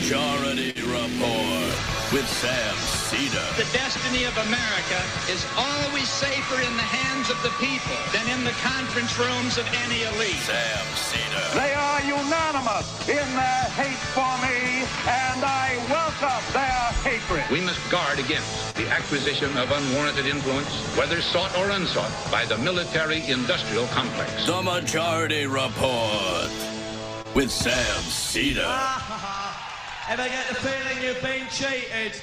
Majority Report with Sam Seder. The destiny of America is always safer in the hands of the people than in the conference rooms of any elite. Sam Seder. They are unanimous in their hate for me, and I welcome their hatred. We must guard against the acquisition of unwarranted influence, whether sought or unsought, by the military-industrial complex. The Majority Report with Sam Seder. Ever get the feeling you've been cheated?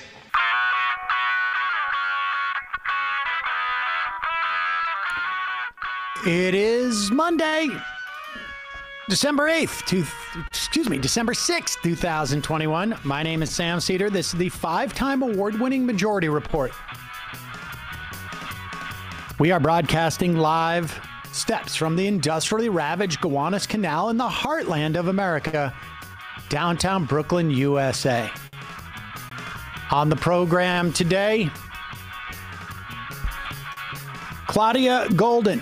It is Monday, December 6th, 2021. My name is Sam Seder. This is the 5-time award-winning Majority Report. We are broadcasting live steps from the industrially ravaged Gowanus Canal in the heartland of America, downtown Brooklyn, USA. On the program today, Claudia Goldin,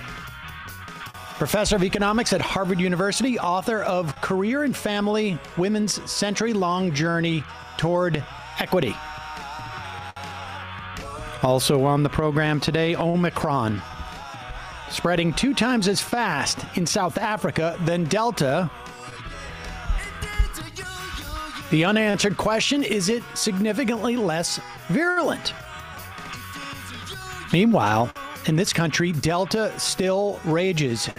professor of economics at Harvard University, author of Career and Family, Women's Century-Long Journey Toward Equity. Also on the program today, Omicron, spreading 2 times as fast in South Africa than Delta. The unanswered question, is it significantly less virulent? Meanwhile, in this country, Delta still rages.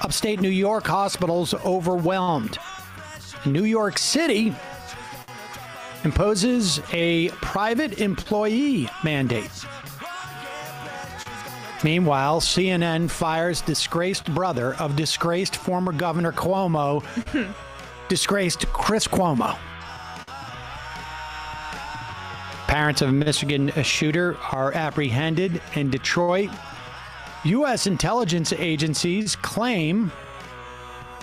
Upstate New York hospitals overwhelmed. New York City imposes a private employee mandate. Meanwhile, CNN fires disgraced brother of disgraced former Governor Cuomo, disgraced Chris Cuomo. Parents of a Michigan shooter are apprehended in Detroit. U.S. intelligence agencies claim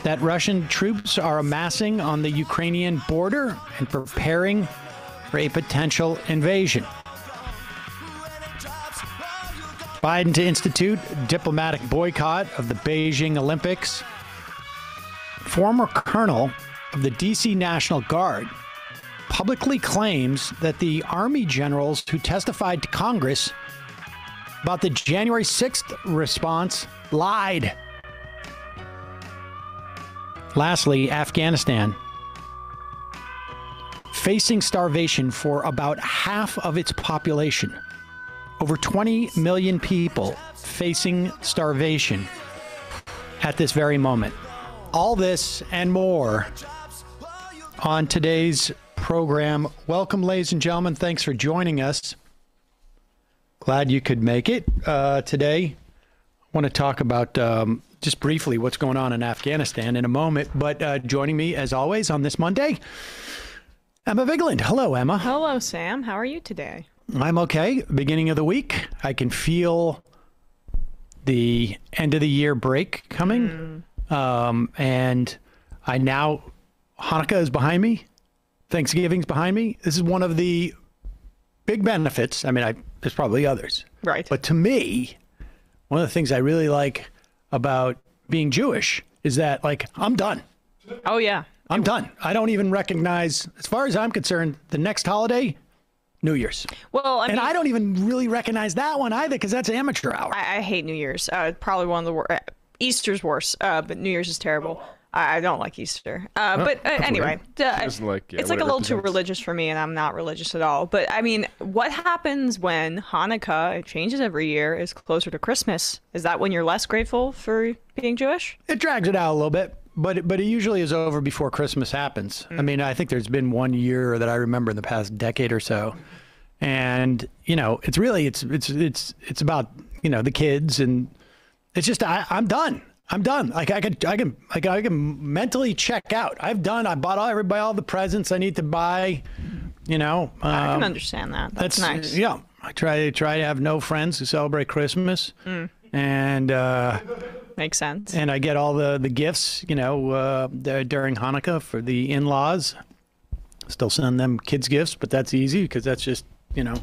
that Russian troops are amassing on the Ukrainian border and preparing for a potential invasion. Biden to institute diplomatic boycott of the Beijing Olympics. Former colonel of the D.C. National Guard publicly claims that the Army generals who testified to Congress about the January 6th response lied. Lastly, Afghanistan, facing starvation for about half of its population. Over 20 million people facing starvation at this very moment. All this and more on today's program. Welcome, ladies and gentlemen. Thanks for joining us. Glad you could make it today. I want to talk about just briefly what's going on in Afghanistan in a moment. But joining me, as always, on this Monday, Emma Vigeland. Hello, Emma. Hello, Sam. How are you today? I'm okay. Beginning of the week. I can feel the end of the year break coming. And Hanukkah is behind me. Thanksgiving's behind me. This is one of the big benefits. I mean, there's probably others. Right. But to me, one of the things I really like about being Jewish is that, like, I'm done. Oh, yeah. I'm done. I don't even recognize, as far as I'm concerned, the next holiday, New Year's. Well, I mean, I don't even really recognize that one either because that's amateur hour. I hate New Year's. Probably one of the worst. Easter's worse, but New Year's is terrible. I don't like Easter. But anyway, it's like a little too religious for me, and I'm not religious at all. But I mean, what happens when Hanukkah, it changes every year, is closer to Christmas? Is that when you're less grateful for being Jewish? It drags it out a little bit, but it usually is over before Christmas happens. I mean, I think there's been one year that I remember in the past decade or so. And, you know, it's really, it's about, you know, the kids, and it's just, I'm done. I'm done. Like I can mentally check out. I bought all the presents I need to buy, you know. I can understand that. That's nice. Yeah. I try to have no friends who celebrate Christmas. And makes sense. And I get all the gifts, you know, during Hanukkah for the in-laws. Still send them kids gifts, but that's easy because that's just, you know,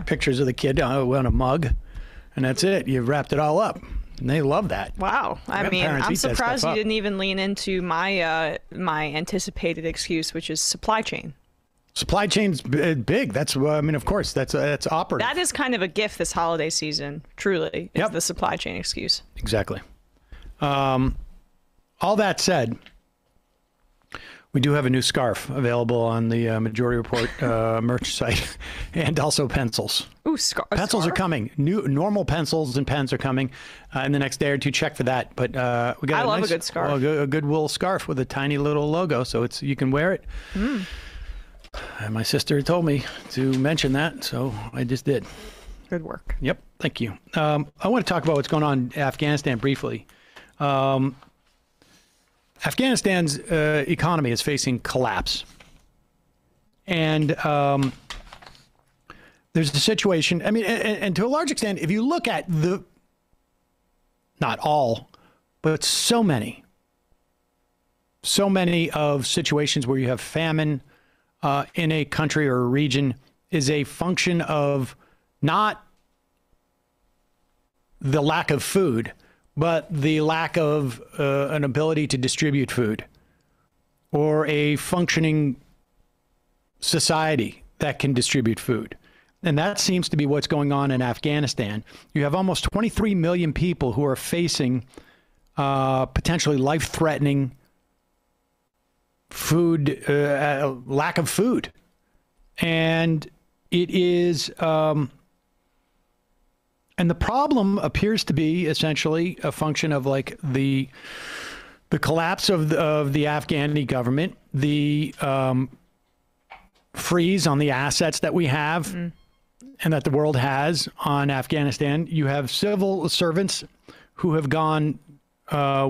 pictures of the kid on a mug, and that's it. You've wrapped it all up. And they love that. Wow. I mean, I'm surprised you didn't even lean into my anticipated excuse, which is supply chain. Supply chain's big. That's, I mean, of course, that's operative. That is kind of a gift this holiday season, truly, is the supply chain excuse. Exactly. All that said, we do have a new scarf available on the Majority Report merch site, and also pencils. Ooh, pencils are coming. New normal pencils and pens are coming in the next day or two. Check for that. But we got a good scarf. A good wool scarf with a tiny little logo, so you can wear it. And my sister told me to mention that, so I just did. Good work. Yep, thank you. I want to talk about what's going on in Afghanistan briefly. Afghanistan's economy is facing collapse. And there's a situation, I mean, and to a large extent, if you look at not all, but so many of situations where you have famine in a country or a region is a function of not the lack of food, but the lack of an ability to distribute food or a functioning society that can distribute food. And that seems to be what's going on in Afghanistan. You have almost 23 million people who are facing potentially life-threatening food, lack of food. And it is... And the problem appears to be essentially a function of like the collapse of the Afghani government, the freeze on the assets that we have and that the world has on Afghanistan. You have civil servants who have gone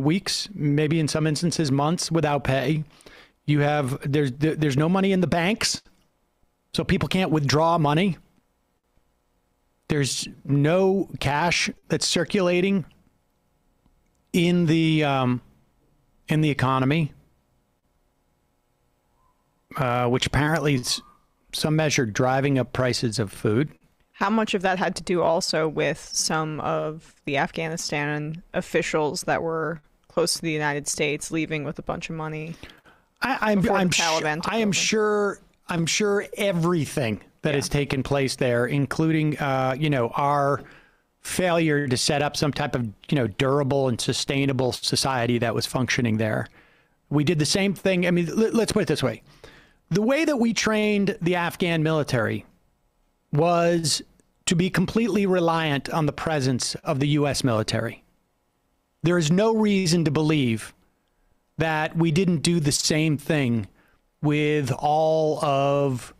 weeks, maybe in some instances months, without pay. You have there's no money in the banks, so people can't withdraw money. There's no cash that's circulating in the economy, which apparently is some measure driving up prices of food. How much of that had to do also with some of the Afghanistan officials that were close to the United States leaving with a bunch of money? I'm sure everything that has taken place there, including, our failure to set up some type of, durable and sustainable society that was functioning there. We did the same thing. I mean, let's put it this way. The way that we trained the Afghan military was to be completely reliant on the presence of the U.S. military. There is no reason to believe that we didn't do the same thing with all of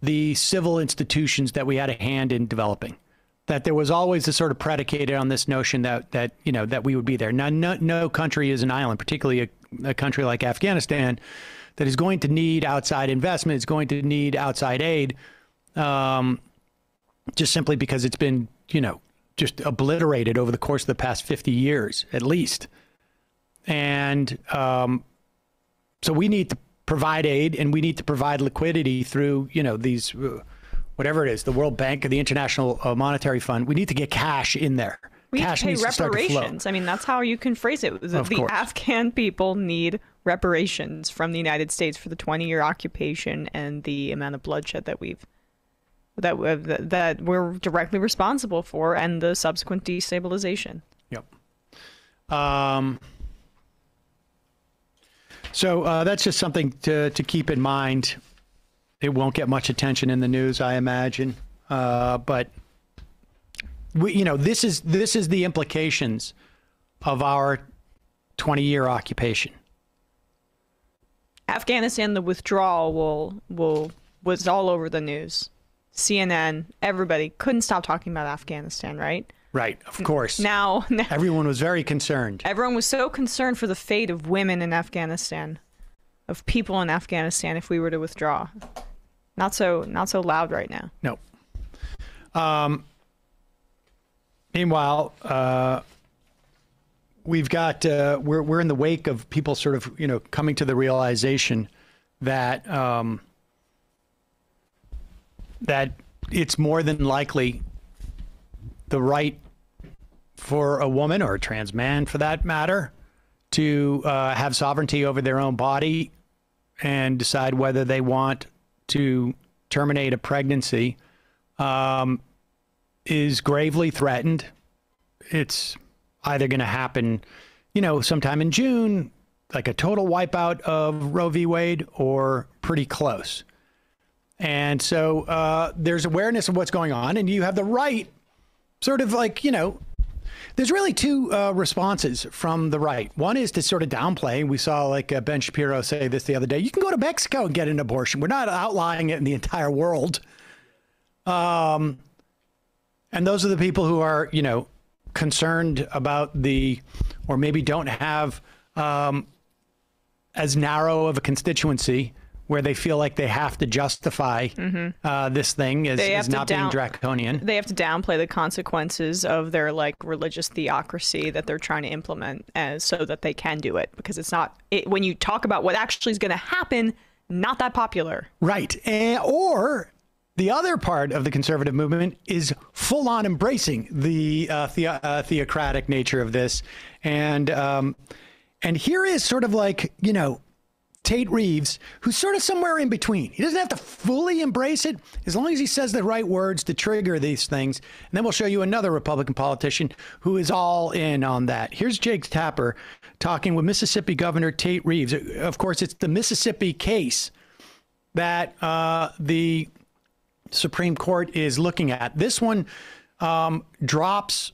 the civil institutions that we had a hand in developing, that there was always a sort of predicated on this notion that we would be there. Now, no country is an island, particularly a country like Afghanistan, that is going to need outside investment, is going to need outside aid, just simply because it's been, just obliterated over the course of the past 50 years, at least. And so we need to provide aid, and we need to provide liquidity through, these, whatever it is, the World Bank or the International Monetary Fund. We need to get cash in there. We cash need to pay needs reparations. To start to flow. I mean, that's how you can phrase it. The Afghan people need reparations from the United States for the 20-year occupation and the amount of bloodshed that we're directly responsible for, and the subsequent destabilization. Yep. So that's just something to keep in mind. It won't get much attention in the news, I imagine. But this is the implications of our 20-year occupation. Afghanistan, the withdrawal was all over the news. CNN, everybody couldn't stop talking about Afghanistan, right? Right, of course. Now everyone was very concerned. Everyone was so concerned for the fate of women in Afghanistan, of people in Afghanistan, if we were to withdraw. Not so loud right now. No. Meanwhile, we've got we're in the wake of people sort of coming to the realization that that it's more than likely the right for a woman, or a trans man for that matter, to have sovereignty over their own body and decide whether they want to terminate a pregnancy is gravely threatened. It's either going to happen, sometime in June, like a total wipeout of Roe v. Wade, or pretty close. And so there's awareness of what's going on, and you have the right sort of like, there's really two responses from the right. One is to sort of downplay. We saw like Ben Shapiro say this the other day. You can go to Mexico and get an abortion. We're not outlawing it in the entire world. And those are the people who are, concerned about or maybe don't have as narrow of a constituency where they feel like they have to justify this thing as not being draconian. They have to downplay the consequences of their religious theocracy that they're trying to implement so that they can do it, because it's not, when you talk about what actually is going to happen, not that popular. Right. Or the other part of the conservative movement is full on embracing the theocratic nature of this. And here is sort of like, Tate Reeves, who's sort of somewhere in between. He doesn't have to fully embrace it as long as he says the right words to trigger these things. And then we'll show you another Republican politician who is all in on that. Here's Jake Tapper talking with Mississippi Governor Tate Reeves. Of course, it's the Mississippi case that the Supreme Court is looking at. This one drops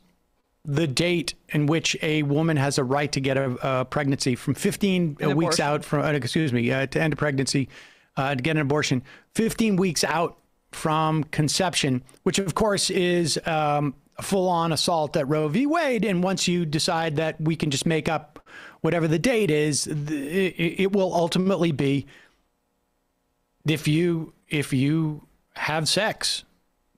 the date in which a woman has a right to get a pregnancy from 15 weeks out from, to end a pregnancy, to get an abortion, 15 weeks out from conception, which of course is a full-on assault at Roe v. Wade. And once you decide that we can just make up whatever the date is, it will ultimately be if you have sex,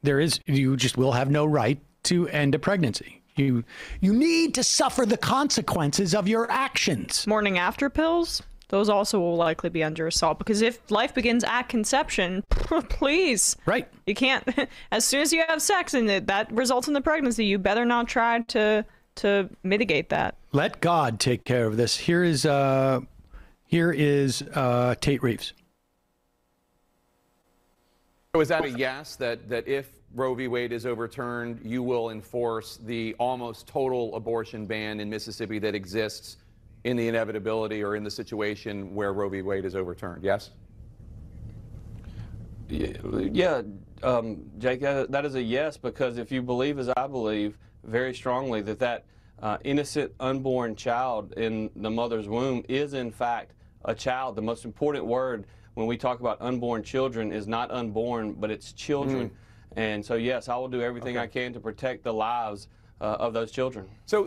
you just will have no right to end a pregnancy. You need to suffer the consequences of your actions. Morning after pills, those also will likely be under assault, because if life begins at conception, please. Right. You can't, as soon as you have sex and that results in the pregnancy, you better not try to mitigate that. Let God take care of this. Here is Tate Reeves. So is that a yes, that if Roe v. Wade is overturned, you will enforce the almost total abortion ban in Mississippi that exists in the inevitability or in the situation where Roe v. Wade is overturned? Yes? Yeah, Jake, that is a yes, because if you believe, as I believe very strongly, that innocent unborn child in the mother's womb is in fact a child. The most important word when we talk about unborn children is not unborn, but it's children. And so, yes, I will do everything I can to protect the lives of those children. So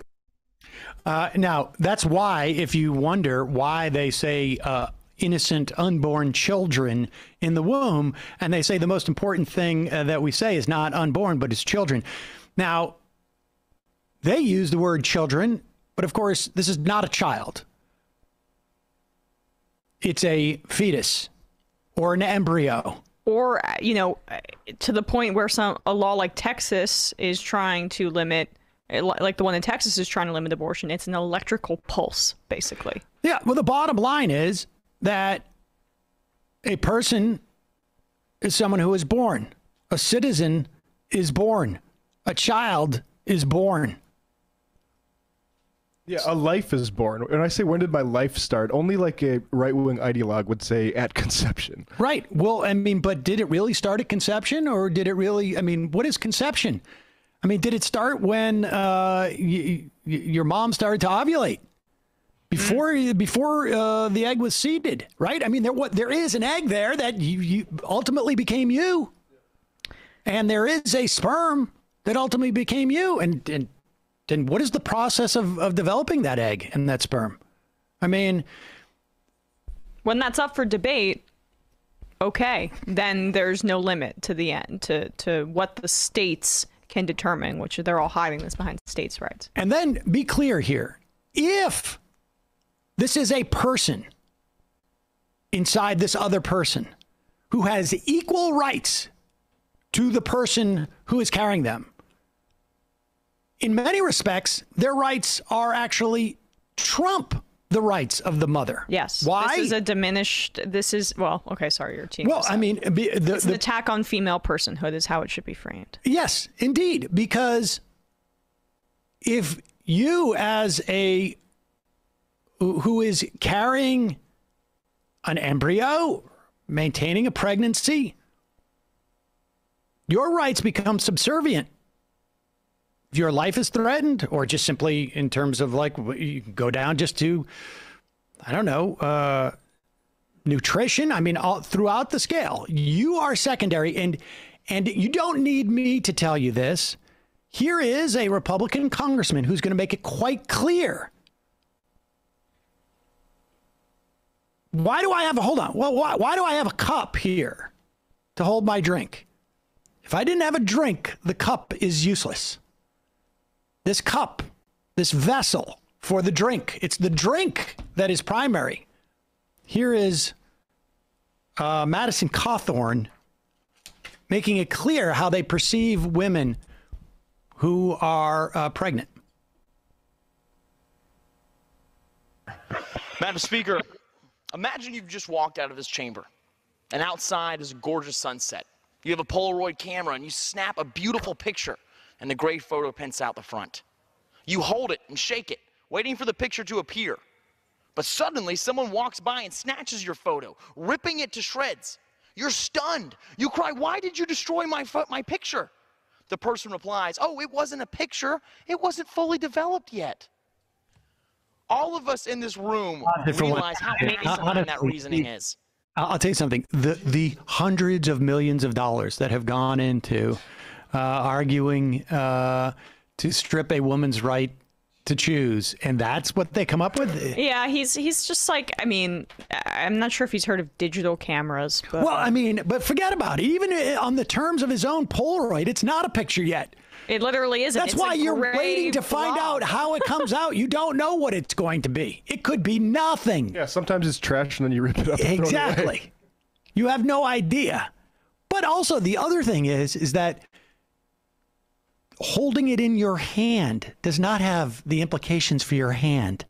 now, that's why, if you wonder why they say innocent unborn children in the womb, and they say the most important thing that we say is not unborn, but it's children. Now, they use the word children, but of course, this is not a child. It's a fetus or an embryo. Or, to the point where a law like Texas is trying to limit, like the one in Texas is trying to limit abortion. It's an electrical pulse, basically. Yeah, well, the bottom line is that a person is someone who is born. A citizen is born. A child is born. Yeah, a life is born. When I say, when did my life start? Only like a right-wing ideologue would say at conception. Right. Well, but did it really start at conception, or did it really, what is conception? Did it start when your mom started to ovulate? Before the egg was seeded, right? There is an egg there that you ultimately became you. And there is a sperm that ultimately became you. And then what is the process of developing that egg and that sperm? When that's up for debate, okay, then there's no limit to the end, to what the states can determine, which they're all hiding this behind states' rights. And then be clear here. If this is a person inside this other person who has equal rights to the person who is carrying them, in many respects, their rights are actually trump the rights of the mother. Yes. Why? This is a diminished. This is well. Okay, sorry, your team. Well, I mean, it's an attack on female personhood is how it should be framed. Yes, indeed, because if you, as a who is carrying an embryo, maintaining a pregnancy, your rights become subservient. If your life is threatened, or just simply in terms of like you go down just to, I don't know, nutrition. I mean, all throughout the scale, you are secondary, and you don't need me to tell you this. Here is a Republican congressman who's going to make it quite clear. Why do I have a hold on? Well, why do I have a cup here to hold my drink? If I didn't have a drink, the cup is useless. This cup, this vessel for the drink, it's the drink that is primary. Here is Madison Cawthorn making it clear how they perceive women who are pregnant. Madam Speaker, imagine you've just walked out of this chamber, and outside is a gorgeous sunset. You have a Polaroid camera, and you snap a beautiful picture, and the gray photo prints out the front. You hold it and shake it, waiting for the picture to appear. But suddenly, someone walks by and snatches your photo, ripping it to shreds. You're stunned. You cry, "Why did you destroy my picture?" The person replies, "Oh, it wasn't a picture. It wasn't fully developed yet." All of us in this room realize how asinine that reasoning is. I'll tell you something. The hundreds of millions of dollars that have gone into arguing to strip a woman's right to choose, and that's what they come up with. Yeah, he's just like, I mean, I'm not sure if he's heard of digital cameras. But... Well, I mean, but forget about it. Even on the terms of his own Polaroid, it's not a picture yet. It literally isn't. That's why you're waiting to find out how it comes out. You don't know what it's going to be. It could be nothing. Yeah, sometimes it's trash and then you rip it up. And exactly. Throw it away. You have no idea. But also the other thing is that holding it in your hand does not have the implications for your hand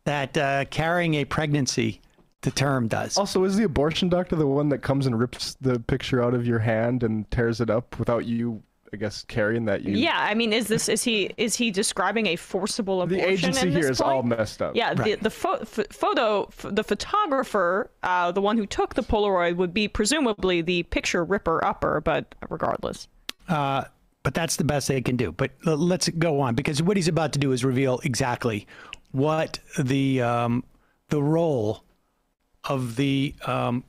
that carrying a pregnancy to term does. Also, is the abortion doctor the one that comes and rips the picture out of your hand and tears it up without you, I guess, carrying that? Yeah, I mean, is he describing a forcible abortion? The agency here is all messed up. Yeah, right. the photographer, the one who took the Polaroid, would be presumably the picture ripper upper, but regardless. But that's the best they can do. But let's go on, because what he's about to do is reveal exactly what the role of the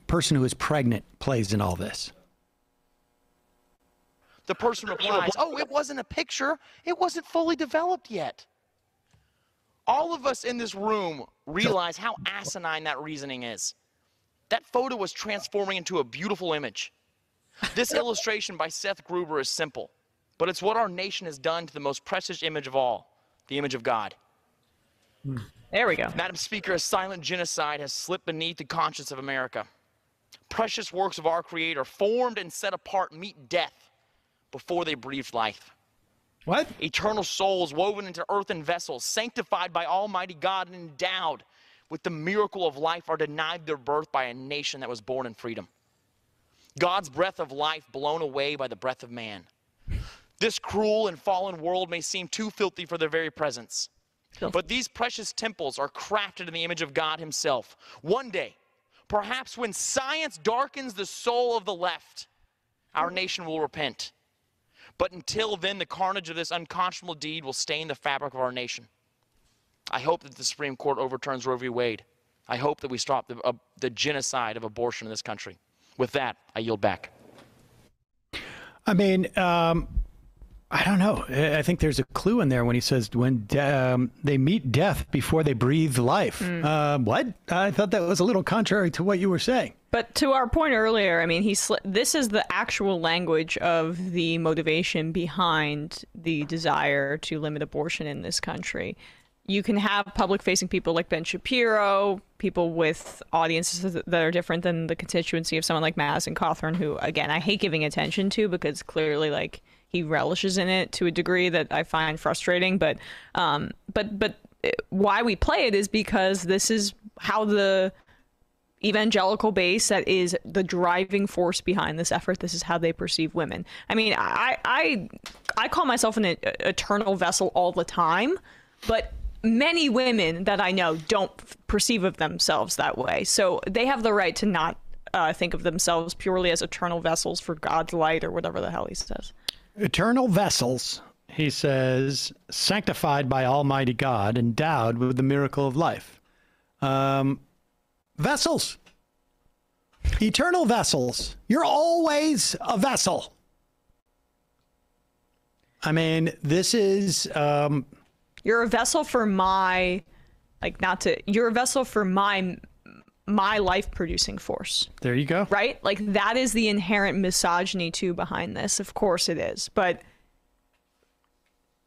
person who is pregnant plays in all this. The person replies, "Oh, it wasn't a picture. It wasn't fully developed yet." All of us in this room realize how asinine that reasoning is. That photo was transforming into a beautiful image. This illustration by Seth Gruber is simple, but it's what our nation has done to the most precious image of all, the image of God. There we go. Madam Speaker, a silent genocide has slipped beneath the conscience of America. Precious works of our Creator, formed and set apart, meet death before they breathed life. What? Eternal souls woven into earthen vessels, sanctified by Almighty God and endowed with the miracle of life, are denied their birth by a nation that was born in freedom. God's breath of life blown away by the breath of man. This cruel and fallen world may seem too filthy for their very presence. But these precious temples are crafted in the image of God himself. One day, perhaps when science darkens the soul of the left, our nation will repent. But until then, the carnage of this unconscionable deed will stain the fabric of our nation. I hope that the Supreme Court overturns Roe v. Wade. I hope that we stop the genocide of abortion in this country. With that, I yield back. I mean, I don't know. I think there's a clue in there when he says when they meet death before they breathe life. What? I thought that was a little contrary to what you were saying. But to our point earlier, I mean, this is the actual language of the motivation behind the desire to limit abortion in this country. You can have public-facing people like Ben Shapiro, people with audiences that are different than the constituency of someone like Madison Cawthorn, who, again, I hate giving attention to because clearly, like, he relishes in it to a degree that I find frustrating. But why we play it is because this is how the evangelical base that is the driving force behind this effort, this is how they perceive women. I mean, I call myself an eternal vessel all the time, but many women that I know don't perceive of themselves that way. So they have the right to not think of themselves purely as eternal vessels for God's light or whatever the hell he says. Eternal vessels, he says, sanctified by Almighty God, endowed with the miracle of life. Vessels. Eternal vessels. You're always a vessel. I mean, this is... You're a vessel for my... You're a vessel for my life-producing force. There you go. Right? Like, that is the inherent misogyny, too, behind this. Of course it is. But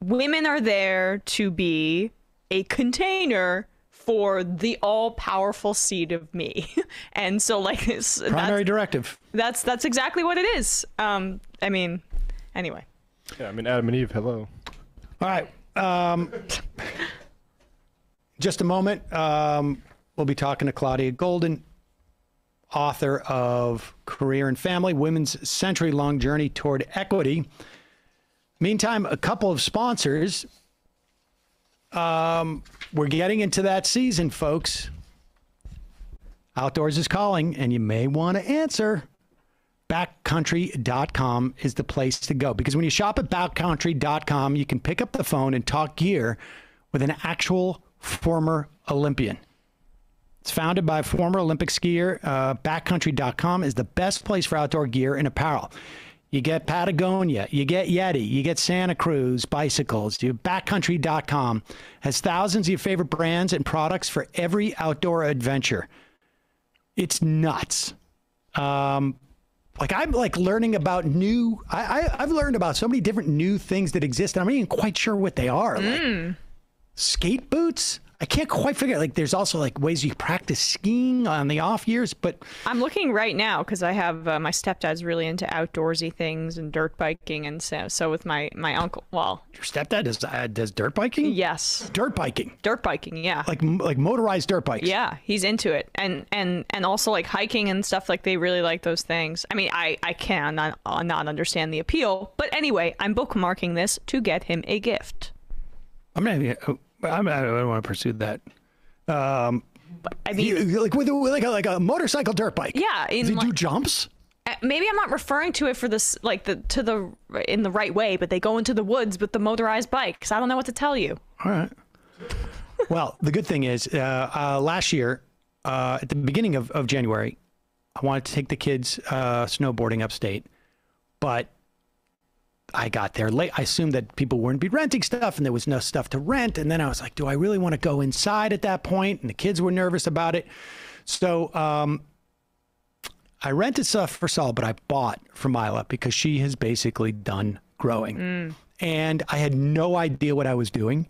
women are there to be a container for the all-powerful seed of me. And so, like... Primary directive. That's exactly what it is. I mean, anyway. Yeah, I mean, Adam and Eve, hello. All right. Just a moment. We'll be talking to Claudia Goldin, author of Career and Family, Women's Century-Long Journey Toward Equity. Meantime, a couple of sponsors. We're getting into that season, folks. Outdoors is calling, and you may want to answer. Backcountry.com is the place to go, because when you shop at backcountry.com, you can pick up the phone and talk gear with an actual former Olympian. It's founded by a former Olympic skier. Backcountry.com is the best place for outdoor gear and apparel. You get Patagonia, you get Yeti, you get Santa Cruz bicycles. Backcountry.com has thousands of your favorite brands and products for every outdoor adventure. It's nuts. I'm learning about I've learned about so many different new things that exist, and I'm not even quite sure what they are. Like skate boots. I can't quite figure out. Like, there's also like ways you practice skiing on the off years, but I'm looking right now because I have my stepdad's really into outdoorsy things and dirt biking, and so with my uncle. Well, your stepdad does dirt biking? Yes, dirt biking. Dirt biking, yeah. Like motorized dirt bikes. Yeah, he's into it, and also like hiking and stuff. Like, they really like those things. I mean, I can not understand the appeal, but anyway, I'm bookmarking this to get him a gift. I don't want to pursue that. I mean, like a motorcycle dirt bike. Yeah. Does he do jumps? Maybe I'm not referring to it for this, in the right way, but they go into the woods with the motorized bike, because I don't know what to tell you. All right. Well, the good thing is, last year, at the beginning of January, I wanted to take the kids snowboarding upstate, but I got there late. I assumed that people wouldn't be renting stuff and there was no stuff to rent. And then I was like, do I really want to go inside at that point? And the kids were nervous about it. So I rented stuff for Saul, but I bought for Mila because she has basically done growing. And I had no idea what I was doing.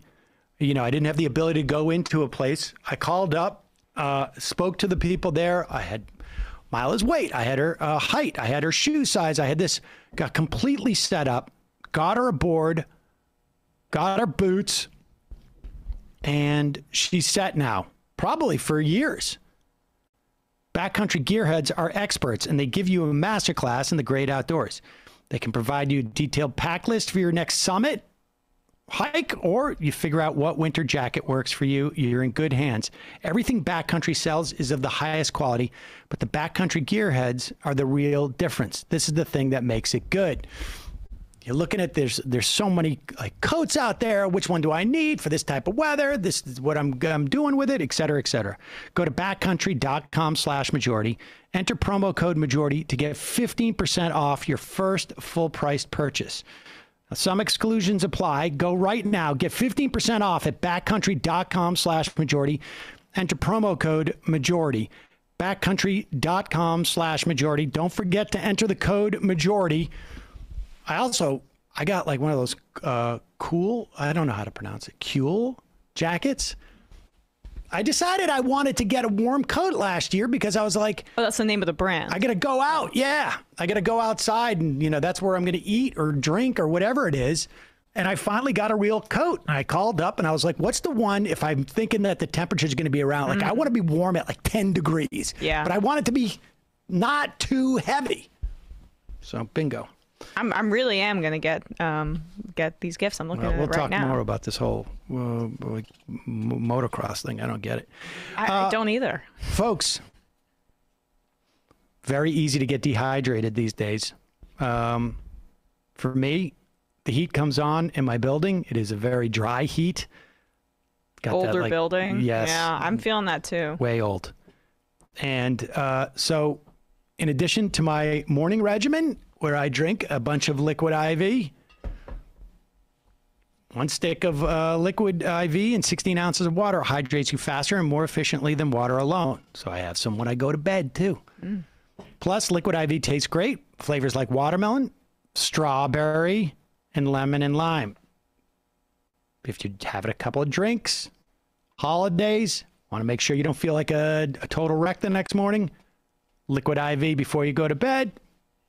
You know, I didn't have the ability to go into a place. I called up, spoke to the people there. I had Mila's weight. I had her height. I had her shoe size. I had this, got completely set up, got her aboard, got her boots, and she's set now, probably for years. Backcountry gearheads are experts, and they give you a masterclass in the great outdoors. They can provide you a detailed pack list for your next summit, hike, or you figure out what winter jacket works for you. You're in good hands. Everything Backcountry sells is of the highest quality, but the Backcountry gearheads are the real difference. This is the thing that makes it good. You're looking at, there's so many like coats out there. Which one do I need for this type of weather? This is what I'm doing with it, et cetera, et cetera. Go to backcountry.com/majority. Enter promo code majority to get 15% off your first full price purchase. Now, some exclusions apply. Go right now. Get 15% off at backcountry.com/majority. Enter promo code majority. Backcountry.com/majority. Don't forget to enter the code majority. I got like one of those cool, I don't know how to pronounce it, Kuhl jackets. I decided I wanted to get a warm coat last year because I was like, oh, that's the name of the brand. I got to go out. Yeah. I got to go outside and, you know, that's where I'm going to eat or drink or whatever it is. And I finally got a real coat. And I called up and I was like, what's the one if I'm thinking that the temperature is going to be around? Like, I want to be warm at like 10 degrees. Yeah. But I want it to be not too heavy. So, bingo. I'm really am going to get these gifts. I'm looking at it right now. We'll talk more about this whole motocross thing. I don't get it. I don't either. Folks, very easy to get dehydrated these days. For me, the heat comes on in my building. It is a very dry heat. Got Older that, like, building? Yes. Yeah, I'm feeling that too. Way old. And so in addition to my morning regimen, where I drink a bunch of liquid IV, 1 stick of liquid IV and 16 ounces of water hydrates you faster and more efficiently than water alone. So I have some when I go to bed too. Plus, liquid IV tastes great. Flavors like watermelon, strawberry, and lemon and lime. If you're having a couple of drinks, holidays, want to make sure you don't feel like a total wreck the next morning, liquid IV before you go to bed.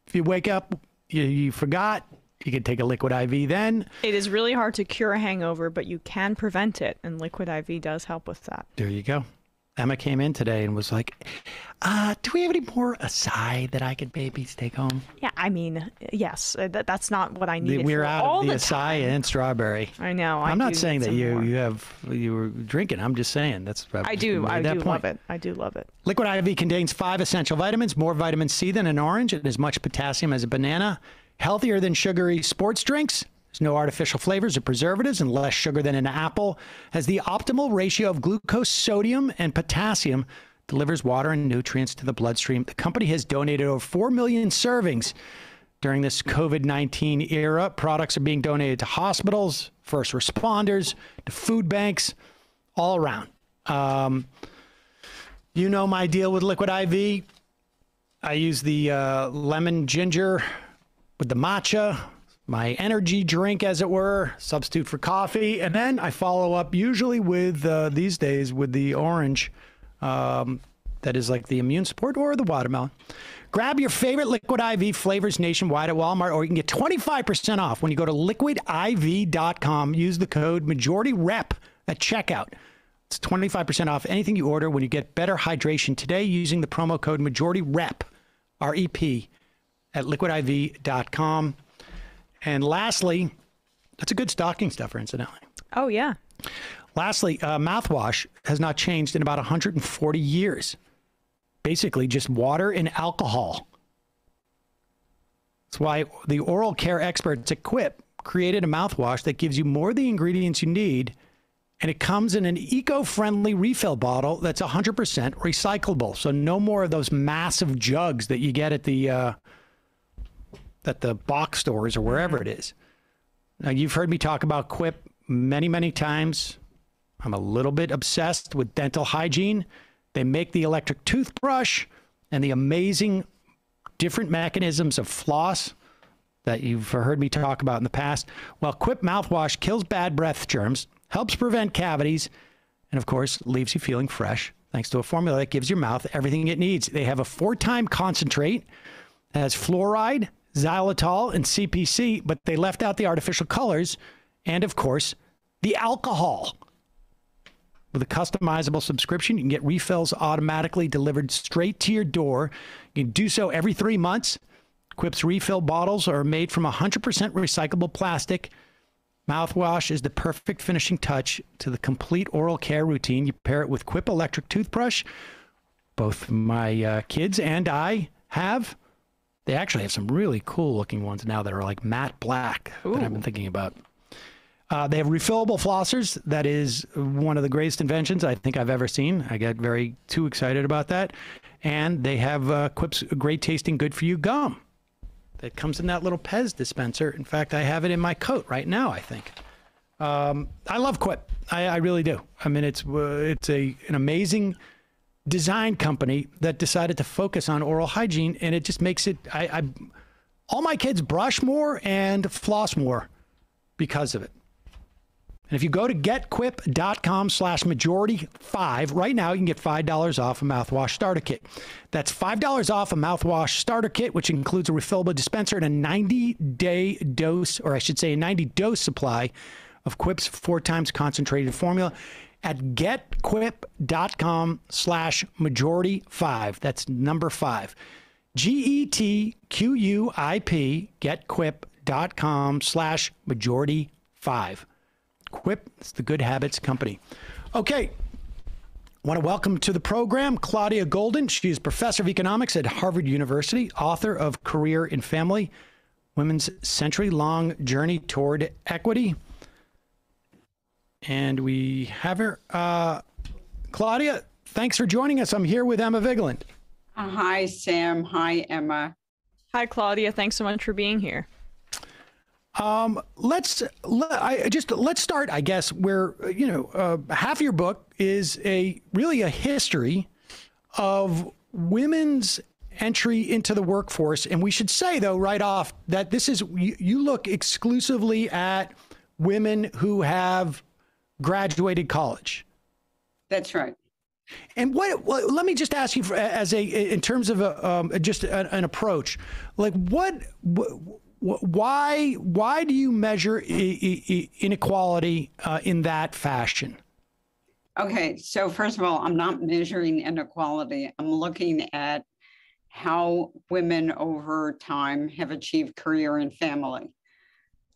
If you wake up, you forgot, you can take a liquid IV then. It is really hard to cure a hangover, but you can prevent it, and liquid IV does help with that. There you go. Emma came in today and was like, do we have any more acai that I could maybe take home? Yeah, I mean, yes, that's not what I needed. We're for out all of the the acai time. and strawberry. I know. I'm not saying that you more. you were drinking. I'm just saying that's. I do love it. I do love it. Liquid IV contains 5 essential vitamins, more vitamin C than an orange, and as much potassium as a banana. Healthier than sugary sports drinks. There's no artificial flavors or preservatives and less sugar than an apple. Has the optimal ratio of glucose, sodium, and potassium. Delivers water and nutrients to the bloodstream. The company has donated over 4 million servings during this COVID-19 era. Products are being donated to hospitals, first responders, to food banks, all around. You know my deal with liquid IV. I use the lemon ginger with the matcha, my energy drink, as it were, substitute for coffee. And then I follow up usually with, these days, with the orange. That is like the immune support or the watermelon. Grab your favorite liquid IV flavors nationwide at Walmart, or you can get 25% off when you go to liquidiv.com. Use the code MajorityRep at checkout. It's 25% off anything you order when you get better hydration today using the promo code MajorityRep, R-E-P, at liquidiv.com. And lastly, that's a good stocking stuffer, incidentally. Oh, yeah. Lastly, mouthwash has not changed in about 140 years. Basically, just water and alcohol. That's why the oral care experts at Quip created a mouthwash that gives you more of the ingredients you need, and it comes in an eco-friendly refill bottle that's 100% recyclable. So no more of those massive jugs that you get at the box stores or wherever it is. Now, you've heard me talk about Quip many, many times. I'm a little bit obsessed with dental hygiene. They make the electric toothbrush and the amazing different mechanisms of floss that you've heard me talk about in the past. Well, Quip mouthwash kills bad breath germs, helps prevent cavities, and of course, leaves you feeling fresh thanks to a formula that gives your mouth everything it needs. They have a 4-time concentrate, has fluoride, xylitol, and CPC, but they left out the artificial colors and, of course, the alcohol. With a customizable subscription, you can get refills automatically delivered straight to your door. You can do so every 3 months. Quip's refill bottles are made from 100% recyclable plastic. Mouthwash is the perfect finishing touch to the complete oral care routine. You pair it with Quip electric toothbrush. Both my kids and I have. They actually have some really cool looking ones now that are like matte black that I've been thinking about. They have refillable flossers. That is one of the greatest inventions I think I've ever seen. I get too excited about that. And they have Quip's great tasting, good for you gum that comes in that little Pez dispenser. In fact, I have it in my coat right now, I think. I love Quip. I really do. I mean, it's an amazing design company that decided to focus on oral hygiene, and it just makes it, all my kids brush more and floss more because of it. And if you go to getquip.com/majority5 right now, you can get $5 off a Mouthwash Starter Kit. That's $5 off a Mouthwash Starter Kit, which includes a refillable dispenser and a 90-day dose, or I should say a 90-dose supply of Quip's 4 times concentrated formula at getquip.com/majority5. That's number 5. GETQUIP, getquip.com/majority5. Quip, it's the Good Habits Company. Okay. I want to welcome to the program Claudia Goldin. She is professor of economics at Harvard University, author of Career in Family, Women's Century-Long Journey Toward Equity. And we have her. Claudia, thanks for joining us. I'm here with Emma Vigeland. Hi, Sam. Hi, Emma. Hi, Claudia. Thanks so much for being here. Let's start, I guess, where, half your book is really a history of women's entry into the workforce. And we should say, though, right off that you look exclusively at women who have graduated college. That's right. And let me just ask you, in terms of an approach, like why do you measure inequality in that fashion? Okay, so first of all, I'm not measuring inequality. I'm looking at how women over time have achieved career and family.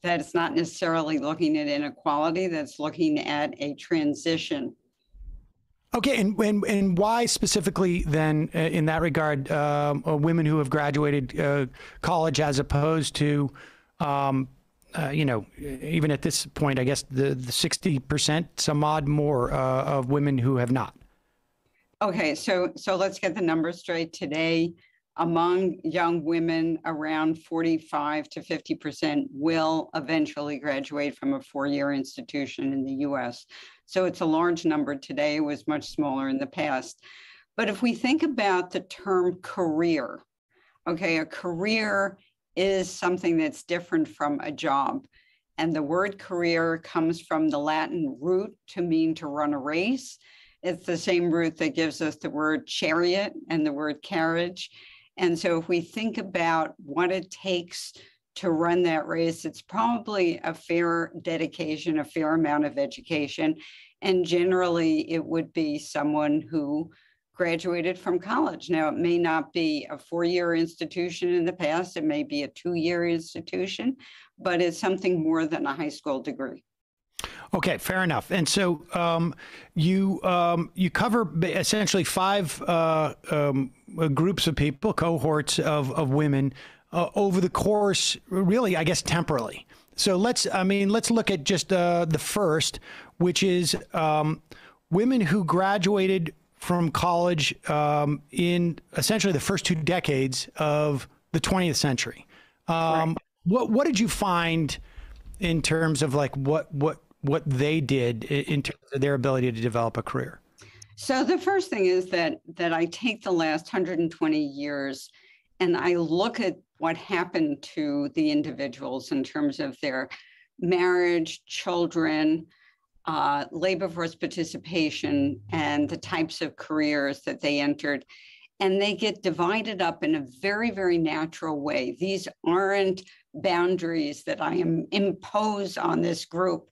That's not necessarily looking at inequality, that's looking at a transition. Okay, and why specifically then, in that regard, women who have graduated college as opposed to, even at this point, I guess the 60%, some odd more of women who have not? Okay, so let's get the numbers straight. Today, among young women, around 45 to 50% will eventually graduate from a 4-year institution in the U.S. So it's a large number today. It was much smaller in the past. But if we think about the term career, okay, a career is something that's different from a job. And the word career comes from the Latin root to mean to run a race. It's the same root that gives us the word chariot and the word carriage. And so if we think about what it takes to run that race, it's probably a fair dedication, a fair amount of education. And generally, it would be someone who graduated from college. Now, it may not be a 4-year institution in the past. It may be a 2-year institution, but it's something more than a high school degree. Okay, fair enough. And so you cover essentially 5 groups of people, cohorts of women over the course, really, I guess, temporally. So let's look at just the first, which is women who graduated from college in essentially the first 2 decades of the 20th century. Right. What did you find in terms of like what they did in terms of their ability to develop a career? So the first thing is that I take the last 120 years and I look at what happened to the individuals in terms of their marriage, children, labor force participation, and the types of careers that they entered. And they get divided up in a very, very natural way. These aren't boundaries that I impose on this group.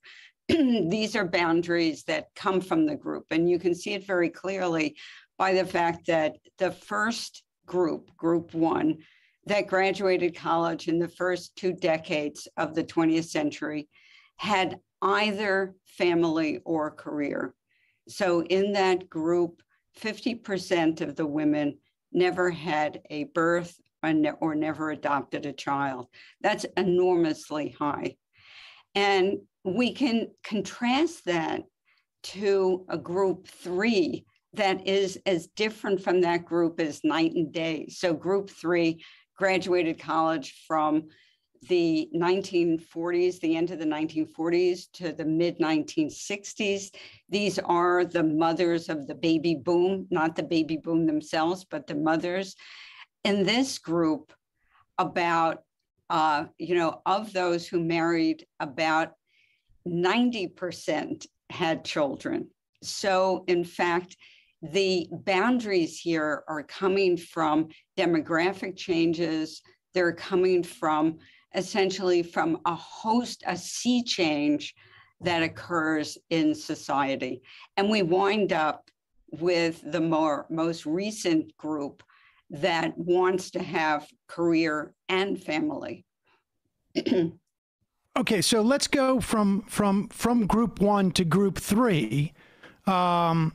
These are boundaries that come from the group. And you can see it very clearly by the fact that the first group, group 1, that graduated college in the first 2 decades of the 20th century had either family or career. So in that group, 50% of the women never had a birth or never adopted a child. That's enormously high. And we can contrast that to a group 3 that is as different from that group as night and day. So group 3 graduated college from the 1940s, the end of the 1940s to the mid-1960s. These are the mothers of the baby boom, not the baby boom themselves, but the mothers. In this group, about, of those who married, about 90% had children. So in fact, the boundaries here are coming from demographic changes. They're coming from essentially from a sea change that occurs in society. And we wind up with the most recent group that wants to have career and family. Okay, so let's go from group 1 to group 3. From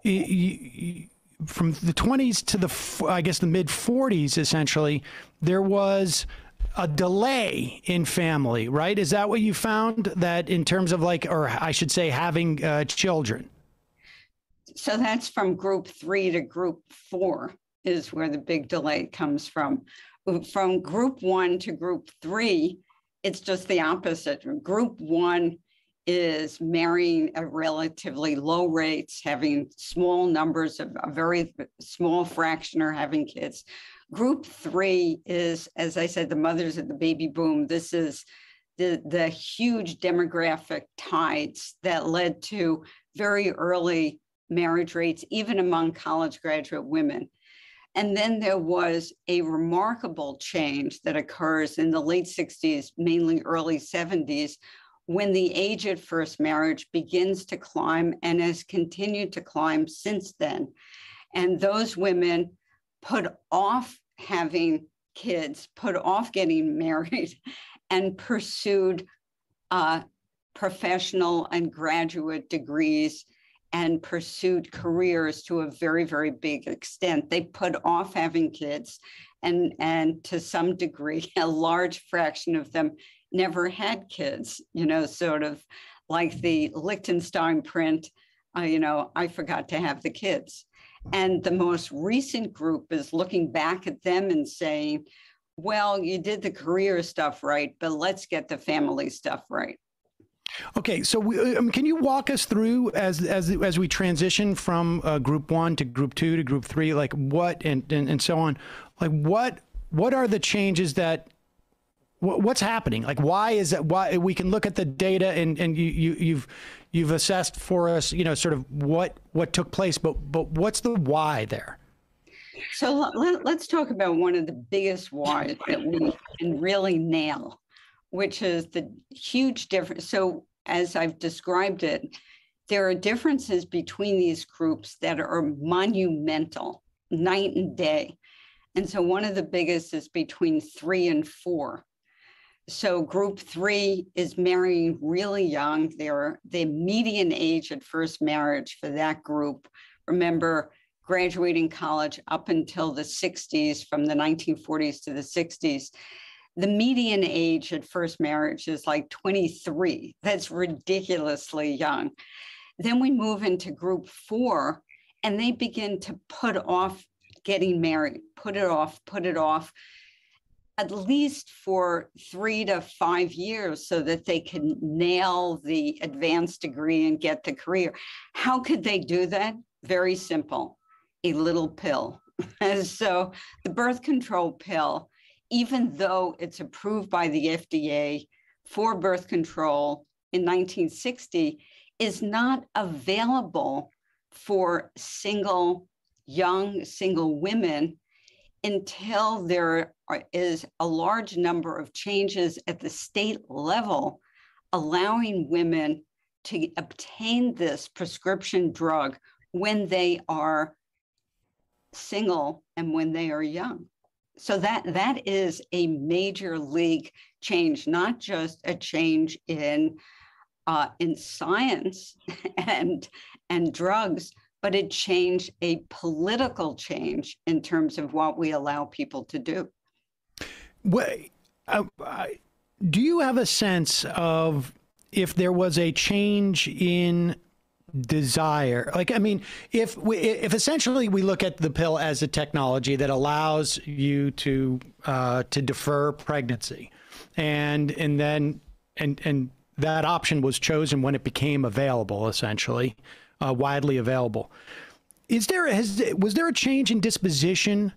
the 20s to the mid 40s, essentially, there was a delay in family, right? Is that what you found, that in terms of or I should say having children? So that's from group 3 to group 4 is where the big delay comes from. From group 1 to group 3, it's just the opposite. Group 1 is marrying at relatively low rates, having small numbers of a very small fraction are having kids. Group 3 is, as I said, the mothers of the baby boom. This is the huge demographic tides that led to very early marriage rates, even among college graduate women. And then there was a remarkable change that occurs in the late 60s, mainly early 70s, when the age at first marriage begins to climb and has continued to climb since then. And those women put off having kids, put off getting married, and pursued professional and graduate degrees and pursued careers to a very, very big extent. They put off having kids, and to some degree, a large fraction of them never had kids, sort of like the Liechtenstein print, I forgot to have the kids. And the most recent group is looking back at them and saying, well, you did the career stuff right, but let's get the family stuff right. Okay, so can you walk us through as we transition from group 1 to group 2 to group 3, like what and so on, like what are the changes that what's happening? Like why is that? Why we can look at the data and you've assessed for us, sort of what took place, but what's the why there? So let's talk about one of the biggest whys that we can really nail, which is the huge difference. So as I've described it, there are differences between these groups that are monumental, night and day. And so one of the biggest is between 3 and 4. So group 3 is marrying really young. The median age at first marriage for that group, remember, graduating college up until the 60s, from the 1940s to the 60s, the median age at first marriage is like 23. That's ridiculously young. Then we move into group 4, and they begin to put off getting married, put it off, at least for 3 to 5 years so that they can nail the advanced degree and get the career. How could they do that? Very simple, a little pill. So the birth control pill, even though it's approved by the FDA for birth control in 1960, is not available for young single women until there is a large number of changes at the state level, allowing women to obtain this prescription drug when they are single and when they are young. So that is a major league change, not just a change in science and drugs, but it changed a political change in terms of what we allow people to do. Wait, do you have a sense of if there was a change in desire? Like, I mean, if essentially we look at the pill as a technology that allows you to defer pregnancy, and that option was chosen when it became available, essentially, widely available. Was there a change in disposition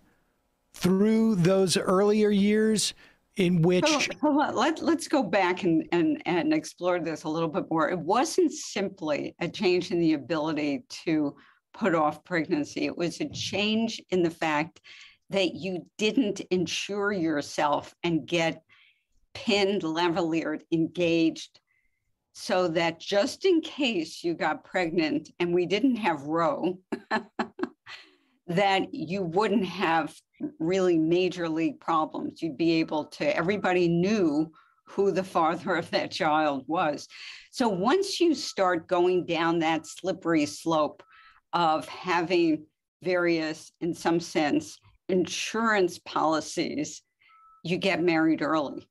through those earlier years in which... Let's go back and explore this a little bit more. It wasn't simply a change in the ability to put off pregnancy. It was a change in the fact that you didn't insure yourself and get pinned, lavaliered, engaged, so that just in case you got pregnant and we didn't have Roe, that you wouldn't have really major league problems. You'd be able to, everybody knew who the father of that child was. So once you start going down that slippery slope of having various, in some sense, insurance policies, you get married early.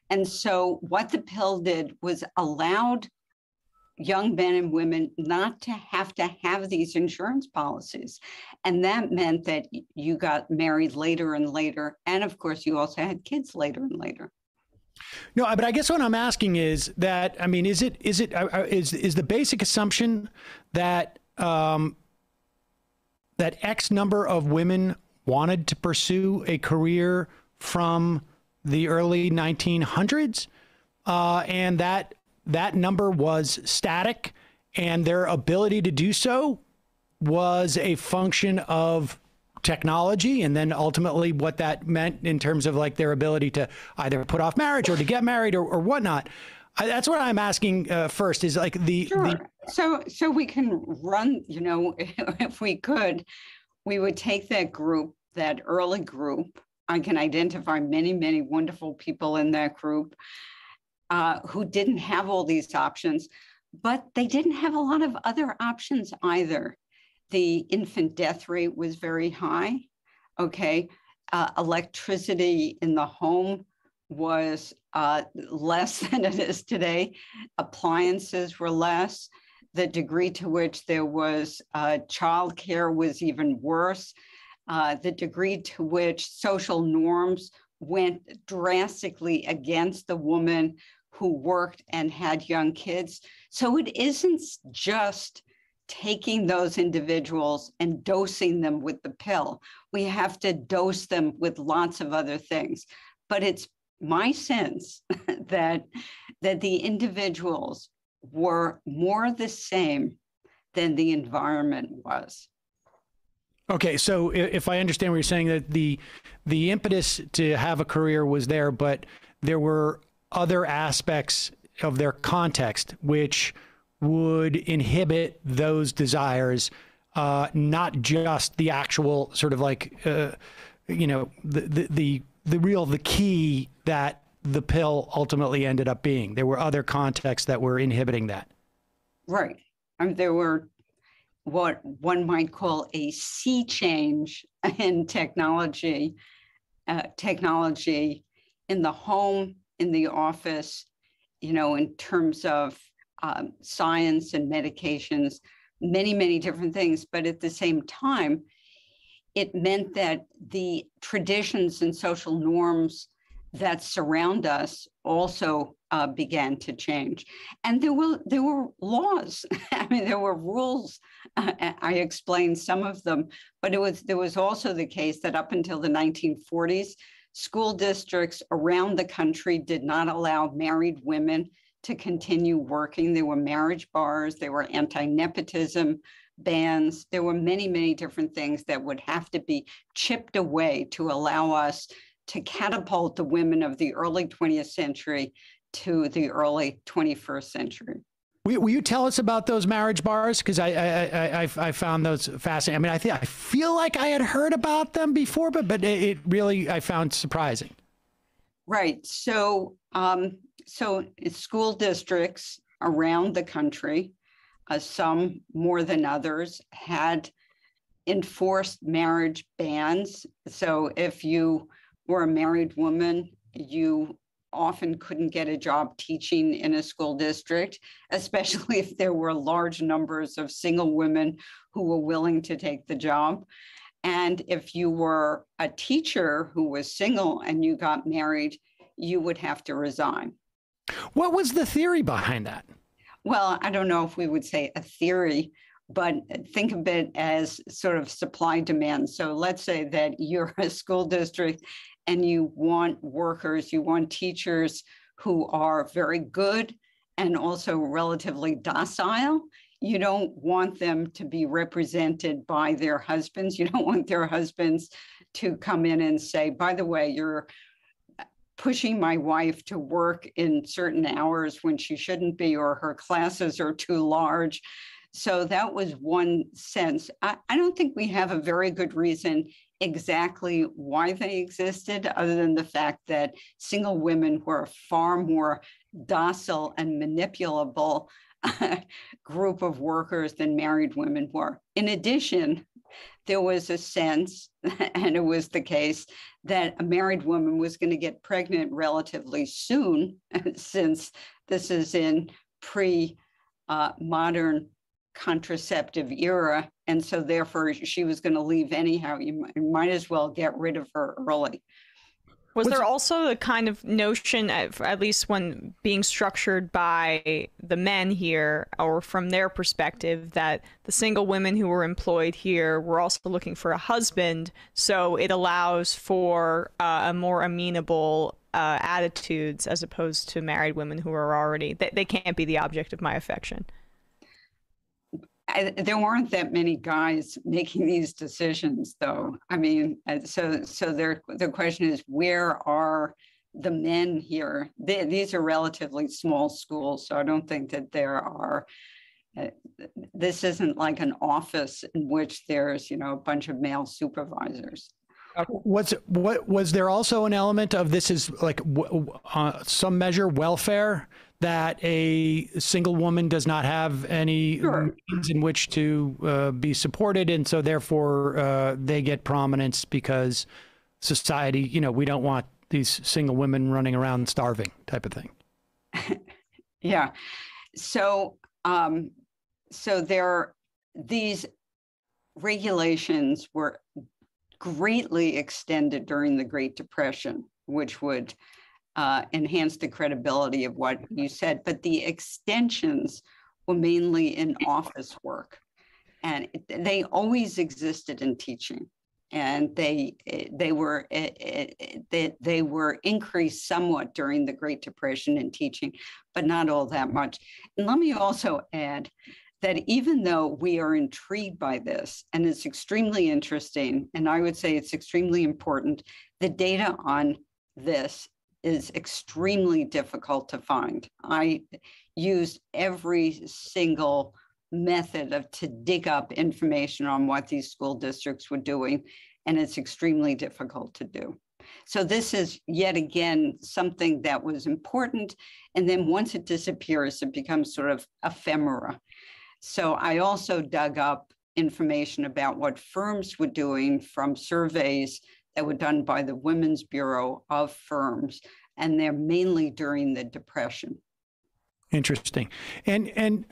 And so what the pill did was allowed young men and women not to have these insurance policies. And that meant that you got married later and later. And of course, you also had kids later and later. No, but I guess what I'm asking is that, I mean, is the basic assumption that that X number of women wanted to pursue a career from the early 1900s, and that number was static, and their ability to do so was a function of technology, and then ultimately what that meant in terms of like their ability to either put off marriage or to get married or whatnot. That's what I'm asking first is like So we can run, you know, if we could, we would take that group, that early group. I can identify many, many wonderful people in that group who didn't have all these options, but they didn't have a lot of other options either. The infant death rate was very high, okay? Electricity in the home was less than it is today. Appliances were less. The degree to which there was childcare was even worse. The degree to which social norms went drastically against the woman who worked and had young kids. So it isn't just taking those individuals and dosing them with the pill. We have to dose them with lots of other things. But it's my sense that the individuals were more the same than the environment was. Okay, so if I understand what you're saying, that the impetus to have a career was there, but there were other aspects of their context which would inhibit those desires, not just the actual sort of like, you know, the key that the pill ultimately ended up being. There were other contexts that were inhibiting that. Right. I mean, there were what one might call a sea change in technology in the home, in the office, you know, in terms of science and medications, many, many different things. But at the same time, it meant that the traditions and social norms that surround us also began to change. And there were laws. I mean, there were rules. I explained some of them, but there was also the case that up until the 1940s, school districts around the country did not allow married women to continue working. There were marriage bars, there were anti-nepotism bans. There were many, many different things that would have to be chipped away to allow us to catapult the women of the early 20th century to the early 21st century. Will you tell us about those marriage bars? Because I found those fascinating. I mean, I feel like I had heard about them before, but it really I found surprising. Right. So school districts around the country, some more than others, had enforced marriage bans. So if you were a married woman, you often couldn't get a job teaching in a school district, especially if there were large numbers of single women who were willing to take the job. And if you were a teacher who was single and you got married, you would have to resign. What was the theory behind that? Well, I don't know if we would say a theory, but think of it as sort of supply demand. So let's say that you're a school district and you want workers, you want teachers who are very good and also relatively docile. You don't want them to be represented by their husbands. You don't want their husbands to come in and say, by the way, you're pushing my wife to work in certain hours when she shouldn't be, or her classes are too large. So that was one sense. I don't think we have a very good reason exactly why they existed, other than the fact that single women were a far more docile and manipulable group of workers than married women were. In addition, there was a sense, and it was the case, that a married woman was going to get pregnant relatively soon, since this is in pre-modern contraceptive era. And so therefore she was going to leave anyhow. You might as well get rid of her early. Was there also the kind of notion, at least when being structured by the men here, or from their perspective, that the single women who were employed here were also looking for a husband, so it allows for a more amenable attitudes as opposed to married women who are already, they can't be the object of my affection? There weren't that many guys making these decisions, though. I mean, so the question is, where are the men here? These are relatively small schools, so I don't think that there are. This isn't like an office in which there's, you know, a bunch of male supervisors. Was there also an element of this is like some measure welfare, that a single woman does not have any means in which to be supported, and so therefore they get prominence because society, you know, we don't want these single women running around starving type of thing? Yeah. So these regulations were greatly extended during the Great Depression, which would enhance the credibility of what you said, but the extensions were mainly in office work, and they always existed in teaching, and they were increased somewhat during the Great Depression in teaching, but not all that much. And let me also add that even though we are intrigued by this, and it's extremely interesting, and I would say it's extremely important, the data on this is extremely difficult to find. I used every single method to dig up information on what these school districts were doing, and it's extremely difficult to do. So this is yet again something that was important, and then once it disappears, it becomes sort of ephemera. So I also dug up information about what firms were doing from surveys that were done by the Women's Bureau of Firms, and they're mainly during the Depression. Interesting. And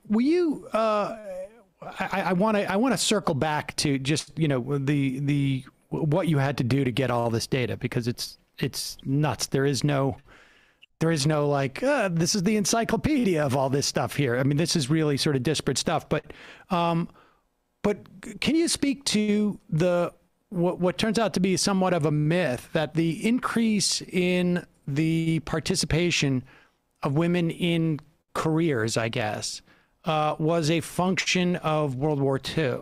will you? I want to circle back to just, you know, the what you had to do to get all this data, because it's nuts. There is no like this is the encyclopedia of all this stuff here. I mean, this is really sort of disparate stuff. But can you speak to what turns out to be somewhat of a myth, that the increase in the participation of women in careers, I guess, was a function of World War II?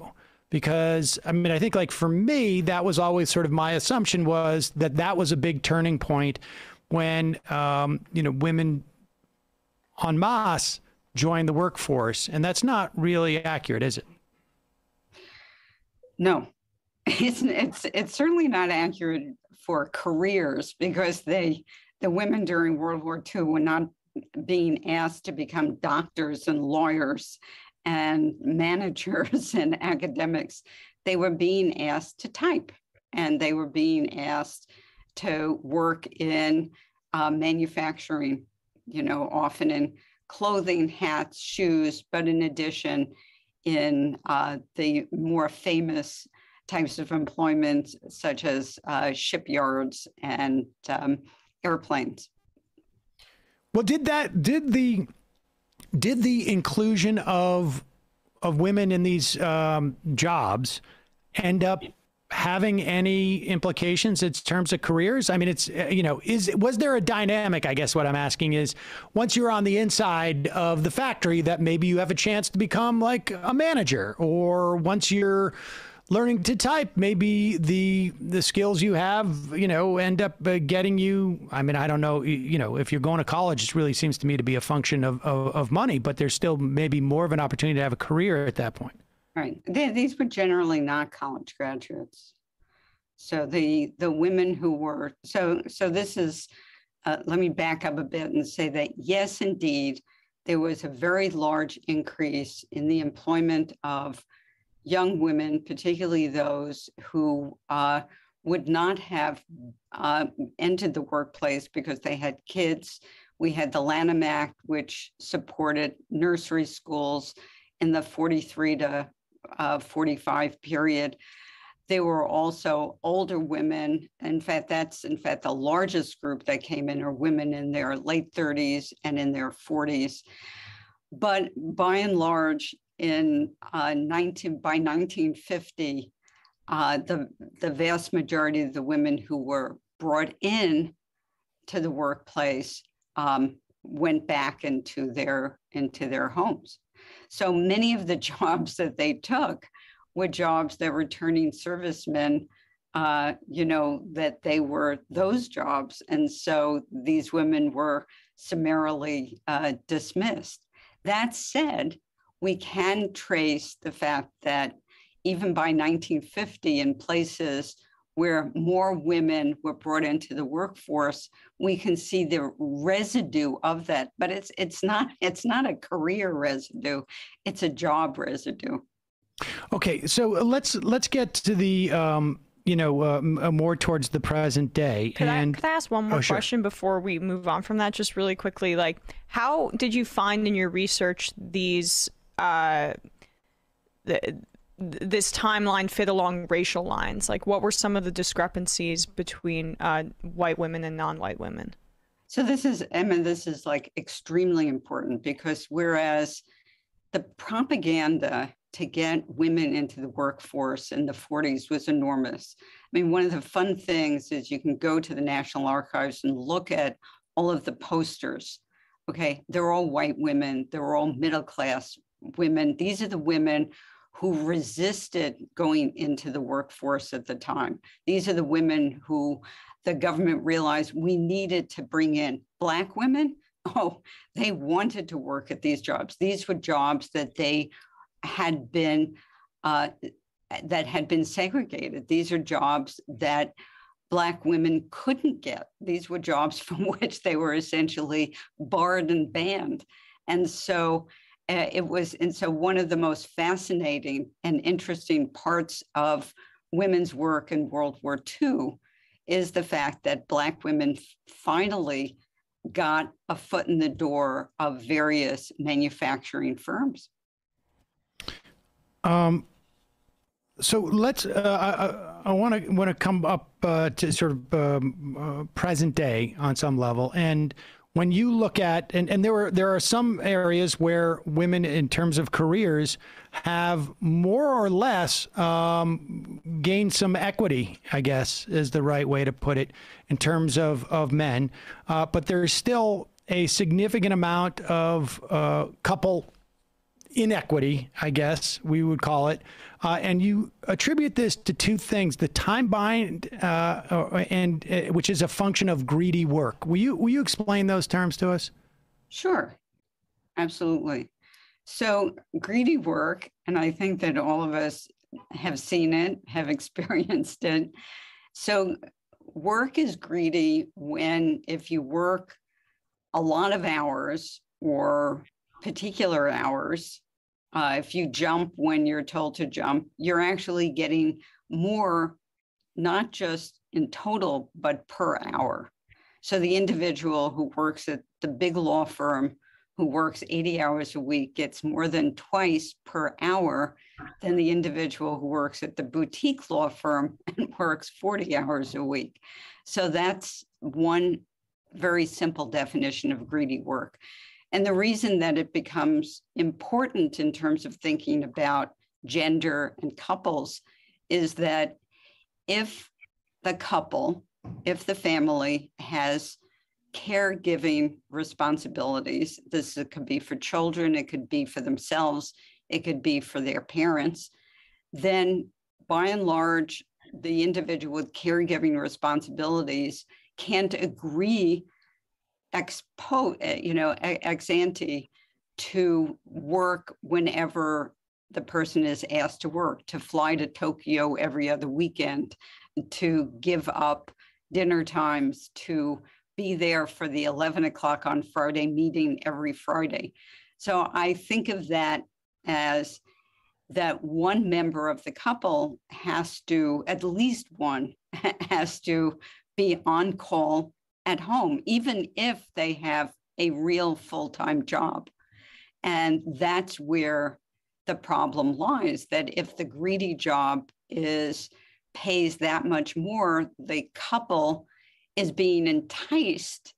Because, I mean, I think, like, for me, that was always sort of my assumption, was that was a big turning point when, you know, women en masse joined the workforce. And that's not really accurate, is it? No, it's certainly not accurate for careers, because the women during World War II were not being asked to become doctors and lawyers and managers and academics. They were being asked to type, and they were being asked to work in manufacturing, you know, often in clothing, hats, shoes, but in addition, in the more famous types of employment, such as shipyards and airplanes. Well, did the inclusion of women in these jobs end up having any implications in terms of careers? I mean, it's, was there a dynamic, I guess what I'm asking is, once you're on the inside of the factory, that maybe you have a chance to become like a manager, or once you're learning to type, maybe the skills you have, end up getting you, I mean, I don't know, if you're going to college, it really seems to me to be a function of money, but there's still maybe more of an opportunity to have a career at that point. Right. These were generally not college graduates. So the women who were, so this is, let me back up a bit and say that, yes, indeed, there was a very large increase in the employment of young women, particularly those who would not have entered the workplace because they had kids. We had the Lanham Act, which supported nursery schools in the 43 to 45 period. There were also older women. In fact, the largest group that came in are women in their late 30s and in their 40s. But by and large, by 1950, the vast majority of the women who were brought in to the workplace went back into their homes. So many of the jobs that they took were jobs that returning servicemen, that they were those jobs. And so these women were summarily dismissed. That said, we can trace the fact that even by 1950, in places where more women were brought into the workforce, we can see the residue of that. But it's not a career residue; it's a job residue. Okay, so let's get to the more towards the present day. Could I ask one more question before we move on from that, just really quickly? Like, how did you find in your research these this timeline fit along racial lines? Like, what were some of the discrepancies between white women and non-white women? So this is, Emma, this is like extremely important, because whereas the propaganda to get women into the workforce in the 40s was enormous. I mean, one of the fun things is you can go to the National Archives and look at all of the posters. Okay, they're all white women, they're all middle-class women. These are the women who resisted going into the workforce at the time. These are the women who the government realized we needed to bring in. Black women, they wanted to work at these jobs. These were jobs that they had been segregated. These are jobs that Black women couldn't get. These were jobs from which they were essentially barred and banned. And so one of the most fascinating and interesting parts of women's work in World War II is the fact that Black women finally got a foot in the door of various manufacturing firms. So let's. I want to come up to sort of present day on some level, and when you look at, and there are some areas where women, in terms of careers, have more or less gained some equity, I guess is the right way to put it, in terms of men. But there's still a significant amount of couple inequity, I guess we would call it. And you attribute this to two things: the time bind, which is a function of greedy work. Will you explain those terms to us? Sure, absolutely. So greedy work, and I think that all of us have seen it, have experienced it. So work is greedy if you work a lot of hours or particular hours. If you jump when you're told to jump, you're actually getting more, not just in total, but per hour. So the individual who works at the big law firm, who works 80 hours a week, gets more than twice per hour than the individual who works at the boutique law firm and works 40 hours a week. So that's one very simple definition of greedy work. And the reason that it becomes important in terms of thinking about gender and couples is that if the couple, if the family has caregiving responsibilities, could be for children, it could be for themselves, it could be for their parents, then by and large, the individual with caregiving responsibilities can't agree ex ante to work whenever the person is asked to work, to fly to Tokyo every other weekend, to give up dinner times, to be there for the 11 o'clock on Friday meeting every Friday. So I think of that as that one member of the couple has to, at least one, has to be on call at home, even if they have a real full-time job. And that's where the problem lies, that if the greedy job pays that much more, the couple is being enticed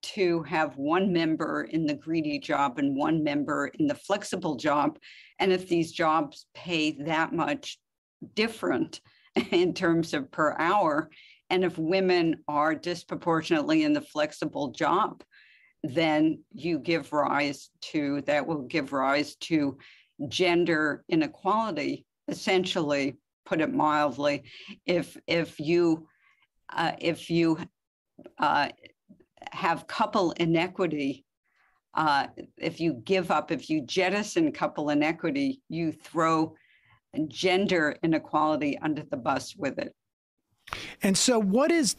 to have one member in the greedy job and one member in the flexible job. And if these jobs pay that much different in terms of per hour, and if women are disproportionately in the flexible job, then that will give rise to gender inequality. Essentially, put it mildly, if you have couple inequity, if you jettison couple inequity, you throw gender inequality under the bus with it. And so what is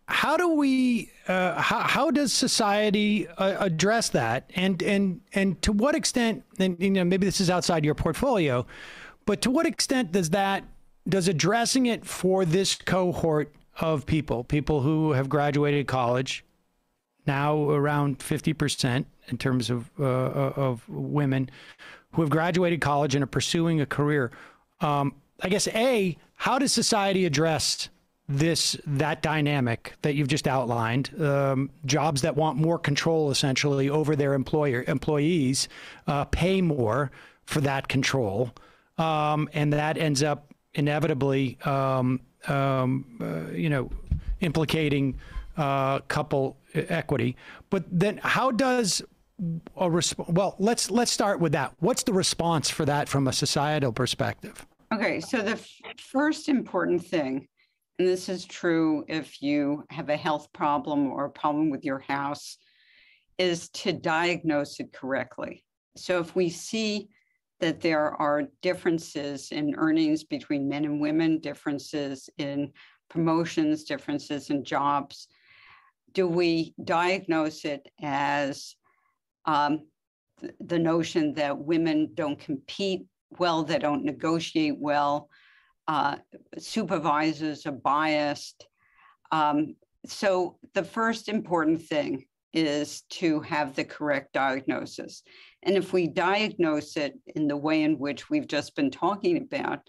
how do we, how does society address that? And to what extent, and maybe this is outside your portfolio, but to what extent does addressing it for this cohort of people who have graduated college, now around 50% in terms of women who have graduated college and are pursuing a career, I guess, how does society address that dynamic that you've just outlined? Jobs that want more control essentially over their employees pay more for that control, and that ends up inevitably implicating couple equity. But then how does let's start with that. What's the response for that from a societal perspective? Okay, so the first important thing, and this is true if you have a health problem or a problem with your house, is to diagnose it correctly. So if we see that there are differences in earnings between men and women, differences in promotions, differences in jobs, do we diagnose it as the notion that women don't compete well, they don't negotiate well, supervisors are biased? So the first important thing is to have the correct diagnosis. And if we diagnose it in the way in which we've just been talking about,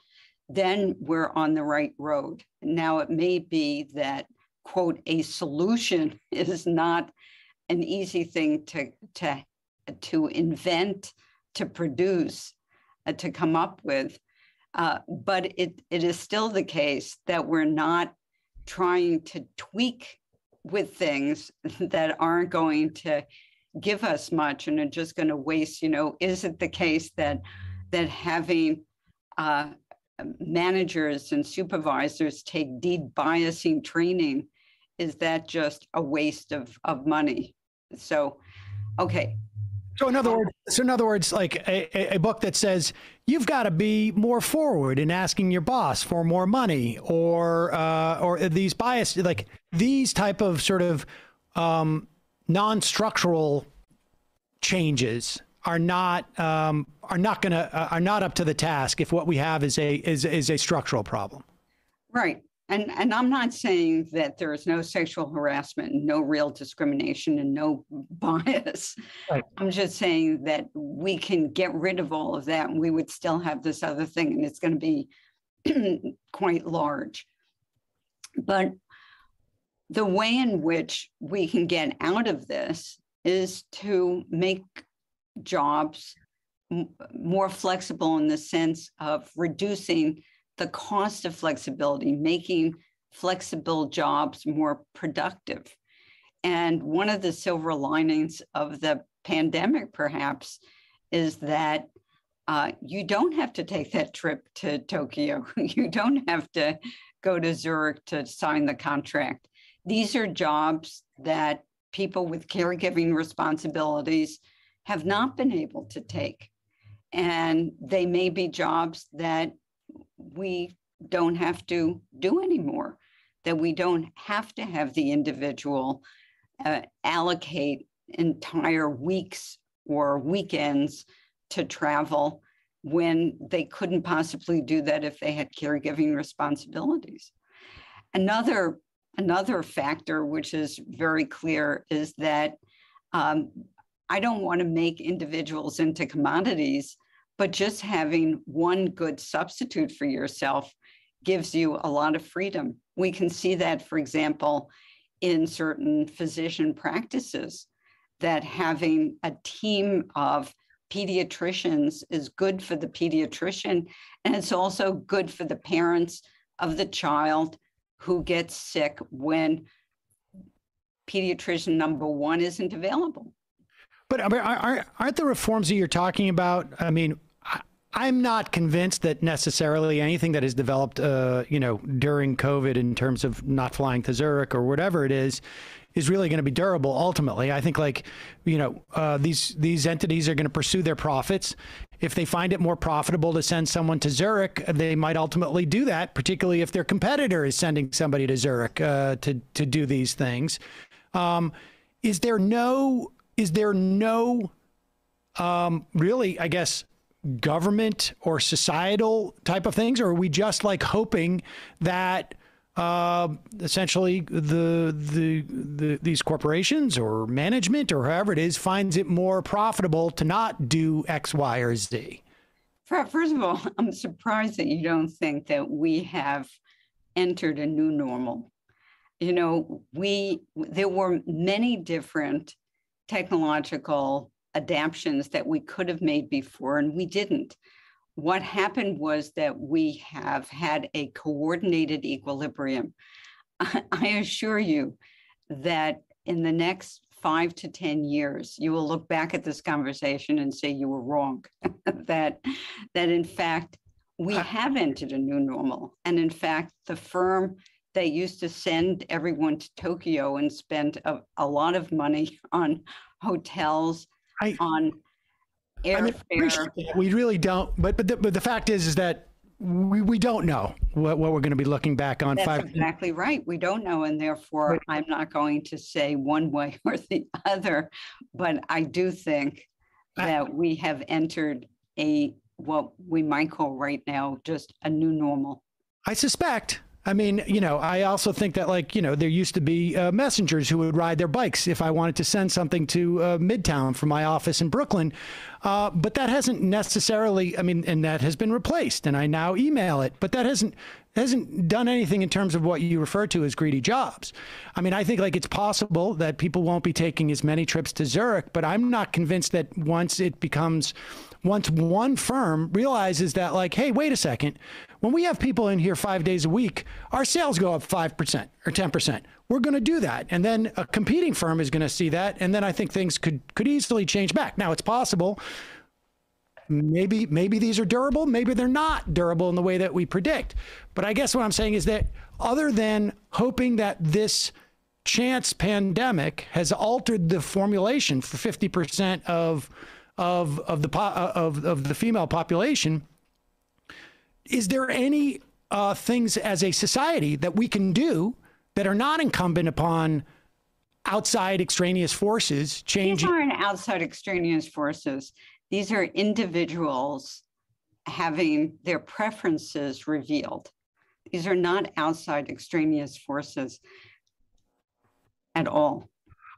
then we're on the right road. Now, it may be that, quote, a solution is not an easy thing to invent, to produce, to come up with, but it is still the case that we're not trying to tweak with things that aren't going to give us much and are just going to waste. Is it the case that having managers and supervisors take de-biasing training, is that just a waste of money? So, okay. So in other words, like a book that says you've got to be more forward in asking your boss for more money, or these bias, like these type of sort of non-structural changes are not up to the task if what we have is a structural problem. Right. And I'm not saying that there is no sexual harassment, no real discrimination, and no bias. Right. I'm just saying that we can get rid of all of that and we would still have this other thing, and it's going to be quite large. But the way in which we can get out of this is to make jobs more flexible in the sense of reducing the cost of flexibility, making flexible jobs more productive. And one of the silver linings of the pandemic, perhaps, is that you don't have to take that trip to Tokyo. You don't have to go to Zurich to sign the contract. These are jobs that people with caregiving responsibilities have not been able to take. And they may be jobs that we don't have to do anymore, that we don't have to have the individual allocate entire weeks or weekends to travel when they couldn't possibly do that if they had caregiving responsibilities. Another factor, which is very clear, is that I don't want to make individuals into commodities, but just having one good substitute for yourself gives you a lot of freedom. We can see that, for example, in certain physician practices, that having a team of pediatricians is good for the pediatrician, and it's also good for the parents of the child who gets sick when pediatrician number one isn't available. But aren't the reforms that you're talking about, I mean, I'm not convinced that necessarily anything that is developed, during COVID in terms of not flying to Zurich or whatever it is really going to be durable. Ultimately, I think these entities are going to pursue their profits. If they find it more profitable to send someone to Zurich, they might ultimately do that, particularly if their competitor is sending somebody to Zurich to do these things. Is there no really, I guess, government or societal type of things, or are we just like hoping that essentially these corporations or management or however it is finds it more profitable to not do X, Y, or Z? First of all, I'm surprised that you don't think that we have entered a new normal. There were many different technological adaptations that we could have made before, and we didn't. What happened was that we have had a coordinated equilibrium. I assure you that in the next 5 to 10 years, you will look back at this conversation and say you were wrong, that in fact, we have entered a new normal. And in fact, the firm that used to send everyone to Tokyo and spend a lot of money on hotels, on airfare. We really don't. But the fact is that we don't know what we're going to be looking back on. That's exactly right. We don't know, and therefore I'm not going to say one way or the other. But I do think that we have entered what we might call right now just a new normal. I suspect. I mean, I also think that there used to be messengers who would ride their bikes if I wanted to send something to Midtown from my office in Brooklyn. But that hasn't necessarily, and that has been replaced, and I now email it, but that hasn't done anything in terms of what you refer to as greedy jobs. I mean, I think it's possible that people won't be taking as many trips to Zurich, but I'm not convinced that once one firm realizes that hey, wait a second, when we have people in here 5 days a week, our sales go up 5% or 10%. We're going to do that. And then a competing firm is going to see that. And then I think things could easily change back. Now, it's possible. Maybe these are durable. Maybe they're not durable in the way that we predict. But I guess what I'm saying is that other than hoping that this chance pandemic has altered the formulation for 50% of the female population, is there any things as a society that we can do that are not incumbent upon outside extraneous forces changing? These aren't outside extraneous forces. These are individuals having their preferences revealed. These are not outside extraneous forces at all.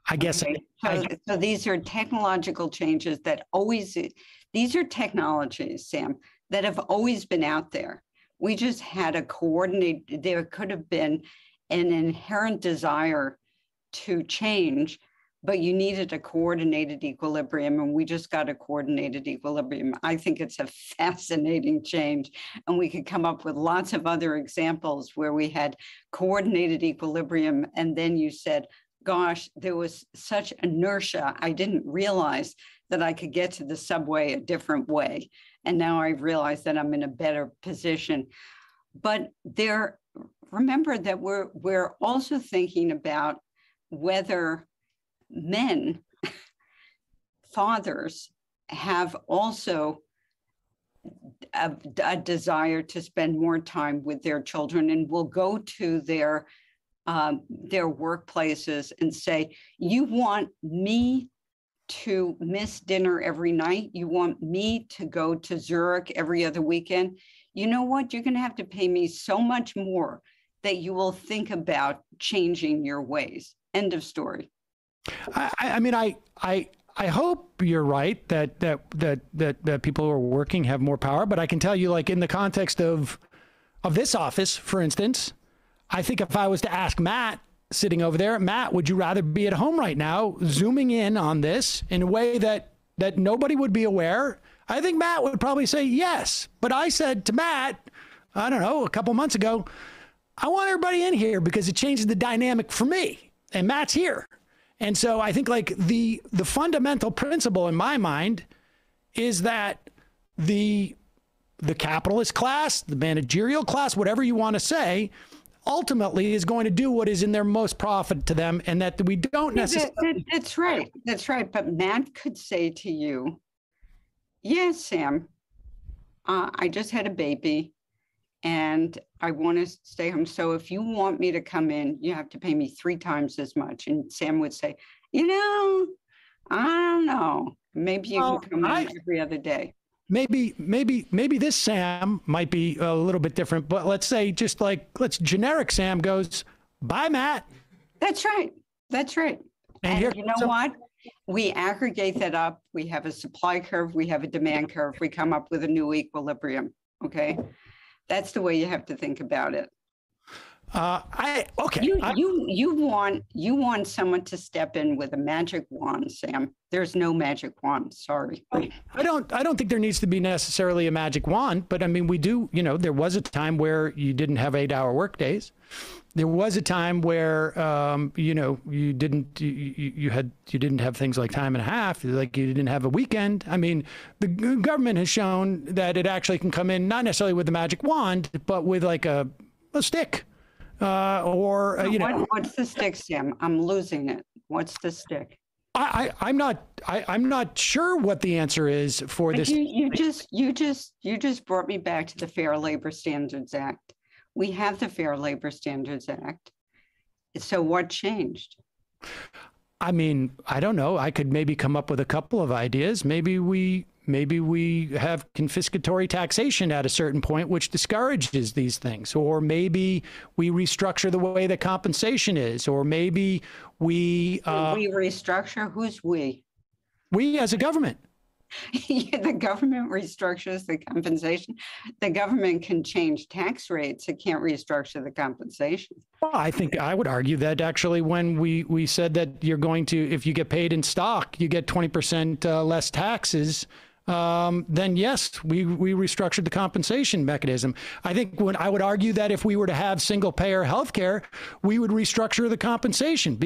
I guess. Okay? So these are technological changes these are technologies, Sam, that have always been out there. We just had there could have been an inherent desire to change, but you needed a coordinated equilibrium, and we just got a coordinated equilibrium. I think it's a fascinating change, and we could come up with lots of other examples where we had coordinated equilibrium, and then you said, gosh, there was such inertia, I didn't realize that I could get to the subway a different way. And now I realize that I'm in a better position. But remember that we're also thinking about whether men, fathers, have also a desire to spend more time with their children and will go to their workplaces and say, you want me to miss dinner every night? You want me to go to Zurich every other weekend? You know what? You're going to have to pay me so much more that you will think about changing your ways. End of story. I mean, I hope you're right that people who are working have more power, but I can tell you, like in the context of this office, for instance, I think if I was to ask Matt sitting over there, Matt, would you rather be at home right now, zooming in on this in a way that nobody would be aware? I think Matt would probably say yes. But I said to Matt, I don't know, a couple months ago, I want everybody in here because it changes the dynamic for me. And Matt's here. And so I think like the fundamental principle in my mind is that the capitalist class, the managerial class, whatever you want to say, ultimately is going to do what is in their most profit to them, and that we don't necessarily. That's right. That's right. But Matt could say to you, yes, Sam, I just had a baby and I want to stay home. So if you want me to come in, you have to pay me 3 times as much. And Sam would say, I don't know. Maybe you can come in every other day. Maybe this Sam might be a little bit different, but let's say generic Sam goes, bye, Matt. That's right. That's right. And you know what? We aggregate that up. We have a supply curve. We have a demand curve. We come up with a new equilibrium. Okay. That's the way you have to think about it. Okay. You want someone to step in with a magic wand, Sam. There's no magic wand. Sorry. I don't think there needs to be necessarily a magic wand, but I mean, we do, there was a time where you didn't have 8-hour work days. There was a time where, you didn't have things like time and a half, like you didn't have a weekend. I mean, the government has shown that it actually can come in, not necessarily with the magic wand, but with like a stick. What's the stick, Sam? I'm losing it. What's the stick? I'm not sure what the answer is for this. You just brought me back to the Fair Labor Standards Act. We have the Fair Labor Standards Act. So what changed? I mean, I don't know. I could maybe come up with a couple of ideas. Maybe we have confiscatory taxation at a certain point, which discourages these things. Or maybe we restructure the way that compensation is. Or maybe we restructure? Who's we? We as a government. The government restructures the compensation. The government can change tax rates. It can't restructure the compensation. Well, I think I would argue that actually when we said that you're going to, if you get paid in stock, you get 20% less taxes, then yes, we restructured the compensation mechanism. I think I would argue that if we were to have single payer healthcare, we would restructure the compensation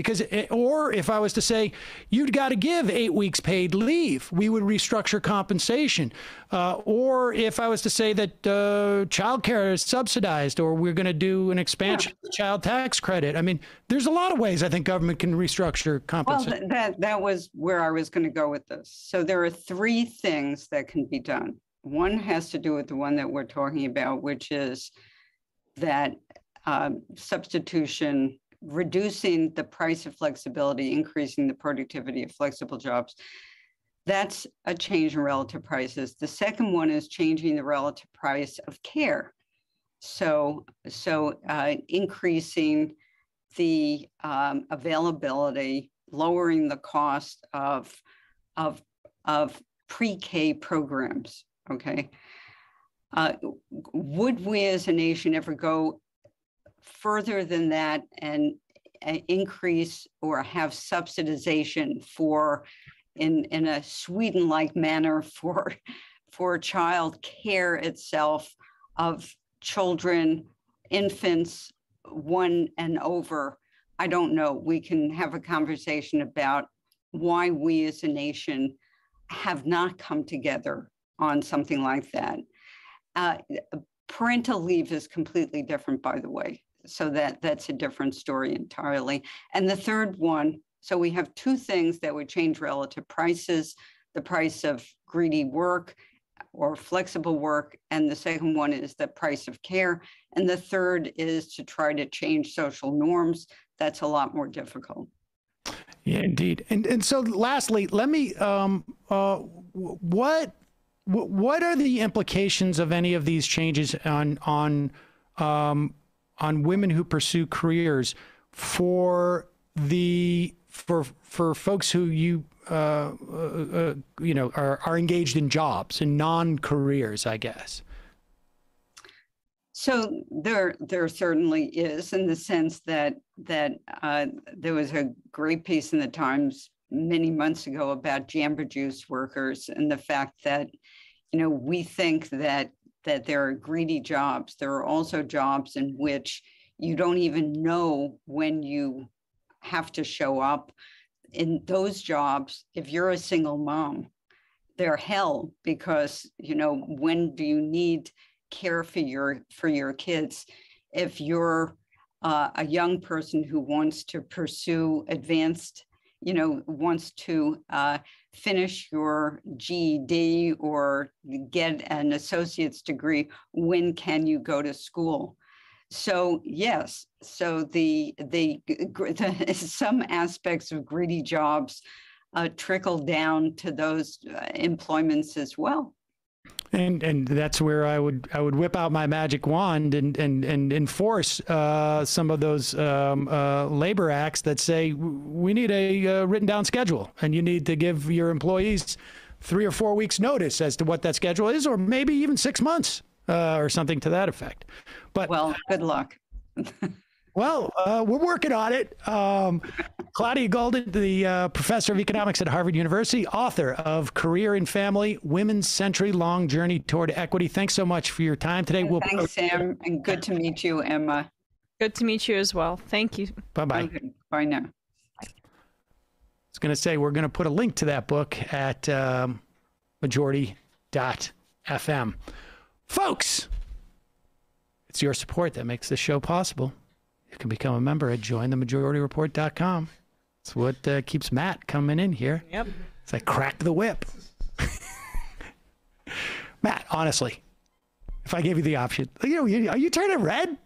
or if I was to say, you'd got to give 8 weeks paid leave, we would restructure compensation. Or if I was to say that childcare is subsidized, or we're going to do an expansion of the child tax credit. I mean, there's a lot of ways I think government can restructure compensation. Well, that was where I was going to go with this. So there are 3 things that can be done. One has to do with the one that we're talking about, which is that substitution, reducing the price of flexibility, increasing the productivity of flexible jobs. That's a change in relative prices. The second one is changing the relative price of care. So increasing the availability, lowering the cost of pre-K programs. Okay. Would we as a nation ever go further than that and increase or have subsidization for, in a Sweden-like manner, for child care itself of children, infants, 1 and over. I don't know. We can have a conversation about why we as a nation have not come together on something like that. Parental leave is completely different, by the way. So that's a different story entirely. And the third one, so we have 2 things that would change relative prices: the price of greedy work or flexible work, and the second one is the price of care. And the third is to try to change social norms. That's a lot more difficult. Yeah, indeed. And so lastly, let me, what are the implications of any of these changes on women who pursue careers for folks who you know, are engaged in jobs and non-careers, I guess? So there certainly is, in the sense that there was a great piece in the Times many months ago about Jamba Juice workers and the fact that, you know, we think that there are greedy jobs. There are also jobs in which you don't even know when you have to show up. In those jobs, if you're a single mom, they're hell, because, you know, when do you need care for your kids? If you're a young person who wants to pursue advanced, you know, wants to finish your GED or get an associate's degree, when can you go to school? So yes, so some aspects of greedy jobs trickle down to those employments as well. And that's where I would whip out my magic wand and enforce some of those labor acts that say we need a written down schedule, and you need to give your employees 3 or 4 weeks notice as to what that schedule is, or maybe even 6 months or something to that effect. But well, good luck. Well, we're working on it. Claudia Goldin, the professor of economics at Harvard University, author of Career and Family, Women's Century-Long Journey Toward Equity. Thanks so much for your time today. Thanks, Sam, and good to meet you, Emma. Good to meet you as well. Thank you. Bye-bye. Okay, bye now. I was going to say, we're going to put a link to that book at majority.fm. Folks, it's your support that makes this show possible. You can become a member at jointhemajorityreport.com. It's what keeps Matt coming in here. Yep. It's like crack the whip. Matt, honestly, if I gave you the option, you know, are you turning red?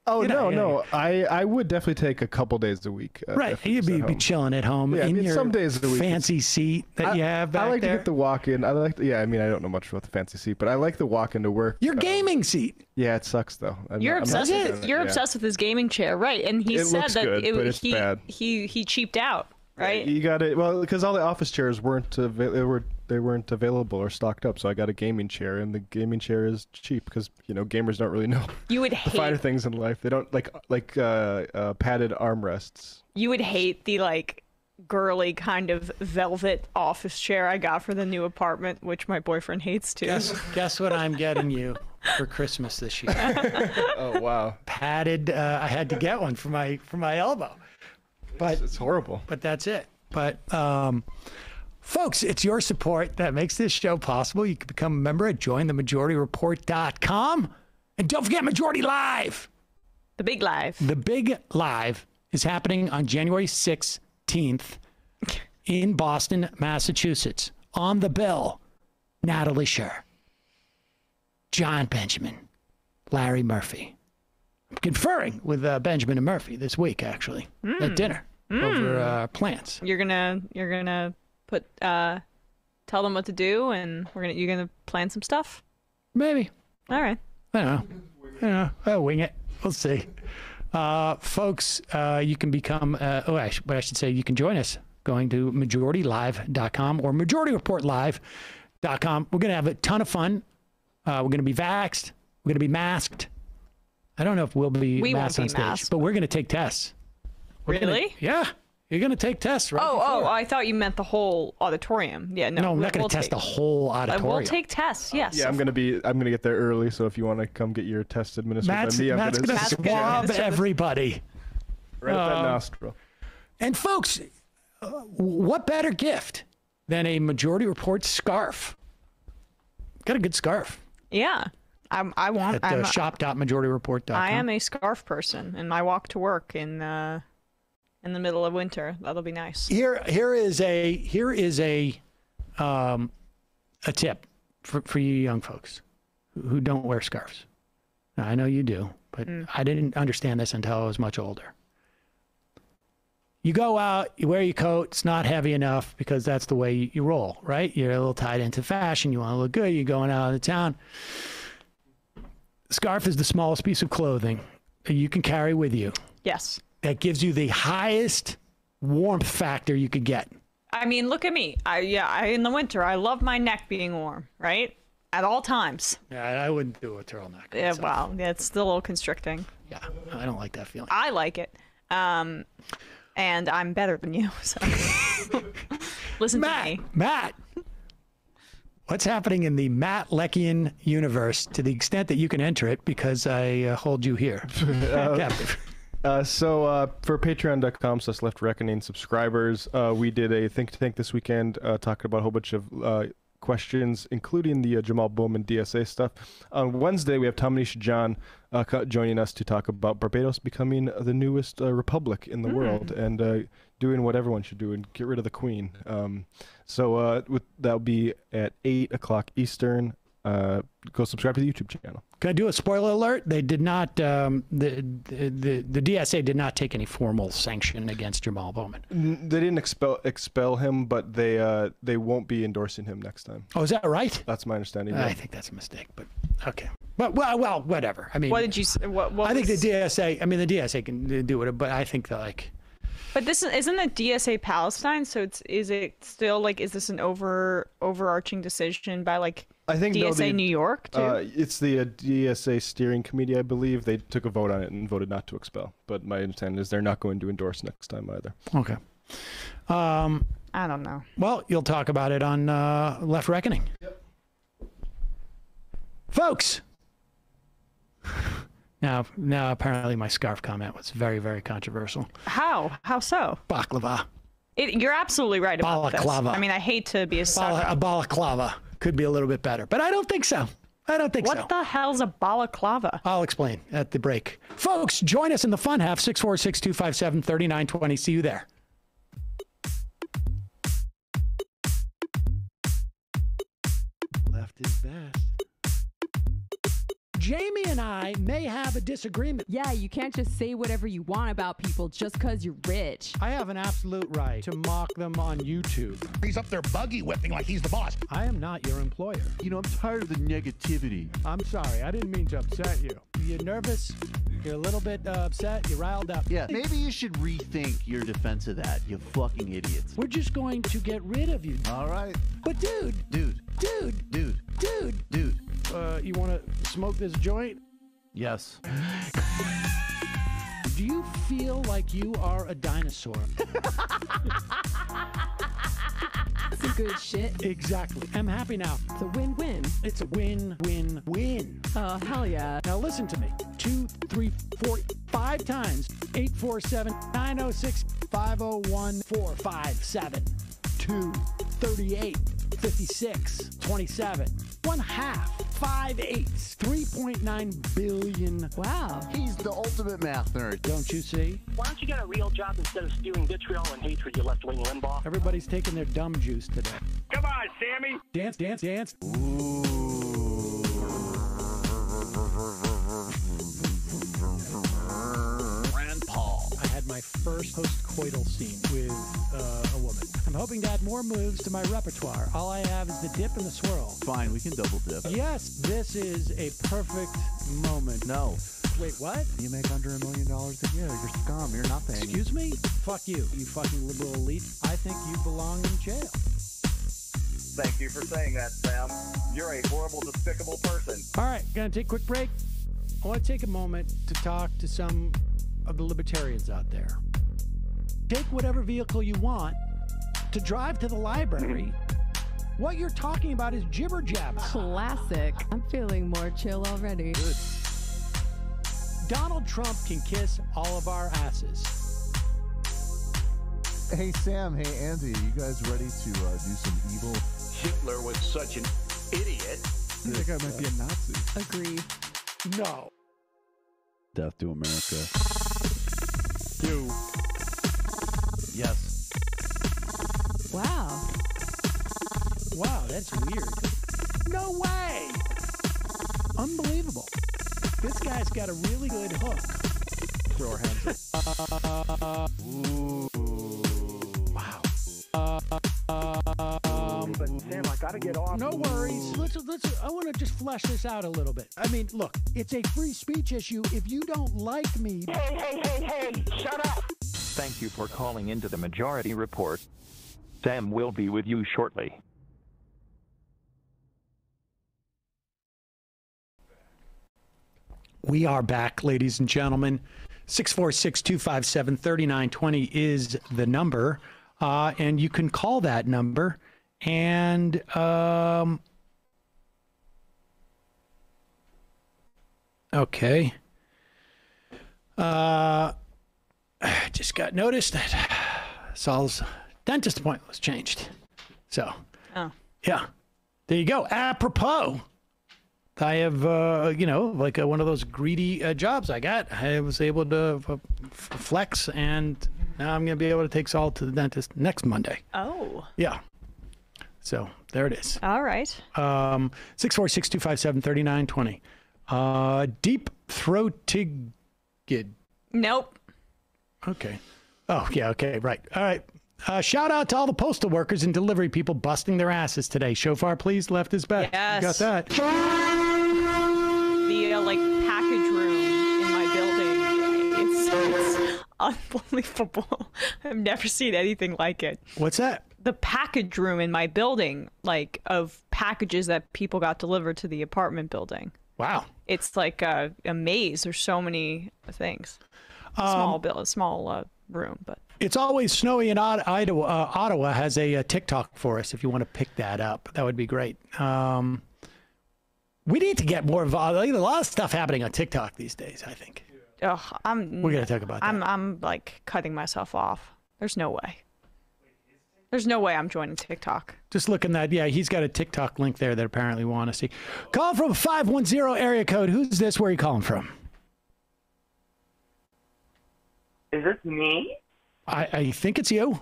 Oh, no. I would definitely take a couple days a week. Right. You'd be chilling at home in your some days of the week, fancy seat that you have back there. I like to get the walk-in. I don't know much about the fancy seat, but I like the walk-in to work. Your gaming seat. Yeah, it sucks, though. You're obsessed with his gaming chair, right? And he said that good, but it's bad. He cheaped out, right? You got it. Well, because all the office chairs weren't available or stocked up, so I got a gaming chair, and the gaming chair is cheap because, you know, gamers don't really know the finer things in life. They don't like padded armrests. You would hate the girly kind of velvet office chair I got for the new apartment, which my boyfriend hates too. Guess what I'm getting you for Christmas this year? Oh wow! Padded. I had to get one for my elbow, but it's horrible. But that's it. But folks, it's your support that makes this show possible. You can become a member at jointhemajorityreport.com, and don't forget Majority Live. The big live. The big live is happening on January 16th in Boston, Massachusetts. On the bill, Natalie Scher, John Benjamin, Larry Murphy. I'm conferring with Benjamin and Murphy this week, actually, at dinner over plants. You're gonna put tell them what to do, and you're gonna plan some stuff. Maybe. All right. I don't know. I'll wing it. We'll see. Folks, you can become, I should say you can join us going to majoritylive.com or majorityreportlive.com. We're going to have a ton of fun. We're going to be vaxxed. We're going to be masked. I don't know if we'll be masked on stage, but we're going to take tests. Really? Yeah. You're going to take tests, right? Oh, I thought you meant the whole auditorium. Yeah, no. No, I'm not going to test the whole auditorium. We'll take tests, yes. Yeah, I'm going to get there early, so if you want to come get your test administered by me, I'm going to swab everybody. Right at that nostril. And folks, what better gift than a Majority Report scarf? Got a good scarf. Yeah. I want at shop.majorityreport.com. I am a scarf person, and I walk to work in the middle of winter. That'll be nice. Here is a tip for you young folks who don't wear scarves. Now, I know you do, but I didn't understand this until I was much older. You go out, you wear your coat, it's not heavy enough because that's the way you roll, right? You're a little tied into fashion, you want to look good, you're going out of town. Scarf is the smallest piece of clothing you can carry with you. Yes. That gives you the highest warmth factor you could get. I mean, look at me. In the winter, I love my neck being warm, right? At all times. Yeah, I wouldn't do a turtleneck. Yeah, well, it's still a little constricting. Yeah, I don't like that feeling. I like it. And I'm better than you, so listen to me. Matt, what's happening in the Matt Leckian universe to the extent that you can enter it because I hold you here captive? So for patreon.com/Left Reckoning subscribers, we did a think tank this weekend talking about a whole bunch of questions, including the Jamal Bowman DSA stuff. On Wednesday, we have Tamanisha John joining us to talk about Barbados becoming the newest republic in the world and doing what everyone should do and get rid of the Queen. That'll be at 8 o'clock Eastern. Go subscribe to the YouTube channel. Can I do a spoiler alert? They did not. The DSA did not take any formal sanction against Jamal Bowman. They didn't expel him, but they won't be endorsing him next time. Oh, is that right? That's my understanding. I think that's a mistake, but okay. But well, whatever. I mean, what did you say? What I think the DSA. I mean, the DSA can do it, but I think that But this isn't a DSA Palestine, so is it still like, is this an overarching decision by I think DSA New York too? It's the DSA steering committee, I believe. They took a vote on it and voted not to expel. But my understanding is they're not going to endorse next time either. Okay. I don't know. Well, you'll talk about it on Left Reckoning. Yep. Folks. Now, apparently my scarf comment was very, very controversial. How so? Baklava. You're absolutely right about balaclava. This. I mean, I hate to be a sucker. A balaclava could be a little bit better, but I don't think so. What the hell's a balaclava? I'll explain at the break. Folks, join us in the fun half, 646-257-3920. See you there. Left is best. Jamie and I may have a disagreement. Yeah, you can't just say whatever you want about people just because you're rich. I have an absolute right to mock them on YouTube. He's up there buggy whipping like he's the boss. I am not your employer. You know, I'm tired of the negativity. I'm sorry, I didn't mean to upset you. You're nervous? You're a little bit upset? You're riled up? Yeah, maybe you should rethink your defense of that, you fucking idiots. We're just going to get rid of you. All right. But dude. You want to smoke this joint? Yes. Do you feel like you are a dinosaur? Some good shit. Exactly. I'm happy now. It's a win-win. It's a win-win-win. Oh, hell yeah. Now listen to me. 2, 3, 4, 5 times. 847-906-501-457. 2, 38, 56, 27. 1/2. 5 8s. 3.9 billion. Wow. He's the ultimate math nerd. Don't you see? Why don't you get a real job instead of spewing vitriol and hatred, you left-wing Limbaugh? Everybody's taking their dumb juice today. Come on, Sammy. Dance, dance, dance. Ooh. Rand Paul. I had my first post-coital scene with a woman. I'm hoping to add more moves to my repertoire. All I have is the dip and the swirl. Fine, we can double dip. Yes, this is a perfect moment. No. Wait, what? You make under $1 million a year. You're scum. You're nothing. Excuse me? Fuck you, you fucking liberal elite. I think you belong in jail. Thank you for saying that, Sam. You're a horrible, despicable person. All right, gonna take a quick break. I want to take a moment to talk to some of the libertarians out there. take whatever vehicle you want to drive to the library. What you're talking about is jibber jabber. Classic. I'm feeling more chill already. Good. Donald Trump can kiss all of our asses. Hey, Sam. Hey, Andy. You guys ready to do some evil? Hitler was such an idiot. I think I might be a Nazi. Agree. No. Death to America. You. Yes. Wow. Wow, that's weird. No way! Unbelievable. This guy's got a really good hook. Throw our hands up. Ooh. Wow. But Sam, I gotta get off. No worries. Let's. I want to just flesh this out a little bit. I mean, look, it's a free speech issue. If you don't like me, Hey! Shut up! Thank you for calling into the Majority Report. Sam will be with you shortly. we are back, ladies and gentlemen. 646-257-3920 is the number, and you can call that number. And okay, I just got noticed that Saul's dentist appointment was changed. So, yeah, there you go. Apropos, I have, like one of those greedy jobs I got. I was able to flex, and now I'm going to be able to take Saul to the dentist next Monday. Oh. Yeah. So there it is. All right. 646-257-3920. Deep throated. Nope. Okay. Oh, yeah. Okay. Right. All right. Shout out to all the postal workers and delivery people busting their asses today. Shofar, please. Left is back. Yes. You got that. The package room in my building. It's unbelievable. I've never seen anything like it. What's that? The package room in my building, of packages that people got delivered to the apartment building. Wow. It's like a maze. There's so many things. Small room, but. It's always snowy in Ottawa. Ottawa has a TikTok for us if you want to pick that up. That would be great. We need to get more involved. A lot of stuff happening on TikTok these days, I think. We're going to talk about that. I'm cutting myself off. There's no way. There's no way I'm joining TikTok. Just looking at, he's got a TikTok link there that apparently we want to see. Call from 510 area code. Who's this? Where are you calling from? Is this me? I think it's you.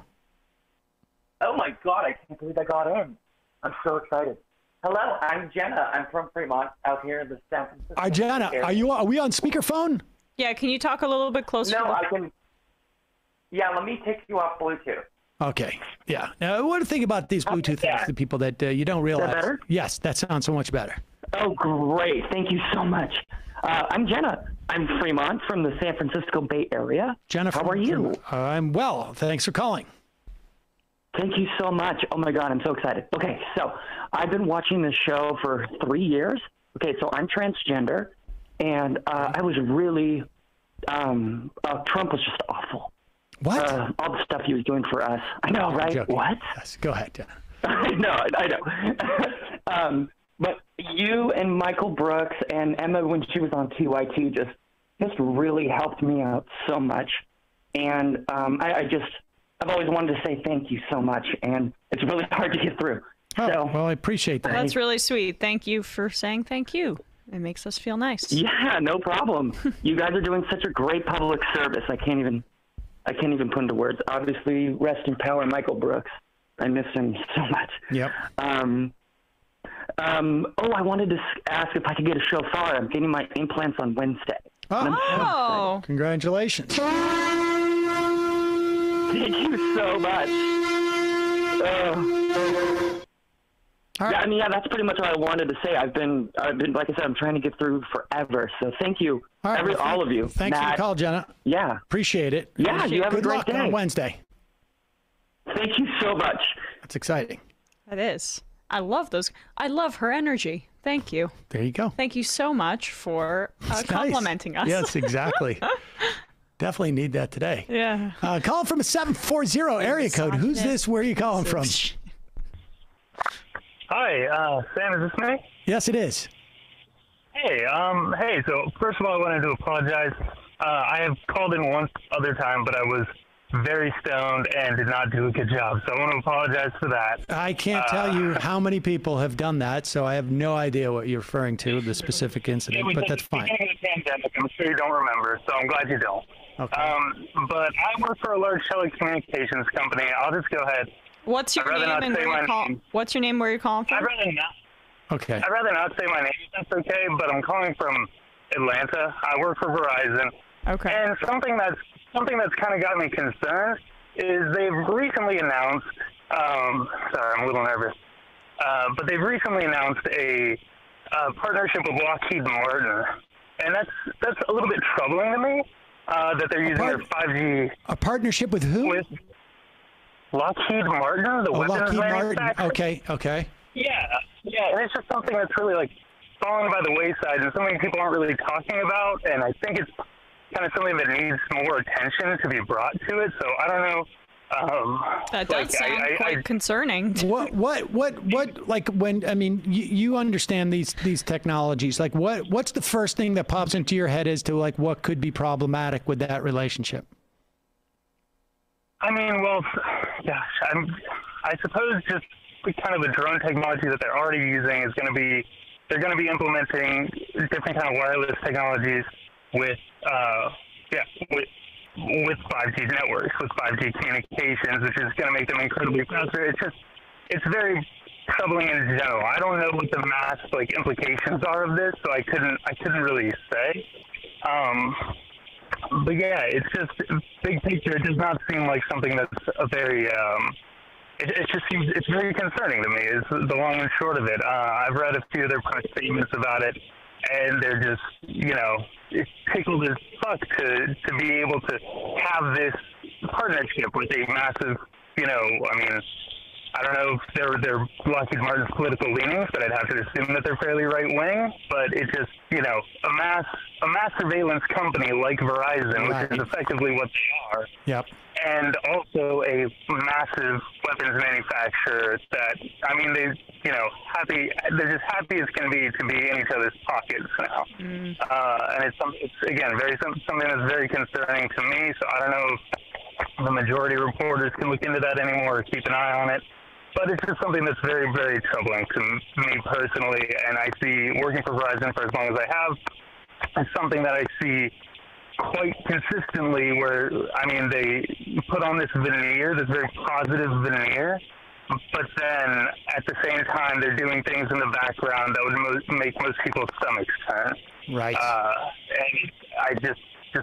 Oh my God, I can't believe I got in. I'm so excited. Hello, I'm Jenna. I'm from Fremont out here in the San Francisco Jenna, area. are we on speakerphone? Yeah, can you talk a little bit closer? No, I can. Yeah, let me take you off Bluetooth. Okay. Yeah. Now, what do you think about these Bluetooth things to people that you don't realize? Is that better? Yes, that sounds so much better. Oh, great. Thank you so much. I'm Jenna. I'm Fremont from the San Francisco Bay Area. Jenna, how are you? I'm well. Thanks for calling. Thank you so much. Oh, my God, I'm so excited. Okay, so I've been watching this show for 3 years. Okay, so I'm transgender, and I was really Trump was just awful. What? All the stuff he was doing for us. I know, right? Joking. What? Yes, go ahead, Jenna. I know. But you and Michael Brooks and Emma, when she was on TYT, just really helped me out so much. And I've always wanted to say thank you so much, and it's really hard to get through. Well, I appreciate that. That's really sweet. Thank you for saying thank you. It makes us feel nice. Yeah, no problem. You guys are doing such a great public service. I can't even put into words. Obviously, rest in power, Michael Brooks. I miss him so much. Yep. I wanted to ask if I could get a shofar. I'm getting my implants on Wednesday. Oh. Congratulations. Thank you so much. Right. Yeah, that's pretty much what I wanted to say. I've been, like I said, I'm trying to get through forever. So thank you, all of you. Thanks for the call, Jenna. Yeah. Appreciate it. Yeah, you have a great day. Good luck on Wednesday. Thank you so much. That's exciting. It is. I love those. I love her energy. Thank you. There you go. Thank you so much for complimenting us. Yes, exactly. Definitely need that today. Yeah. Calling from a 740 area code. Who's this? Where are you calling from? Hi, Sam, is this me? Yes, it is. Hey, so first of all, I wanted to apologize. I have called in one other time, but I was very stoned and did not do a good job, so I want to apologize for that. I can't tell you how many people have done that, so I have no idea what you're referring to, the specific incident, but that's fine. It was the pandemic. I'm sure you don't remember, so I'm glad you don't. Okay. But I work for a large telecommunications company. I'll just go ahead. What's your name and where you're calling? What's your name? Where you're calling from? I'd rather not. Okay. I'd rather not say my name if that's okay, but I'm calling from Atlanta. I work for Verizon. Okay. And something that's kind of got me concerned is they've recently announced. Sorry, I'm a little nervous. But they've recently announced a partnership with Lockheed Martin, and that's a little bit troubling to me. That they're using their 5G. A partnership with who? With Lockheed Martin, the weapons Lockheed Martin. manufacturer. Okay. Yeah, and it's just something that's really like falling by the wayside, and something people aren't really talking about. And I think it's kind of something that needs more attention to be brought to it. So I don't know. That does sound quite concerning. What, like when, I mean, you understand these technologies, like what's the first thing that pops into your head as to like what could be problematic with that relationship? I mean, well, gosh, I suppose just kind of the drone technology that they're already using is going to be, they're going to be implementing different kind of wireless technologies with 5G networks, with 5G communications, which is going to make them incredibly faster. It's very troubling in general. I don't know what the mass implications are of this, so I couldn't really say. But yeah, it's just big picture. It does not seem like something that's a very. It just seems it's very concerning to me. Is the long and short of it. I've read a few of their press statements about it, and they're just it's tickled as fuck to be able to have this partnership with a massive. I mean, I don't know if they're Lockheed Martin's political leanings, but I'd have to assume that they're fairly right wing. But it just a mass surveillance company like Verizon, which is effectively what they are. Yep. And also a massive weapons manufacturer that, I mean, they're just happy as can be to be in each other's pockets now. And it's again, something that's very concerning to me. So I don't know if the majority reporters can look into that anymore or keep an eye on it. But it's just something that's very, very troubling to me personally. And I see working for Verizon for as long as I have, it's something that I see quite consistently where, I mean, they put on this veneer, this very positive veneer, but then at the same time they're doing things in the background that would make most people's stomachs turn. Right. And I just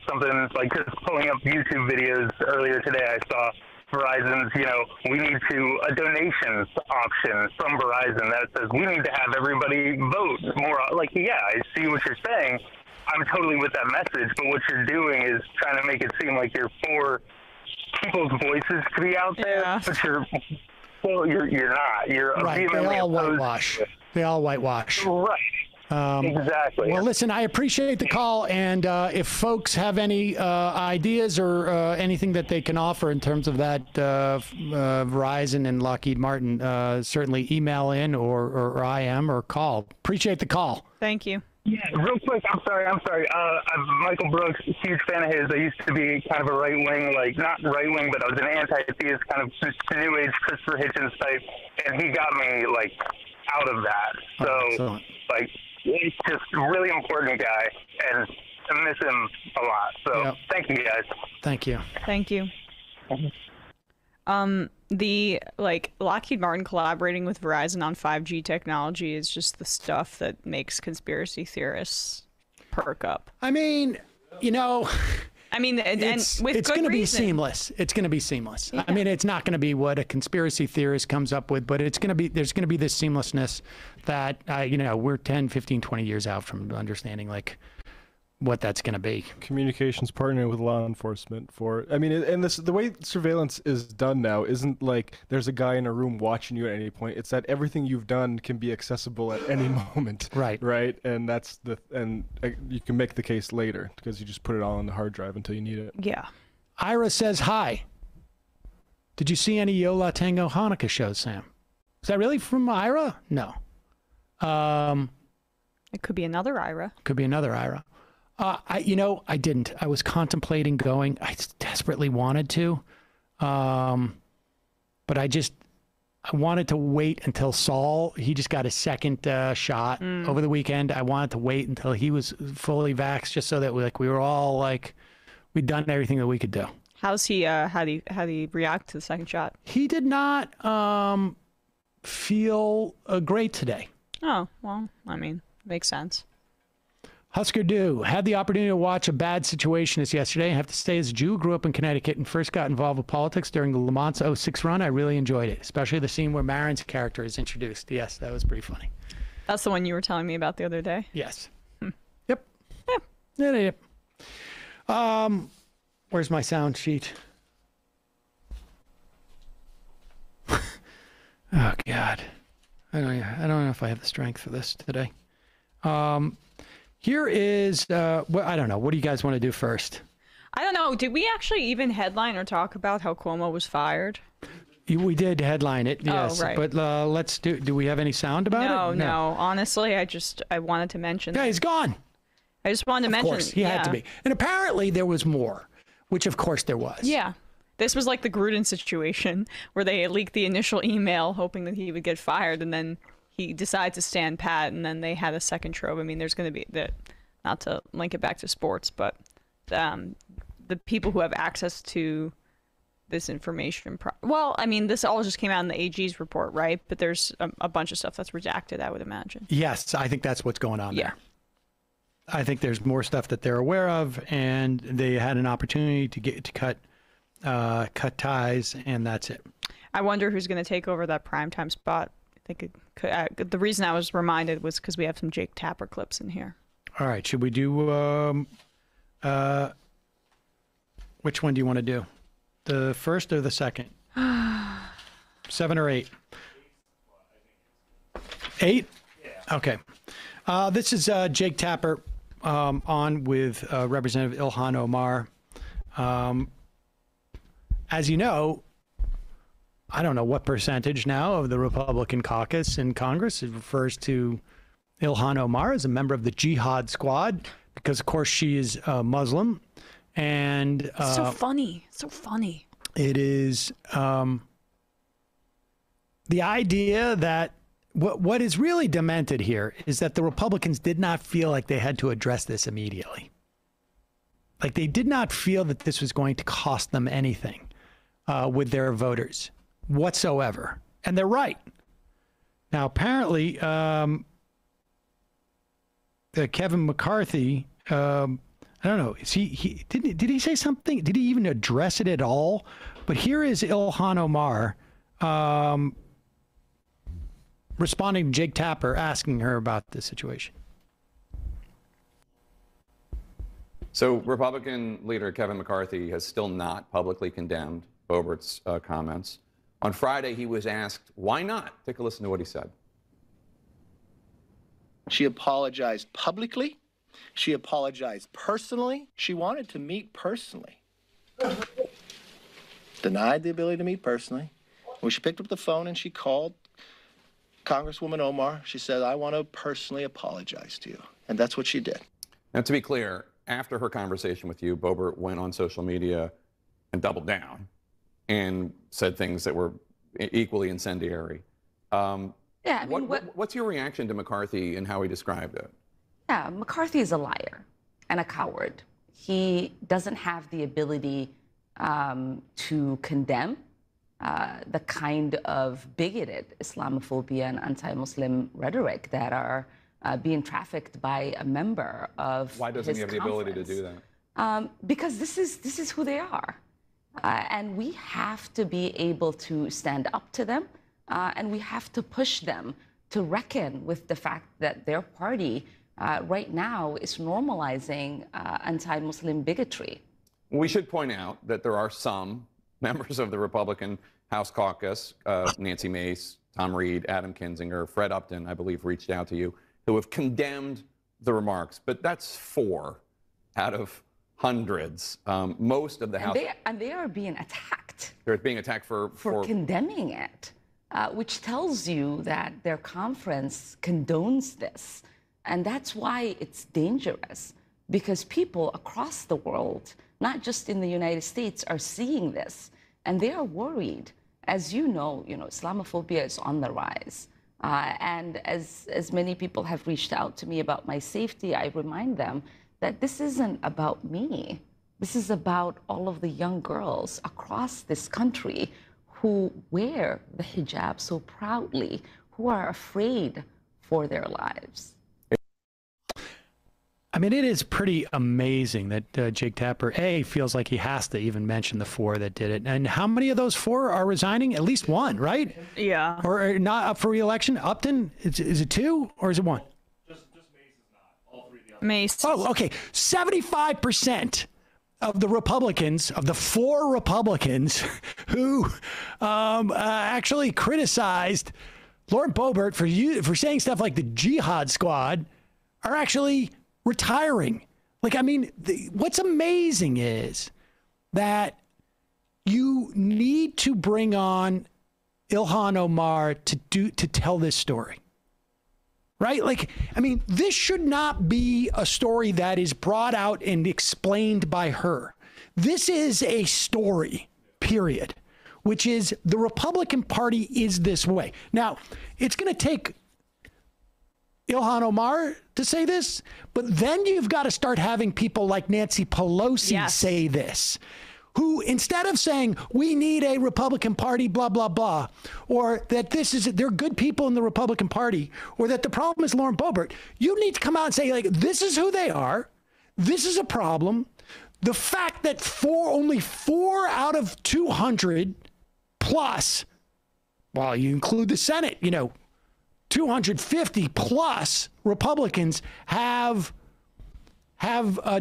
something like just pulling up YouTube videos earlier today, I saw Verizon's, we need a donations option from Verizon that says we need to have everybody vote more. Like, yeah, I see what you're saying. I'm totally with that message, but what you're doing is trying to make it seem like you're for people's voices to be out there, but you're not. You're right. They all whitewash. They all whitewash. Right. Exactly. Well, listen, I appreciate the call, and if folks have any ideas or anything that they can offer in terms of that Verizon and Lockheed Martin, certainly email in or IM or call. Appreciate the call. Thank you. Yeah, real quick, I'm sorry. I'm Michael Brooks, huge fan of his. I used to be kind of a right-wing, not right-wing, but I was an anti-theist, kind of New Age Christopher Hitchens type, and he got me, out of that. So, he's just a really important guy, and I miss him a lot. So, Thank you, guys. Thank you. Thank you. The Lockheed Martin collaborating with Verizon on 5G technology is just the stuff that makes conspiracy theorists perk up. I mean, it's going to be seamless. It's going to be seamless. Yeah. I mean, it's not going to be what a conspiracy theorist comes up with, but there's going to be this seamlessness that, we're 10, 15, 20 years out from understanding what that's going to be. Communications partnering with law enforcement for, I mean, and the way surveillance is done now isn't like there's a guy in a room watching you at any point. It's that everything you've done can be accessible at any moment. Right. Right. And you can make the case later because you just put it all on the hard drive until you need it. Yeah. Ira says hi. Did you see any Yola Tango Hanukkah shows, Sam? Is that really from Ira? No. It could be another Ira. Could be another Ira. I didn't. I was contemplating going. I desperately wanted to. But I wanted to wait until Saul, he just got his second shot over the weekend. I wanted to wait until he was fully vaxxed just so that we were all like, we'd done everything that we could do. How's he, how'd he react to the second shot? He did not feel great today. Oh, well, I mean, makes sense. Husker Du had the opportunity to watch a bad situation this yesterday. I have to say, as a Jew, grew up in Connecticut and first got involved with politics during the Le Mans 06 run. I really enjoyed it, especially the scene where Maron's character is introduced. Yes, that was pretty funny. That's the one you were telling me about the other day? Yes. Yep. Yep. Where's my sound sheet? Oh, God. I don't know if I have the strength for this today. Here is, I don't know. What do you guys want to do first? I don't know. Did we actually even headline or talk about how Cuomo was fired? We did headline it, yes. Oh, right. But let's do we have any sound about it? No. Honestly, I wanted to mention that. He's gone. I just wanted to mention. Of course, he had to be. And apparently there was more, which of course there was. Yeah. This was like the Gruden situation where they leaked the initial email hoping that he would get fired, and then he decides to stand pat, and then they had a second trove. I mean, there's going to be that, not to link it back to sports, but the people who have access to this information. Well, I mean, this all just came out in the AG's report, right? But there's a bunch of stuff that's redacted, I would imagine. Yes, I think that's what's going on there. I think there's more stuff that they're aware of, and they had an opportunity to cut ties, and that's it. I wonder who's going to take over that primetime spot. I think the reason I was reminded was because we have some Jake Tapper clips in here. All right, should we do which one do you want to do? The first or the second? 7 or 8? 8? Yeah. Okay. This is Jake Tapper on with Representative Ilhan Omar. As you know, I don't know what percentage now of the Republican caucus in Congress it refers to Ilhan Omar as a member of the Jihad Squad because, of course, she is Muslim. And so funny. It is the idea that what is really demented here is that the Republicans did not feel like they had to address this immediately. Like they did not feel that this was going to cost them anything with their voters whatsoever. And they're right. Now, apparently, Kevin McCarthy, I don't know, did he say something? Did he even address it at all? But here is Ilhan Omar responding to Jake Tapper, asking her about this situation. So Republican leader Kevin McCarthy has still not publicly condemned Boebert's comments. On Friday, he was asked, why not? Take a listen to what he said. She apologized publicly. She apologized personally. She wanted to meet personally. Denied the ability to meet personally. When she picked up the phone and she called Congresswoman Omar, she said, I want to personally apologize to you. And that's what she did. Now, to be clear, after her conversation with you, Boebert went on social media and doubled down and said things that were equally incendiary. Yeah, I mean, what's your reaction to McCarthy and how he described it? Yeah, McCarthy is a liar and a coward. He doesn't have the ability to condemn the kind of bigoted Islamophobia and anti-Muslim rhetoric that are being trafficked by a member of Why doesn't he have the ability to do that? Because this is who they are. And we have to be able to stand up to them, and we have to push them to reckon with the fact that their party right now is normalizing anti-Muslim bigotry. We should point out that there are some members of the Republican House Caucus, Nancy Mace, Tom Reed, Adam Kinzinger, Fred Upton, I believe, reached out to you, who have condemned the remarks. But that's 4 out of hundreds. Most of the House... And they are being attacked. They're being attacked for condemning it, which tells you that their conference condones this. And that's why it's dangerous, because people across the world, not just in the United States, are seeing this, and they are worried. As you know, Islamophobia is on the rise. And as many people have reached out to me about my safety, I remind them that this isn't about me. This is about all of the young girls across this country who wear the hijab so proudly, who are afraid for their lives. I mean, it is pretty amazing that Jake Tapper, feels like he has to even mention the 4 that did it. And how many of those 4 are resigning? At least 1, right? Yeah. Or not up for re-election? Upton? Is it 2 or is it 1? Just Mace is not. All 3 of the others. Mace. Oh, okay. 75% of the Republicans, of the 4 Republicans who actually criticized Lauren Boebert for saying stuff like the Jihad Squad are actually retiring. Like, I mean, what's amazing is that you need to bring on Ilhan Omar to tell this story, right? Like, I mean, this should not be a story that is brought out and explained by her. This is a story, period, which is the Republican Party is this way. Now, it's going to take Ilhan Omar to say this, but then you've got to start having people like Nancy Pelosi say this, who instead of saying we need a Republican Party, blah, blah, blah, or that they're good people in the Republican Party, or that the problem is Lauren Boebert, you need to come out and say, like, this is who they are. This is a problem. The fact that only 4 out of 200 plus, well, you include the Senate, 250 plus Republicans have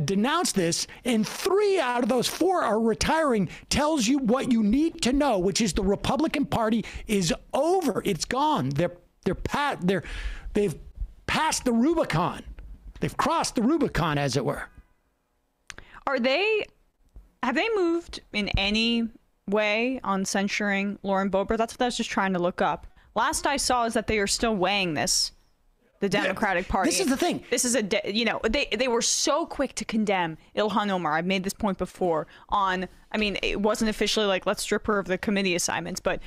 denounced this, and 3 out of those 4 are retiring, tells you what you need to know, which is the Republican Party is over. It's gone. They've passed the Rubicon. They've crossed the Rubicon, as it were. Have they moved in any way on censuring Lauren Boebert? That's what I was just trying to look up. Last I saw is that they are still weighing this, the Democratic Party. This is the thing. This is they were so quick to condemn Ilhan Omar. I've made this point before it wasn't officially like, let's strip her of the committee assignments, but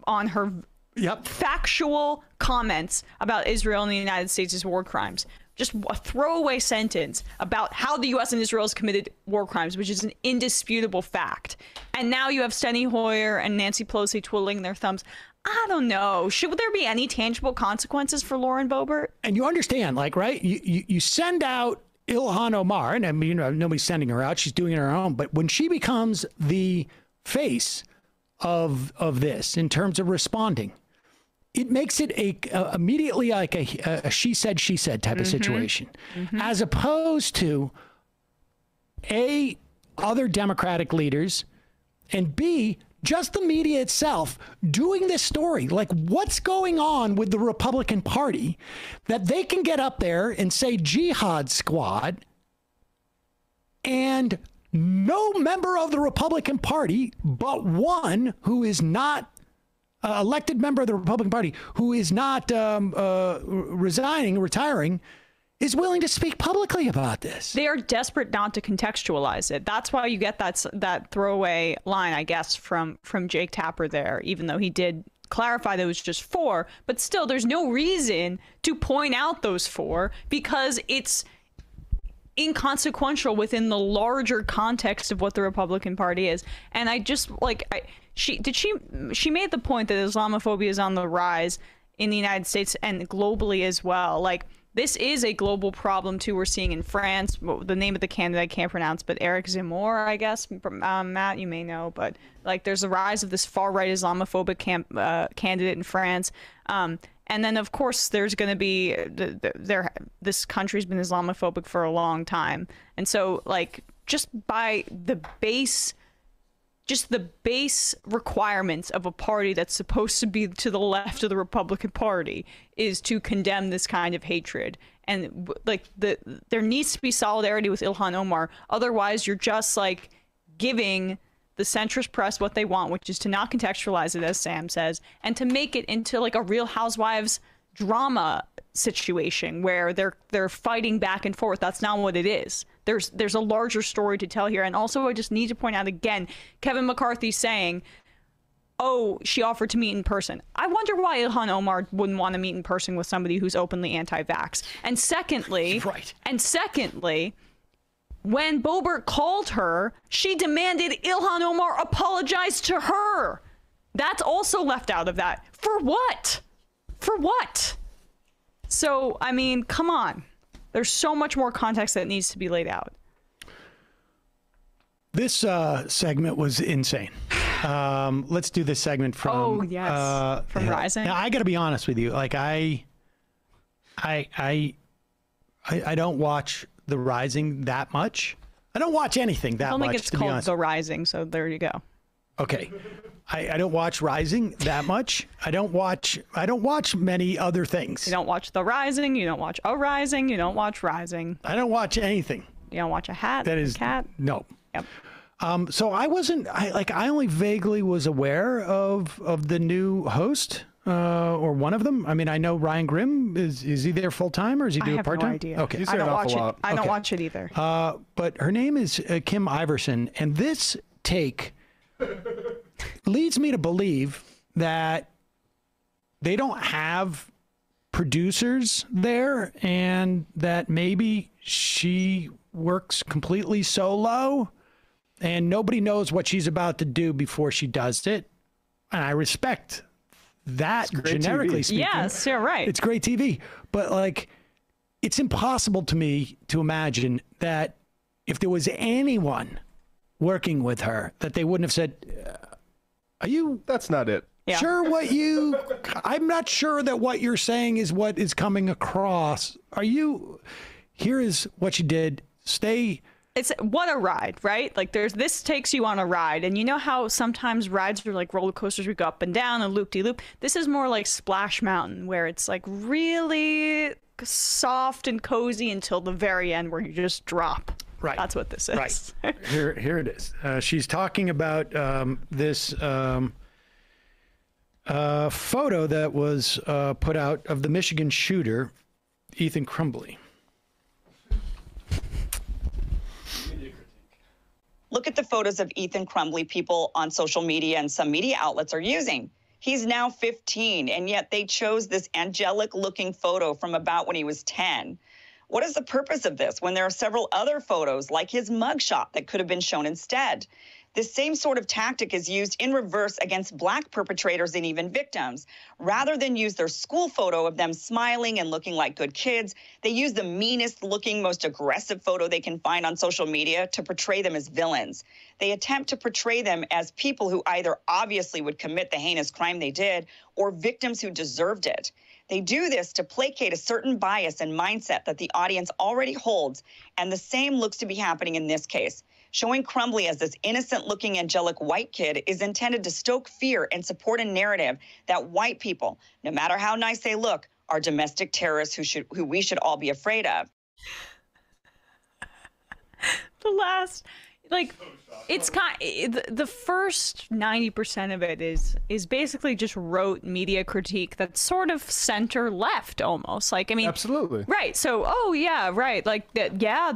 on her factual comments about Israel and the United States' war crimes. Just a throwaway sentence about how the U.S. and Israel has committed war crimes, which is an indisputable fact. And now you have Steny Hoyer and Nancy Pelosi twiddling their thumbs. I don't know. Should there be any tangible consequences for Lauren Boebert? And you understand, like, right? You send out Ilhan Omar, and I mean, nobody's sending her out. She's doing it on her own. But when she becomes the face of this in terms of responding, it makes it immediately like a she said type of situation, as opposed to A, other Democratic leaders, and B, just the media itself doing this story. Like, what's going on with the Republican Party that they can get up there and say Jihad Squad, and no member of the Republican Party but one who is not elected member of the Republican Party who is not retiring, is willing to speak publicly about this. They are desperate not to contextualize it. That's why you get that throwaway line, I guess, from Jake Tapper there, even though he did clarify that it was just 4. But still, there's no reason to point out those 4 because it's inconsequential within the larger context of what the Republican Party is. And I just she made the point that Islamophobia is on the rise in the United States and globally as well. Like, this is a global problem too. We're seeing in France, the name of the candidate I can't pronounce, but Eric Zemmour, I guess, Matt, you may know, but like, there's a rise of this far right Islamophobic candidate in France. And then, of course, there's going to be this country's been Islamophobic for a long time. And so, like, just by the base requirements of a party that's supposed to be to the left of the Republican Party is to condemn this kind of hatred. And, like, there needs to be solidarity with Ilhan Omar. Otherwise, you're just, like, giving the centrist press what they want, which is to not contextualize it, as Sam says, and to make it into like a Real Housewives drama situation where they're fighting back and forth. That's not what it is. There's a larger story to tell here. And also, I just need to point out again, Kevin McCarthy saying, oh, she offered to meet in person. I wonder why Ilhan Omar wouldn't want to meet in person with somebody who's openly anti-vax. And secondly, when Boebert called her, she demanded Ilhan Omar apologize to her. That's also left out of that. For what? For what? So, I mean, come on. There's so much more context that needs to be laid out. This segment was insane. Let's do this segment from... Oh, yes. From Rising. Now, I got to be honest with you. Like, I don't watch The Rising that much. I don't watch anything that much. I don't think it's called The Rising, so there you go. Okay. I don't watch Rising that much. I don't watch many other things. You don't watch The Rising, you don't watch A Rising, you don't watch Rising. I don't watch anything. You don't watch a hat, that is cat? No. Yep. So I only vaguely was aware of the new host. Or one of them. I mean, I know Ryan Grimm. Is he there full time or is he do it part time? I have no idea. Okay, I don't watch it. I don't watch it either. But her name is Kim Iverson, and this take leads me to believe that they don't have producers there, and that maybe she works completely solo, and nobody knows what she's about to do before she does it. And I respect that, generically speaking. Yes, you're right. It's great TV. But, like, it's impossible to me to imagine that if there was anyone working with her, that they wouldn't have said, are you... That's not it. Yeah. Sure what you... I'm not sure that what you're saying is what is coming across. Are you... Here is what you did. Stay... It's what a ride, right? Like this takes you on a ride. And you know how sometimes rides are like roller coasters, we go up and down and loop-de-loop. This is more like Splash Mountain, where it's like really soft and cozy until the very end where you just drop. Right. That's what this is. Right. Here it is. She's talking about this photo that was put out of the Michigan shooter, Ethan Crumbley. Look at the photos of Ethan Crumbley people on social media and some media outlets are using. He's now 15, and yet they chose this angelic-looking photo from about when he was 10. What is the purpose of this when there are several other photos, like his mugshot, that could have been shown instead? This same sort of tactic is used in reverse against Black perpetrators and even victims. Rather than use their school photo of them smiling and looking like good kids, they use the meanest looking, most aggressive photo they can find on social media to portray them as villains. They attempt to portray them as people who either obviously would commit the heinous crime they did or victims who deserved it. They do this to placate a certain bias and mindset that the audience already holds, and the same looks to be happening in this case. Showing Crumbley as this innocent-looking angelic white kid is intended to stoke fear and support a narrative that white people, no matter how nice they look, are domestic terrorists who we should all be afraid of. The last, like, it's the first 90% of it is basically just rote media critique that's sort of center left almost. Like, I mean, absolutely right. So, oh yeah, right. Like that. Yeah,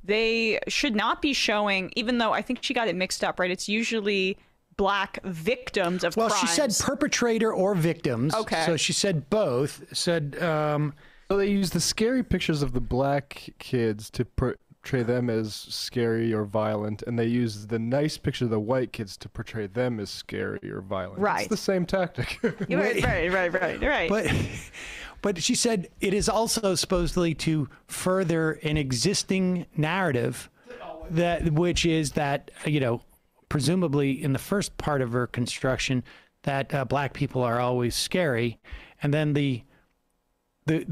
they should not be showing, even though I think she got it mixed up, right? It's usually Black victims of crimes. Well, she said perpetrator or victims. Okay. So she said both. Said. So they use the scary pictures of the Black kids to portray them as scary or violent, and they use the nice picture of the white kids to portray them as scary or violent. Right. It's the same tactic. Right. But she said it is also supposedly to further an existing narrative, which is that, you know, presumably in the first part of her construction, that Black people are always scary, And then the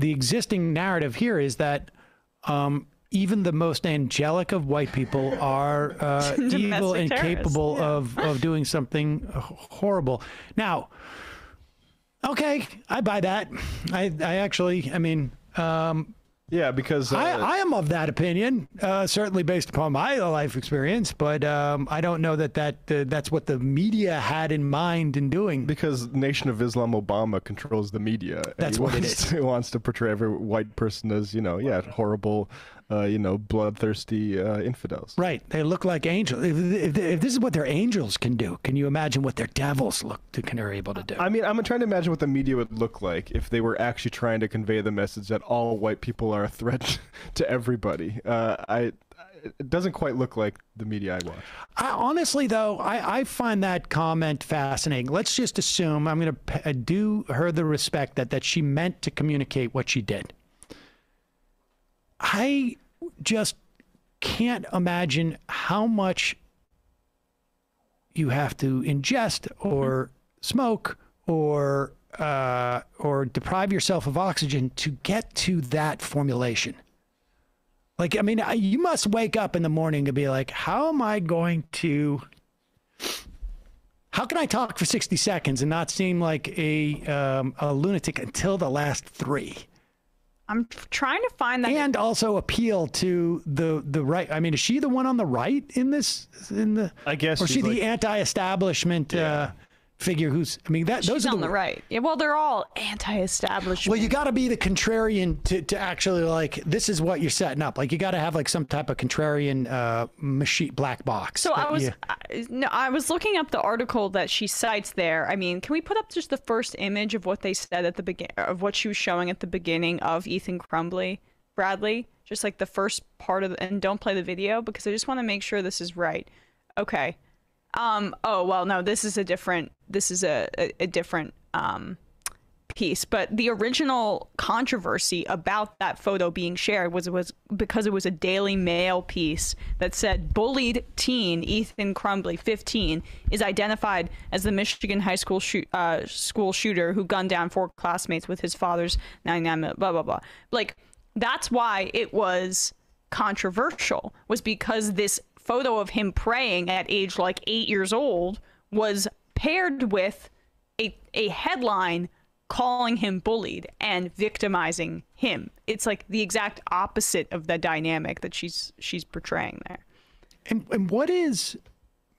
existing narrative here is that even the most angelic of white people are evil and capable of doing something horrible. Now, okay, I buy that. I actually, I mean, yeah, because I am of that opinion, certainly based upon my life experience, but I don't know that's what the media had in mind in doing. Because Nation of Islam Obama controls the media. That's what it is. He wants to portray every white person as, horrible, bloodthirsty infidels. Right. They look like angels. If this is what their angels can do, can you imagine what their devils are able to do? I mean, I'm trying to imagine what the media would look like if they were actually trying to convey the message that all white people are a threat to everybody. It doesn't quite look like the media I watch. Honestly, though, I find that comment fascinating. Let's just assume, I'm going to do her the respect that she meant to communicate what she did. I just can't imagine how much you have to ingest or smoke or deprive yourself of oxygen to get to that formulation. Like, I mean, you must wake up in the morning and be like, how can I talk for 60 seconds and not seem like a lunatic until the last 3? I'm trying to find that. And also appeal to the right. I mean, is she the one on the right in this? I guess. Or is she the anti-establishment figure who's, I mean, she's those are on the right. Yeah, well, they're all anti-establishment. Well, you got to be the contrarian to actually, like, this is what you're setting up. Like, you got to have like some type of contrarian machine black box. So I was looking up the article that she cites there. I mean, can we put up just the first image of what they said at the beginning, of what she was showing at the beginning of Ethan Crumbley, Bradley? Just like the first part of and don't play the video because I just want to make sure this is right. Okay. Oh, well, no, this is a different piece, but the original controversy about that photo being shared was because it was a Daily Mail piece that said bullied teen Ethan Crumbley, 15, is identified as the Michigan high school school shooter who gunned down 4 classmates with his father's 99 blah, blah, blah. Like, that's why it was controversial, was because this photo of him praying at age like 8 years old was paired with a headline calling him bullied and victimizing him. It's like the exact opposite of the dynamic that she's portraying there. And what is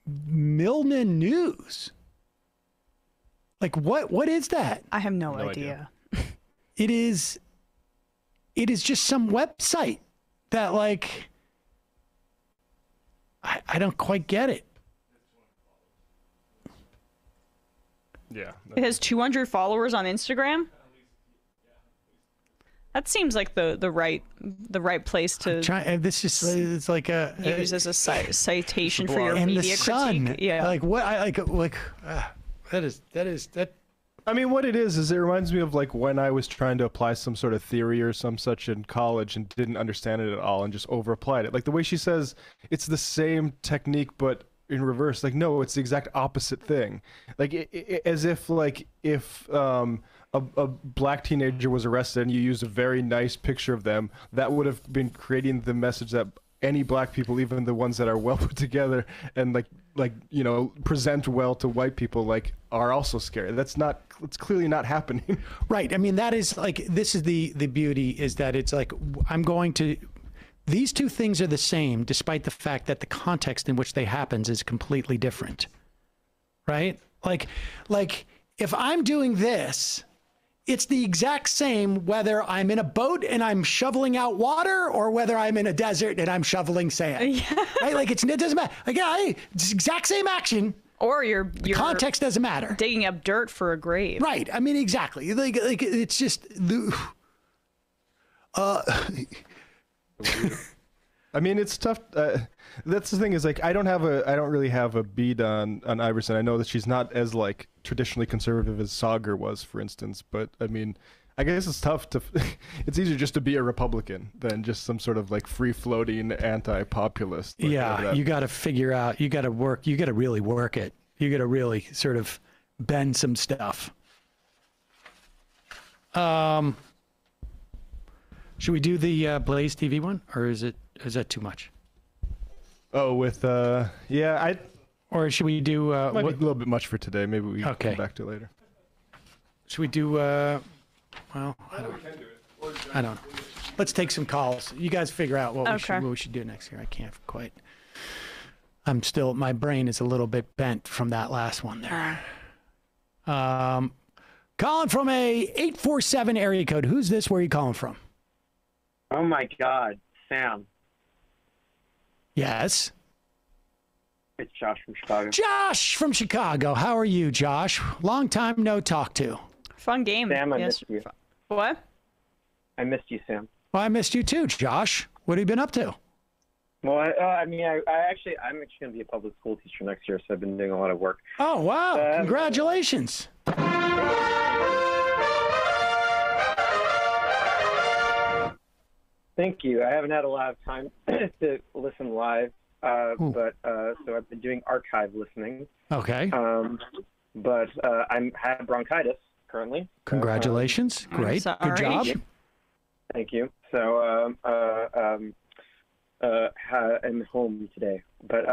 Milne News? Like, what is that? I have no idea. It is just some website that, like, I don't quite get it. Yeah. It has 200 followers on Instagram. That seems like the right place to. This is it's like a use as a citation for your media critique. Sun. Yeah. Like what? That is. I mean, what it is it reminds me of like when I was trying to apply some sort of theory or some such in college and didn't understand it at all and just over applied it. Like the way she says it's the same technique but in reverse. Like, no, it's the exact opposite thing. Like as if like if a black teenager was arrested and you used a very nice picture of them, that would have been creating the message that any black people, even the ones that are well put together and like present well to white people, like are also scary. It's clearly not happening. Right. I mean, that is like, this is the beauty, is that it's like, these two things are the same, despite the fact that the context in which they happens is completely different. Right? Like if I'm doing this, it's the exact same whether I'm in a boat and I'm shoveling out water or whether I'm in a desert and I'm shoveling sand. Yeah. Right? Like it doesn't matter. Like, it's the exact same action. Or your context doesn't matter. Digging up dirt for a grave. Right. I mean, exactly. Like it's just I mean, it's tough. That's the thing is like I don't really have a bead on Iverson. I know that she's not as like traditionally conservative as Sager was, for instance. But I mean, I guess it's tough to. It's easier just to be a Republican than just some sort of like free floating anti-populist. Like, yeah, you got to figure out. You got to work. You got to really work it. You got to really sort of bend some stuff. Should we do the Blaze TV one, or is that too much? Oh, with yeah, or should we do might be a little bit much for today. Maybe we come back to it later. Should we do well, I don't. Let's take some calls. You guys figure out what we should do next year. I can't quite. I'm still, my brain is a little bit bent from that last one there. Calling from a 847 area code. Who's this? Where are you calling from? Oh my God, Sam. Yes. It's Josh from Chicago. Josh from Chicago. How are you, Josh? Long time no talk to. Fun game. Sam, I missed you. What? I missed you, Sam. Well, I missed you too, Josh. What have you been up to? Well, I'm actually going to be a public school teacher next year, so I've been doing a lot of work. Oh, wow. Congratulations. Thank you. I haven't had a lot of time to listen live, but so I've been doing archive listening. Okay. But I have bronchitis currently. Congratulations. Great. Good job. Thank you. So I'm home today, but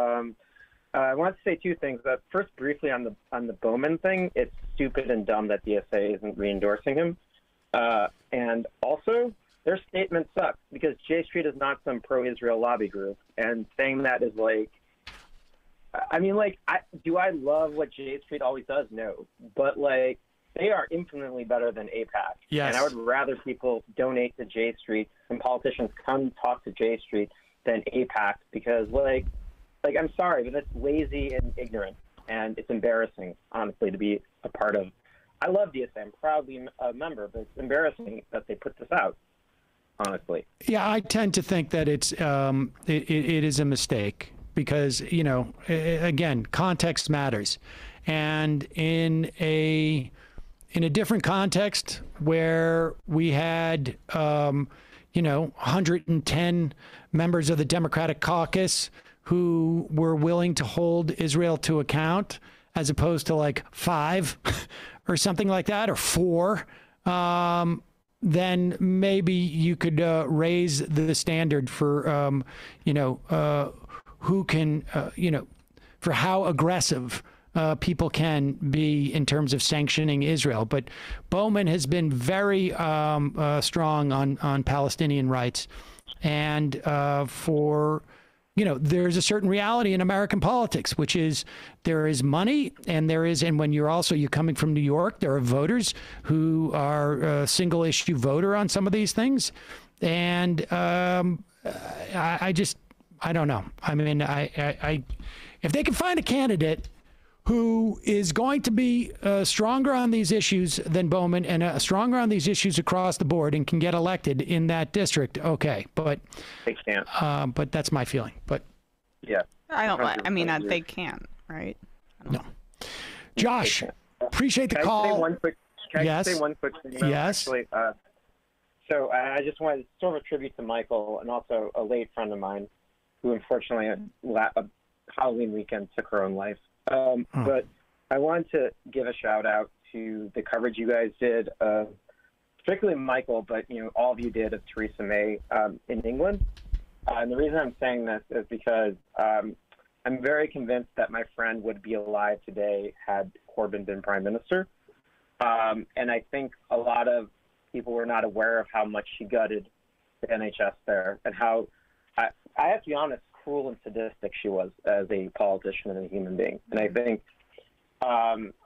I want to say two things. First, briefly on the Bowman thing, it's stupid and dumb that DSA isn't re-endorsing him, and also their statement sucks because J Street is not some pro-Israel lobby group, and saying that is like, I mean, like, do I love what J Street always does? No, but like, they are infinitely better than AIPAC. Yes. And I would rather people donate to J Street and politicians come talk to J Street than AIPAC because, like I'm sorry, but that's lazy and ignorant, and it's embarrassing, honestly, to be a part of. I love DSA. I'm proudly a member, but it's embarrassing that they put this out, honestly. Yeah, I tend to think that it is a mistake because, you know, again, context matters. And in a different context where we had, 110 members of the Democratic caucus who were willing to hold Israel to account, as opposed to like 5 or something like that, or 4, then maybe you could raise the standard for, who can, for how aggressive people can be in terms of sanctioning Israel. But Bowman has been very strong on Palestinian rights. And there's a certain reality in American politics, which is there is money and when you're coming from New York, there are voters who are a single issue voter on some of these things. And I don't know. I mean, if they can find a candidate who is going to be stronger on these issues than Bowman and stronger on these issues across the board and can get elected in that district, okay. But they can't. But that's my feeling. But yeah, I don't. I mean, they can, right? No. Josh, appreciate the call. Can I say one quick thing? Yes. Actually, so I just wanted to sort of a tribute to Michael and also a late friend of mine who unfortunately Halloween weekend took her own life. But I wanted to give a shout out to the coverage you guys did, particularly Michael, but all of you did of Theresa May in England. And the reason I'm saying this is because I'm very convinced that my friend would be alive today had Corbyn been prime minister. And I think a lot of people were not aware of how much she gutted the NHS there and how, I have to be honest, cruel and sadistic she was as a politician and a human being. And I think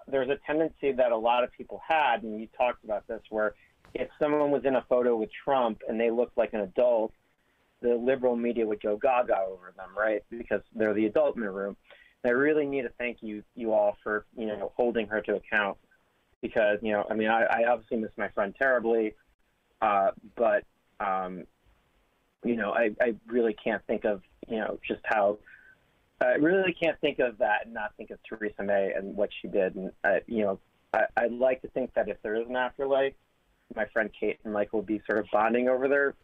there's a tendency that a lot of people had, and you talked about this, where if someone was in a photo with Trump and they looked like an adult, the liberal media would go gaga over them, right? Because they're the adult in the room. And I really need to thank you all for, holding her to account because, I obviously miss my friend terribly, but I really can't think of, just how I really can't think of that and not think of Theresa May and what she did. And, I'd like to think that if there is an afterlife, my friend Kate and Michael will be sort of bonding over their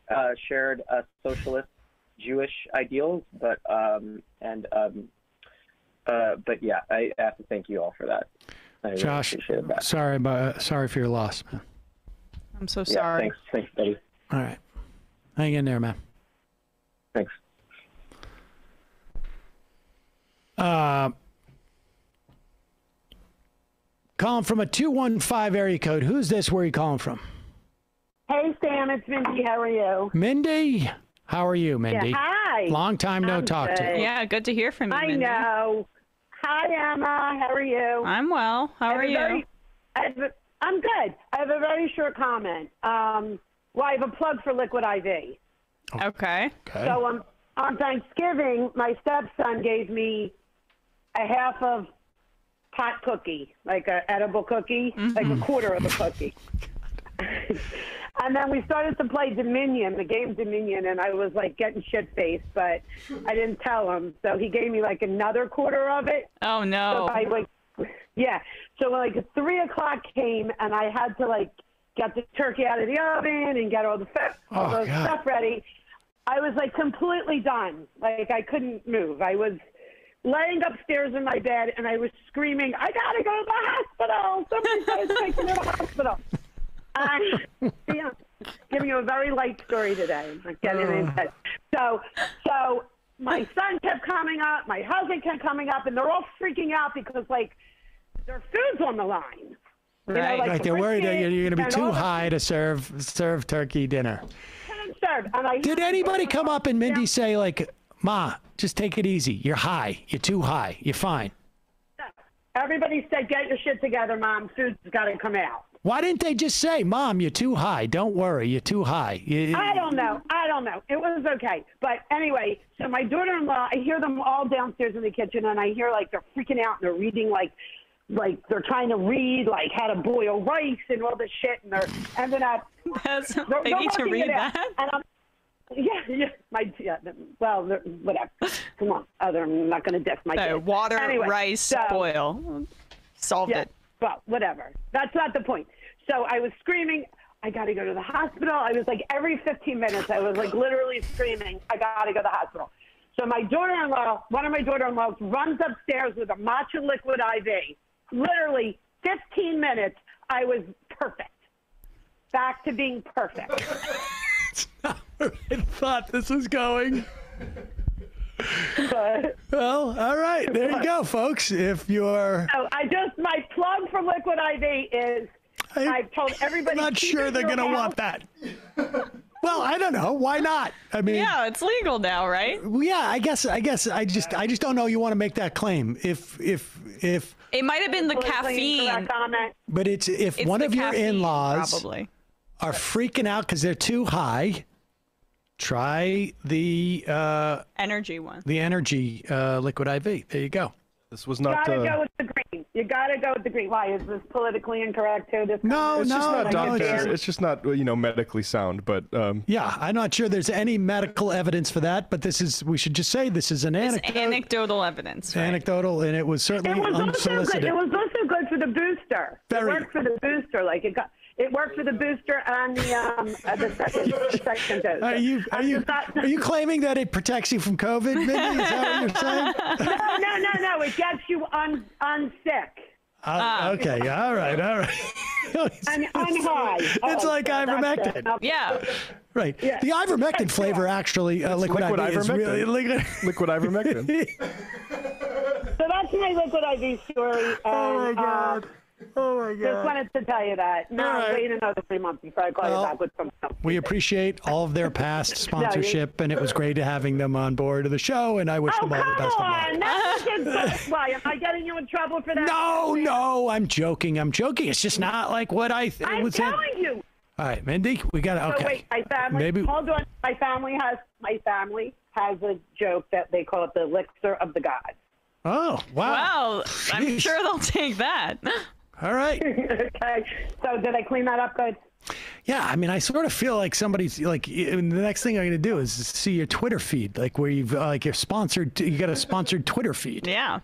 shared socialist Jewish ideals. But yeah, I have to thank you all for that. Josh, sorry for your loss, man. I'm so sorry. Thanks, buddy. All right. Hang in there, man. Thanks. Calling from a 215 area code. Who's this? Where are you calling from? Hey, Sam, it's Mindy. How are you? Mindy? How are you, Mindy? Yeah, hi. Long time no talk to. Yeah, good to hear from you, I Mindy. know. Hi, Emma. How are you? I'm well. How are you? I'm good. I have a very short comment. Well, I have a plug for Liquid IV. Okay. So on Thanksgiving, my stepson gave me a half of pot cookie, like an edible cookie, like a quarter of a cookie. And then we started to play Dominion, the game Dominion, and I was like getting shit-faced, but I didn't tell him. So he gave me like another quarter of it. Oh, no. So So like 3 o'clock came, and I had to like get the turkey out of the oven and get all the stuff ready. I was like completely done. Like I couldn't move. I was laying upstairs in my bed, and I was screaming, I gotta go to the hospital. Somebody's gotta take me to the hospital. Giving you a very light story today. I'm not getting into it. So my son kept coming up, my husband kept coming up, and they're all freaking out because like their food's on the line. You know, like they're worried that you're going to be too high to serve turkey dinner. Did anybody come up and Mindy say like, Ma, just take it easy. You're high. You're too high. You're fine. Everybody said, get your shit together, Mom. Food's got to come out. Why didn't they just say, Mom, you're too high. Don't worry. You're too high. I don't know. It was okay. But anyway, so my daughter-in-law, I hear them all downstairs in the kitchen, and I hear like they're freaking out, and they're reading like they're trying to read like how to boil rice and all this shit, and they're ending up. They need to read that? Well, whatever. Come on. I'm not going to diss my kids. Water, rice, boil. Solved it. Well, whatever. That's not the point. So I was screaming, I got to go to the hospital. I was like, every 15 minutes, I was like literally screaming, I got to go to the hospital. So my daughter-in-law, one of my daughter-in-laws runs upstairs with a matcha liquid IV. Literally 15 minutes, I was perfect. Back to being perfect. It's not where I thought this was going. Well, all right. There you go, folks. If you're... So my plug for Liquid IV is I've told everybody... I'm not sure they're going to want that. Well, I don't know. Why not? I mean... Yeah, it's legal now, right? Yeah, I guess I just don't know you want to make that claim. If it might have been the caffeine. But it's one of your in-laws probably are freaking out because they're too high, try the energy one. The energy liquid IV. There you go. This was not. You gotta go with the green. You gotta go with the green. Why is this politically incorrect too? It's just not medically sound. But yeah, I'm not sure there's any medical evidence for that. But we should just say this is an anecdote. It's anecdotal evidence. Right? Anecdotal, and it was certainly unsolicited. It was also good for the booster. It worked for the booster. Like it worked for the booster and the second dose. Are you claiming that it protects you from COVID, Mindy? Is that what you're saying? No. It gets you unsick. Okay. All right. I'm high. It's like ivermectin. Yeah. Right. Yeah. The ivermectin flavor actually, liquid IV is really liquid ivermectin. So that's my liquid IV story. Oh my God. Just wanted to tell you that. No, wait another 3 months before I call you back with something else. We appreciate all of their past sponsorship, and it was great having them on board of the show, and I wish them all the best of luck. Why? Am I getting you in trouble for that? No, I'm joking. It's just not like what I I'm telling you. All right, Mindy, we got to, okay. So wait, my family, hold on. My family has a joke that they call it the elixir of the gods. Oh, wow. Wow, I'm sure they'll take that. All right. Okay. So did I clean that up good? Yeah, I mean, I sort of feel like somebody's like the next thing I'm going to do is see your Twitter feed, like where you've you're sponsored. You got a sponsored Twitter feed. Yeah.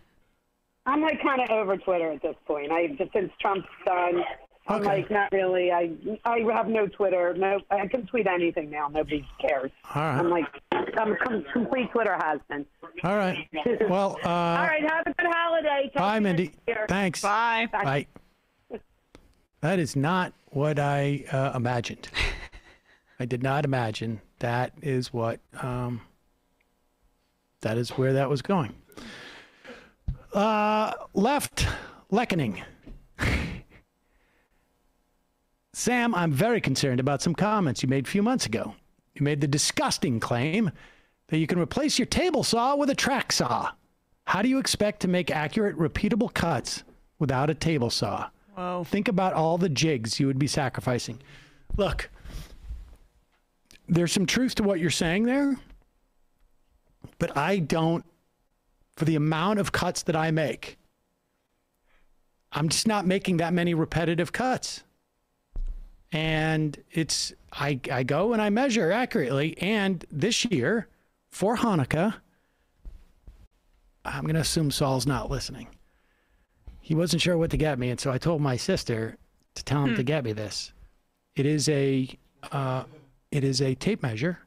I'm like kind of over Twitter at this point. Since Trump's done, I'm like not really. I have no Twitter. No, I can tweet anything now. Nobody cares. All right. I'm a complete Twitter husband. All right. Well. All right. Have a good holiday. Bye, Mindy. Thanks. Bye. Bye. That is not what I imagined. I did not imagine that is what, that is where that was going. Left Leckening. Sam, I'm very concerned about some comments you made a few months ago. You made the disgusting claim that you can replace your table saw with a track saw. How do you expect to make accurate, repeatable cuts without a table saw? Wow. Think about all the jigs you would be sacrificing. Look, there's some truth to what you're saying there, but I don't, for the amount of cuts that I make, I'm just not making that many repetitive cuts. And it's, I go and I measure accurately. And this year, for Hanukkah, I'm going to assume Saul's not listening. He wasn't sure what to get me, and so I told my sister to tell him to get me this. It is a tape measure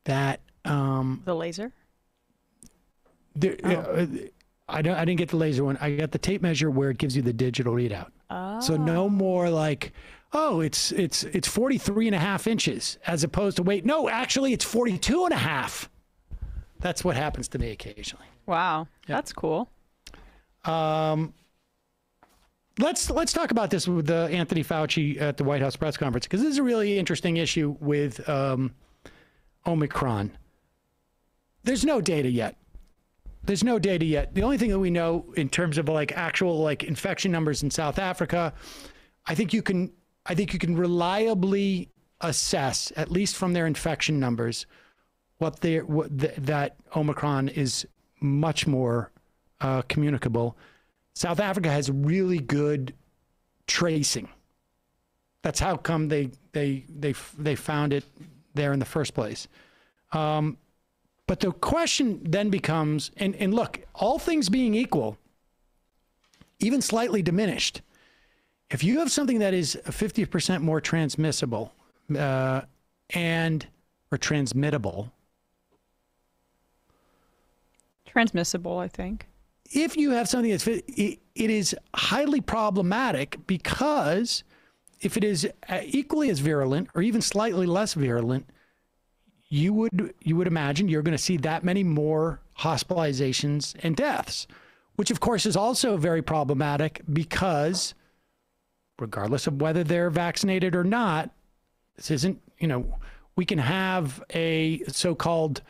that the laser. I didn't get the laser one. I got the tape measure where it gives you the digital readout. Oh. So no more like, oh, it's 43 and a half inches, as opposed to, wait, no, actually it's 42 and a half. That's what happens to me occasionally. Wow, that's cool. Let's talk about this with Anthony Fauci at the White House press conference, because this is a really interesting issue with Omicron. There's no data yet. The only thing that we know in terms of like actual like infection numbers in South Africa, I think you can reliably assess, at least from their infection numbers, that Omicron is much more communicable. South Africa has really good tracing. That's how come they found it there in the first place. But the question then becomes, and look, all things being equal, even slightly diminished, if you have something that is 50% more transmissible or transmittable. Transmissible, I think. If you have something that's, it is highly problematic, because if it is equally as virulent or even slightly less virulent, you would imagine you're going to see that many more hospitalizations and deaths, which of course is also very problematic, because regardless of whether they're vaccinated or not, this isn't, we can have a so-called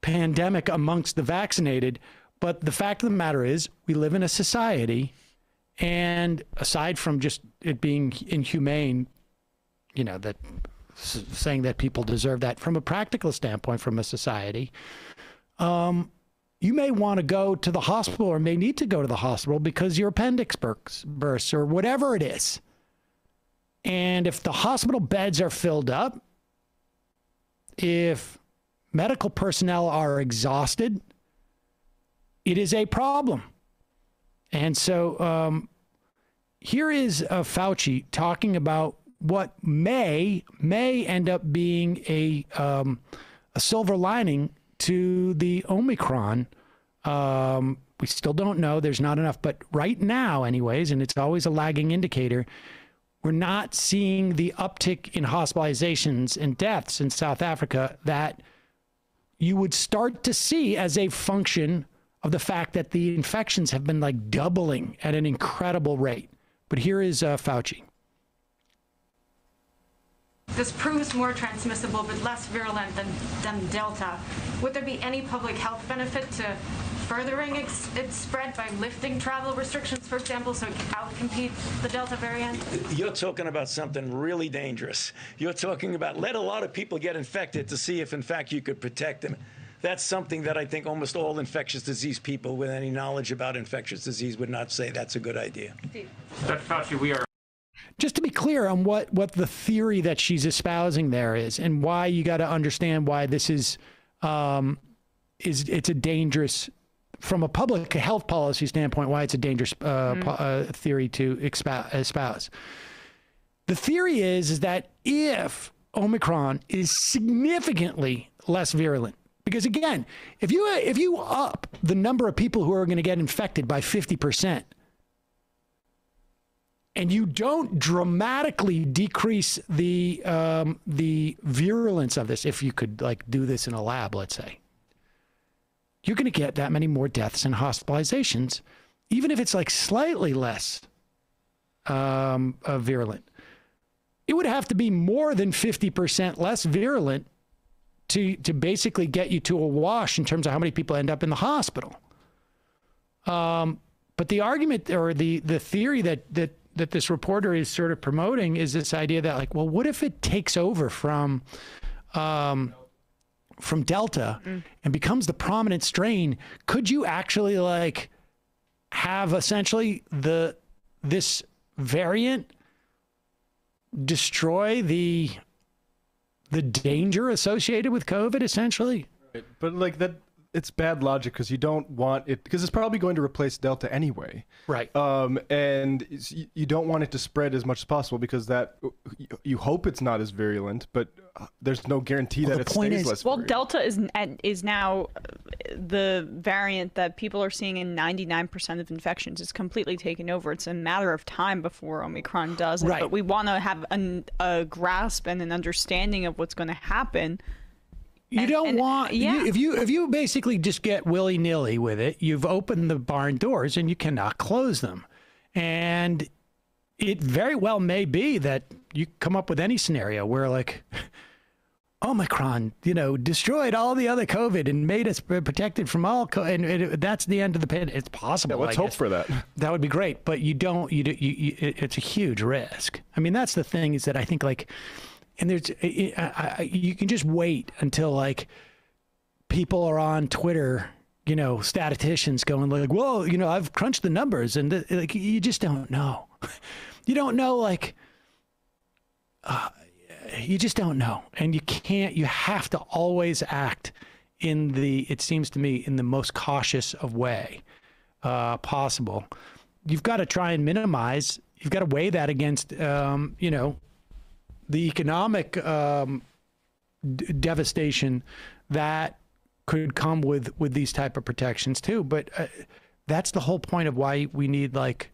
pandemic amongst the vaccinated, but the fact of the matter is we live in a society, and aside from just it being inhumane, that saying that people deserve that from a practical standpoint from a society, you may want to go to the hospital or may need to go to the hospital because your appendix bursts or whatever it is. And if the hospital beds are filled up, if medical personnel are exhausted, it is a problem. And so here is Fauci talking about what may end up being a silver lining to the Omicron. We still don't know. There's not enough. But right now, anyways, and it's always a lagging indicator, we're not seeing the uptick in hospitalizations and deaths in South Africa that you would start to see as a function of the fact that the infections have been like doubling at an incredible rate. But here is Fauci. This proves more transmissible but less virulent than Delta. Would there be any public health benefit to furthering its spread by lifting travel restrictions, for example, so it can outcompete the Delta variant? You're talking about something really dangerous. You're talking about let a lot of people get infected to see if, in fact, you could protect them. That's something that I think almost all infectious disease people with any knowledge about infectious disease would not say that's a good idea. Dr. Fauci, we are... Just to be clear on what the theory that she's espousing there is, and why you got to understand why this is it's a dangerous, from a public health policy standpoint, why it's a dangerous theory to espouse. The theory is that if Omicron is significantly less virulent, because again, if you up the number of people who are going to get infected by 50%, and you don't dramatically decrease the virulence of this, if you could like do this in a lab, let's say, you're going to get that many more deaths and hospitalizations, even if it's like slightly less virulent. It would have to be more than 50% less virulent to basically get you to a wash in terms of how many people end up in the hospital. But the argument or the theory that this reporter is sort of promoting is this idea that, like, well, what if it takes over from Delta and becomes the prominent strain? Could you actually like have essentially this variant destroy the danger associated with COVID, essentially? Right. But like that, it's bad logic because you don't want it, because it's probably going to replace Delta anyway. Right. And you don't want it to spread as much as possible because that you hope it's not as virulent, but there's no guarantee that it stays less virulent. Delta is now the variant that people are seeing in 99% of infections. It's completely taken over. It's a matter of time before Omicron does it. Right. But we want to have a grasp and an understanding of what's going to happen. You don't want, if you basically just get willy-nilly with it, you've opened the barn doors and you cannot close them. And it very well may be that you come up with any scenario where, like, Omicron, destroyed all the other COVID and made us protected from all COVID, and that's the end of the pandemic. It's possible. Yeah, let's hope for that. That would be great, but it's a huge risk. I mean, that's the thing, is that I think, like, and you can just wait until like people are on Twitter, statisticians going like, well, I've crunched the numbers, and like, you just don't know. You don't know, like, you just don't know. And you have to always act it seems to me, in the most cautious of way possible. You've got to try and minimize, you've got to weigh that against, the economic devastation that could come with these type of protections too. But that's the whole point of why we need like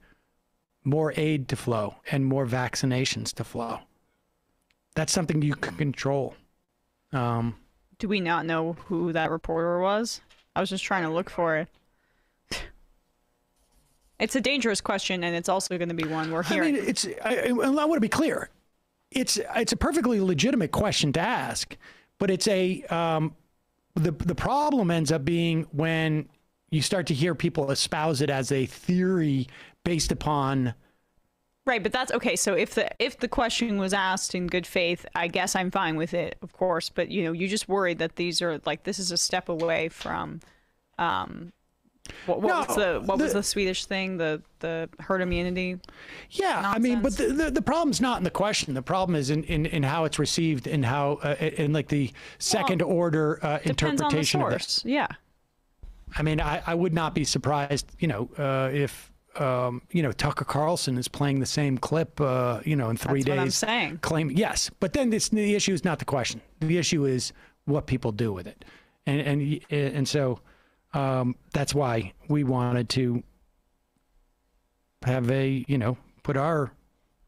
more aid to flow and more vaccinations to flow. That's something you can control. Do we not know who that reporter was? I was just trying to look for it. It's a dangerous question, and it's also going to be one we're hearing. I mean, I want to be clear. It's a perfectly legitimate question to ask, but it's the problem ends up being when you start to hear people espouse it as a theory based upon. Right, but that's okay. So if the question was asked in good faith, I guess I'm fine with it, of course. But you just worried that these are like, this is a step away from. What was the Swedish thing? The herd immunity? Yeah, nonsense? I mean, but the problem's not in the question. The problem is in how it's received and how in like the second order interpretation on the of source. this. Yeah. I mean, I would not be surprised, if Tucker Carlson is playing the same clip, in 3 days. That's what I'm saying. Yes, but then the issue is not the question. The issue is what people do with it, and so. That's why we wanted to have put our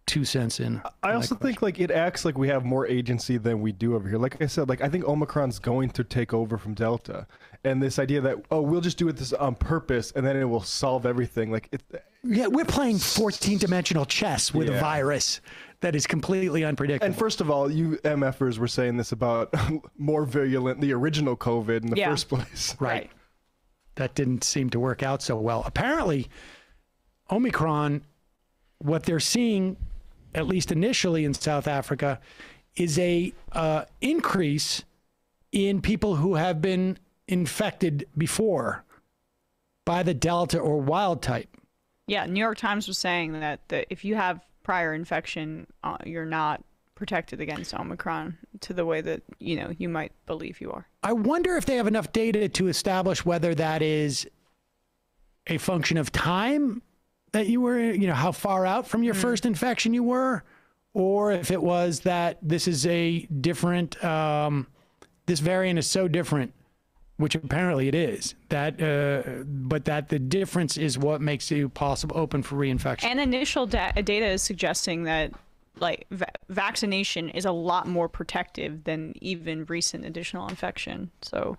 2 cents in. I also think like it acts like we have more agency than we do over here. Like I said, like I think Omicron's going to take over from Delta, and this idea that we'll just do this on purpose and then it will solve everything. Like yeah, we're playing 14-dimensional chess with a virus that is completely unpredictable. And first of all, you MFers were saying this about more virulent, the original COVID in the first place. Right. That didn't seem to work out so well. Apparently, Omicron, what they're seeing, at least initially in South Africa, is a increase in people who have been infected before by the Delta or wild type. Yeah, New York Times was saying that if you have prior infection, you're not protected against Omicron to the way that you might believe you are. I wonder if they have enough data to establish whether that is a function of time that you were, how far out from your first infection you were, or if it was that this is a different, this variant is so different which apparently it is, but that the difference is what makes you possible open for reinfection. And initial data is suggesting that like vaccination is a lot more protective than even recent additional infection. So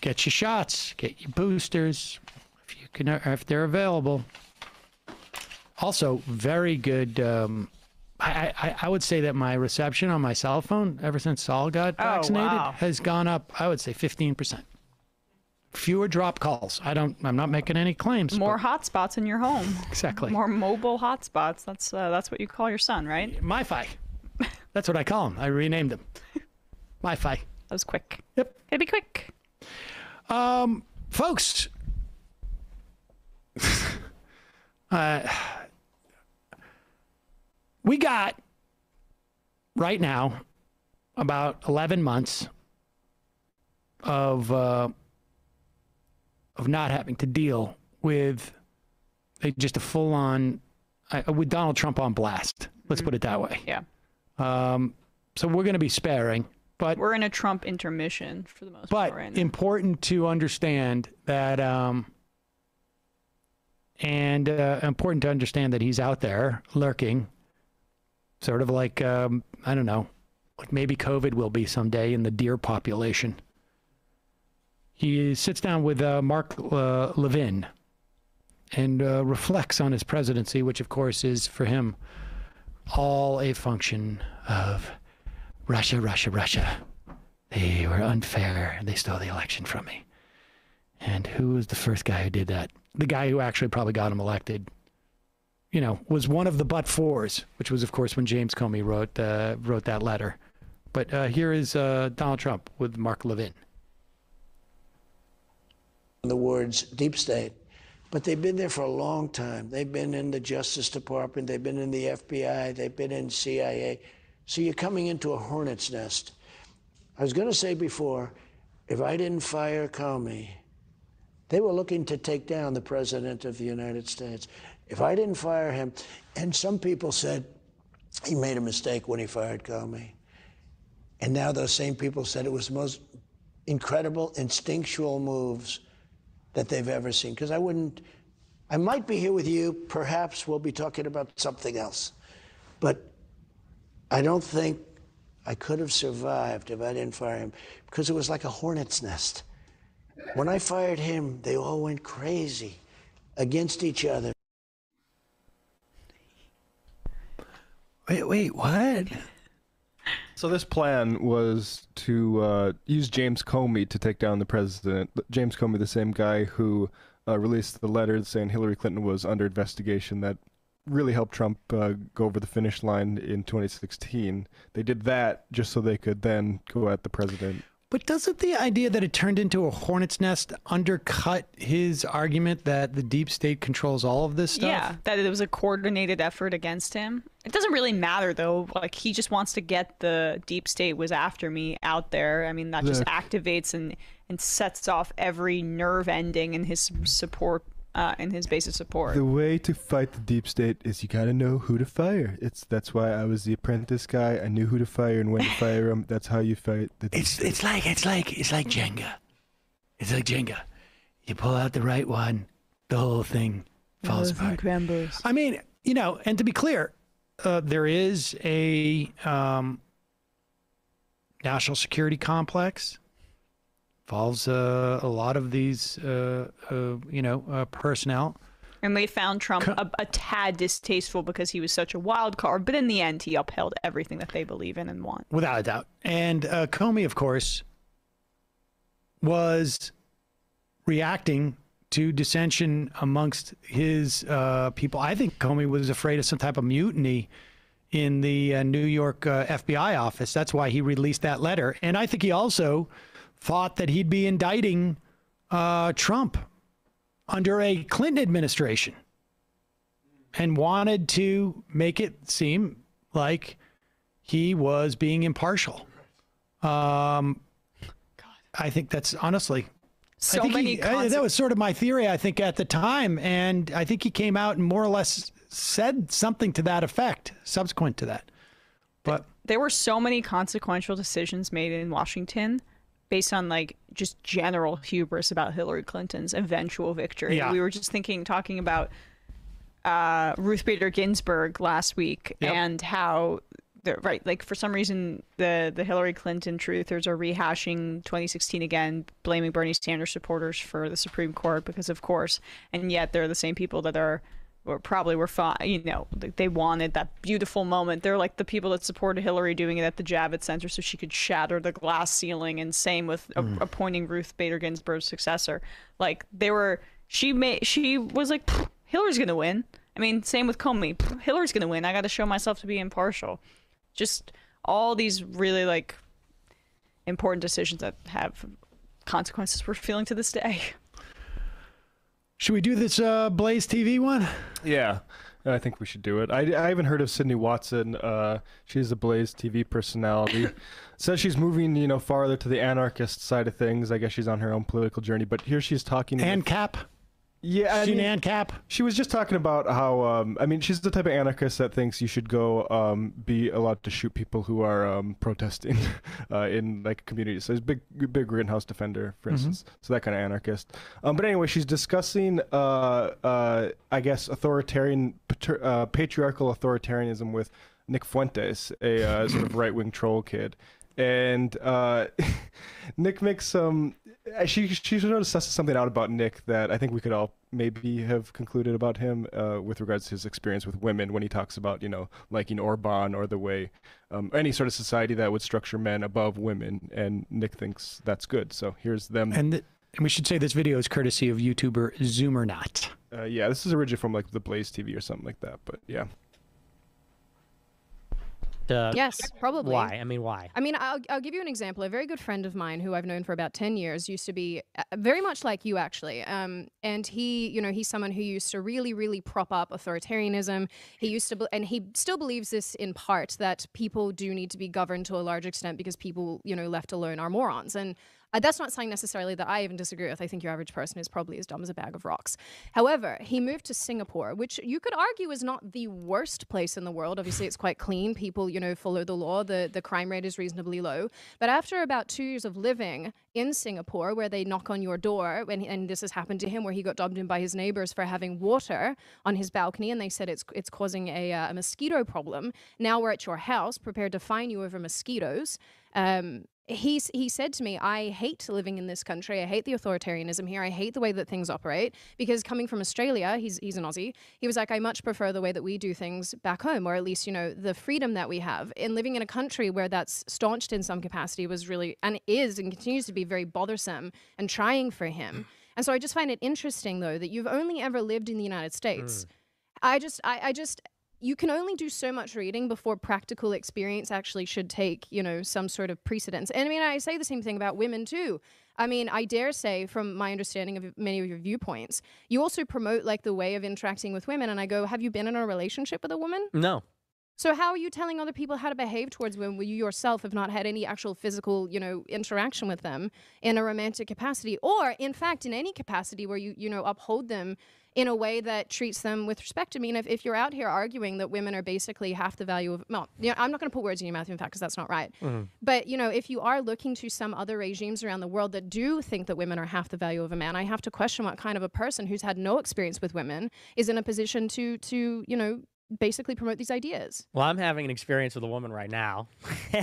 get your shots, get your boosters if you can, if they're available. Also, very good. I would say that my reception on my cell phone ever since Saul got vaccinated has gone up. I would say 15%. Fewer drop calls. I'm not making any claims. More hotspots in your home. Exactly. More mobile hotspots. That's what you call your son, right? MiFi. That's what I call him. I renamed him. MiFi. That was quick. Yep. It'd be quick. Folks. We got right now about 11 months of not having to deal with just a full-on with Donald Trump on blast. Let's put it that way. Yeah. So we're going to be sparing, but we're in a Trump intermission for the most part right now. Important to understand that, important to understand that he's out there lurking, sort of like I don't know, like maybe COVID will be someday in the deer population. He sits down with Mark Levin and reflects on his presidency, which, of course, is for him all a function of Russia, Russia, Russia. They were unfair. They stole the election from me. And who was the first guy who did that? The guy who actually probably got him elected, you know, was one of the but-fors, which was, of course, when James Comey wrote that letter. But here is Donald Trump with Mark Levin. The words deep state, but they've been there for a long time. They've been in the Justice Department, they've been in the FBI, they've been in CIA. So you're coming into a hornet's nest. I was going to say before, if I didn't fire Comey, they were looking to take down the President of the United States. If I didn't fire him, and some people said he made a mistake when he fired Comey. And now those same people said it was the most incredible instinctual moves that they've ever seen. Because I might be here with you, perhaps we'll be talking about something else. But I don't think I could have survived if I didn't fire him, because it was like a hornet's nest. When I fired him, they all went crazy against each other. Wait, what? So this plan was to use James Comey to take down the president. James Comey, the same guy who released the letter saying Hillary Clinton was under investigation that really helped Trump go over the finish line in 2016. They did that just so they could then go at the president. But doesn't the idea that it turned into a hornet's nest undercut his argument that the deep state controls all of this stuff? Yeah, that it was a coordinated effort against him. It doesn't really matter, though. Like, he just wants to get the deep state was after me out there. I mean, that just activates and sets off every nerve ending in his support, in his base of support. The way to fight the deep state is you gotta know who to fire. That's why I was the apprentice guy. I knew who to fire and when to fire him. That's how you fight the deep state. It's like Jenga. It's like Jenga. You pull out the right one, the whole thing falls apart. I mean, you know, and to be clear, there is a national security complex. Involves a lot of these, personnel. And they found Trump a tad distasteful because he was such a wild card. But in the end, he upheld everything that they believe in and want. Without a doubt. And Comey, of course, was reacting to dissension amongst his people. I think Comey was afraid of some type of mutiny in the New York FBI office. That's why he released that letter. And I think he also thought that he'd be indicting Trump under a Clinton administration and wanted to make it seem like he was being impartial. I think that's honestly... that was sort of my theory, I think, at the time. And I think he came out and more or less said something to that effect subsequent to that. But there were so many consequential decisions made in Washington based on like just general hubris about Hillary Clinton's eventual victory. Yeah. We were just talking about Ruth Bader Ginsburg last week and how like for some reason the Hillary Clinton truthers are rehashing 2016 again, blaming Bernie Sanders supporters for the Supreme Court because of course, and yet they're the same people that were they wanted that beautiful moment. They're like the people that supported Hillary doing it at the Javits Center so she could shatter the glass ceiling, and same with appointing Ruth Bader Ginsburg's successor. Like she was like, Hillary's gonna win. I mean, same with Comey. Hillary's gonna win. I got to show myself to be impartial. Just all these really like important decisions that have consequences we're feeling to this day. Should we do this Blaze TV one? Yeah, I think we should do it. I haven't heard of Sydney Watson. She's a Blaze TV personality. Says she's moving, farther to the anarchist side of things. I guess she's on her own political journey. But here she's talking. ANCAP? Yeah, ANCAP? She was just talking about how, she's the type of anarchist that thinks you should go be allowed to shoot people who are protesting in like communities. So she's a big greenhouse defender, for instance. So that kind of anarchist. But anyway, she's discussing, I guess, patriarchal authoritarianism with Nick Fuentes, a sort of right-wing troll kid. And Nick makes some... She sort of susses something out about Nick that I think we could all maybe have concluded about him with regards to his experience with women when he talks about, liking Orban or the way any sort of society that would structure men above women. And Nick thinks that's good. So here's them. And we should say this video is courtesy of YouTuber Zoomernaut. Yeah, this is originally from like the Blaze TV or something like that. But yeah. Yes, probably. Why? I mean, why? I mean, I'll give you an example. A very good friend of mine who I've known for about 10 years used to be very much like you, actually. And he, he's someone who used to really, really prop up authoritarianism. He used to, and he still believes this in part, that people do need to be governed to a large extent because people, left alone are morons. And that's not saying necessarily that I even disagree with. I think your average person is probably as dumb as a bag of rocks. However, he moved to Singapore, which you could argue is not the worst place in the world. Obviously, it's quite clean. People, follow the law. The crime rate is reasonably low. But after about 2 years of living in Singapore, where they knock on your door, and this has happened to him, where he got dobbed in by his neighbors for having water on his balcony, and they said it's causing a mosquito problem. Now we're at your house, prepared to fine you over mosquitoes. He said to me, I hate living in this country. I hate the authoritarianism here. I hate the way that things operate, because coming from Australia, he's an Aussie. He was like, I much prefer the way that we do things back home, or at least, the freedom that we have. And living in a country where that's staunched in some capacity was really, and is, and continues to be very bothersome and trying for him. And so I just find it interesting, though, that you've only ever lived in the United States. You can only do so much reading before practical experience actually should take, some sort of precedence. And I mean, I say the same thing about women too. I mean, I dare say, from my understanding of many of your viewpoints, you also promote like the way of interacting with women. And I go, have you been in a relationship with a woman? No. So how are you telling other people how to behave towards women when you yourself have not had any actual physical, interaction with them in a romantic capacity, or in fact, in any capacity where you uphold them in a way that treats them with respect? I mean, if you're out here arguing that women are basically half the value of, well, I'm not going to put words in your mouth, in fact, because that's not right. But, if you are looking to some other regimes around the world that do think that women are half the value of a man, I have to question what kind of a person who's had no experience with women is in a position to basically promote these ideas. Well, I'm having an experience with a woman right now,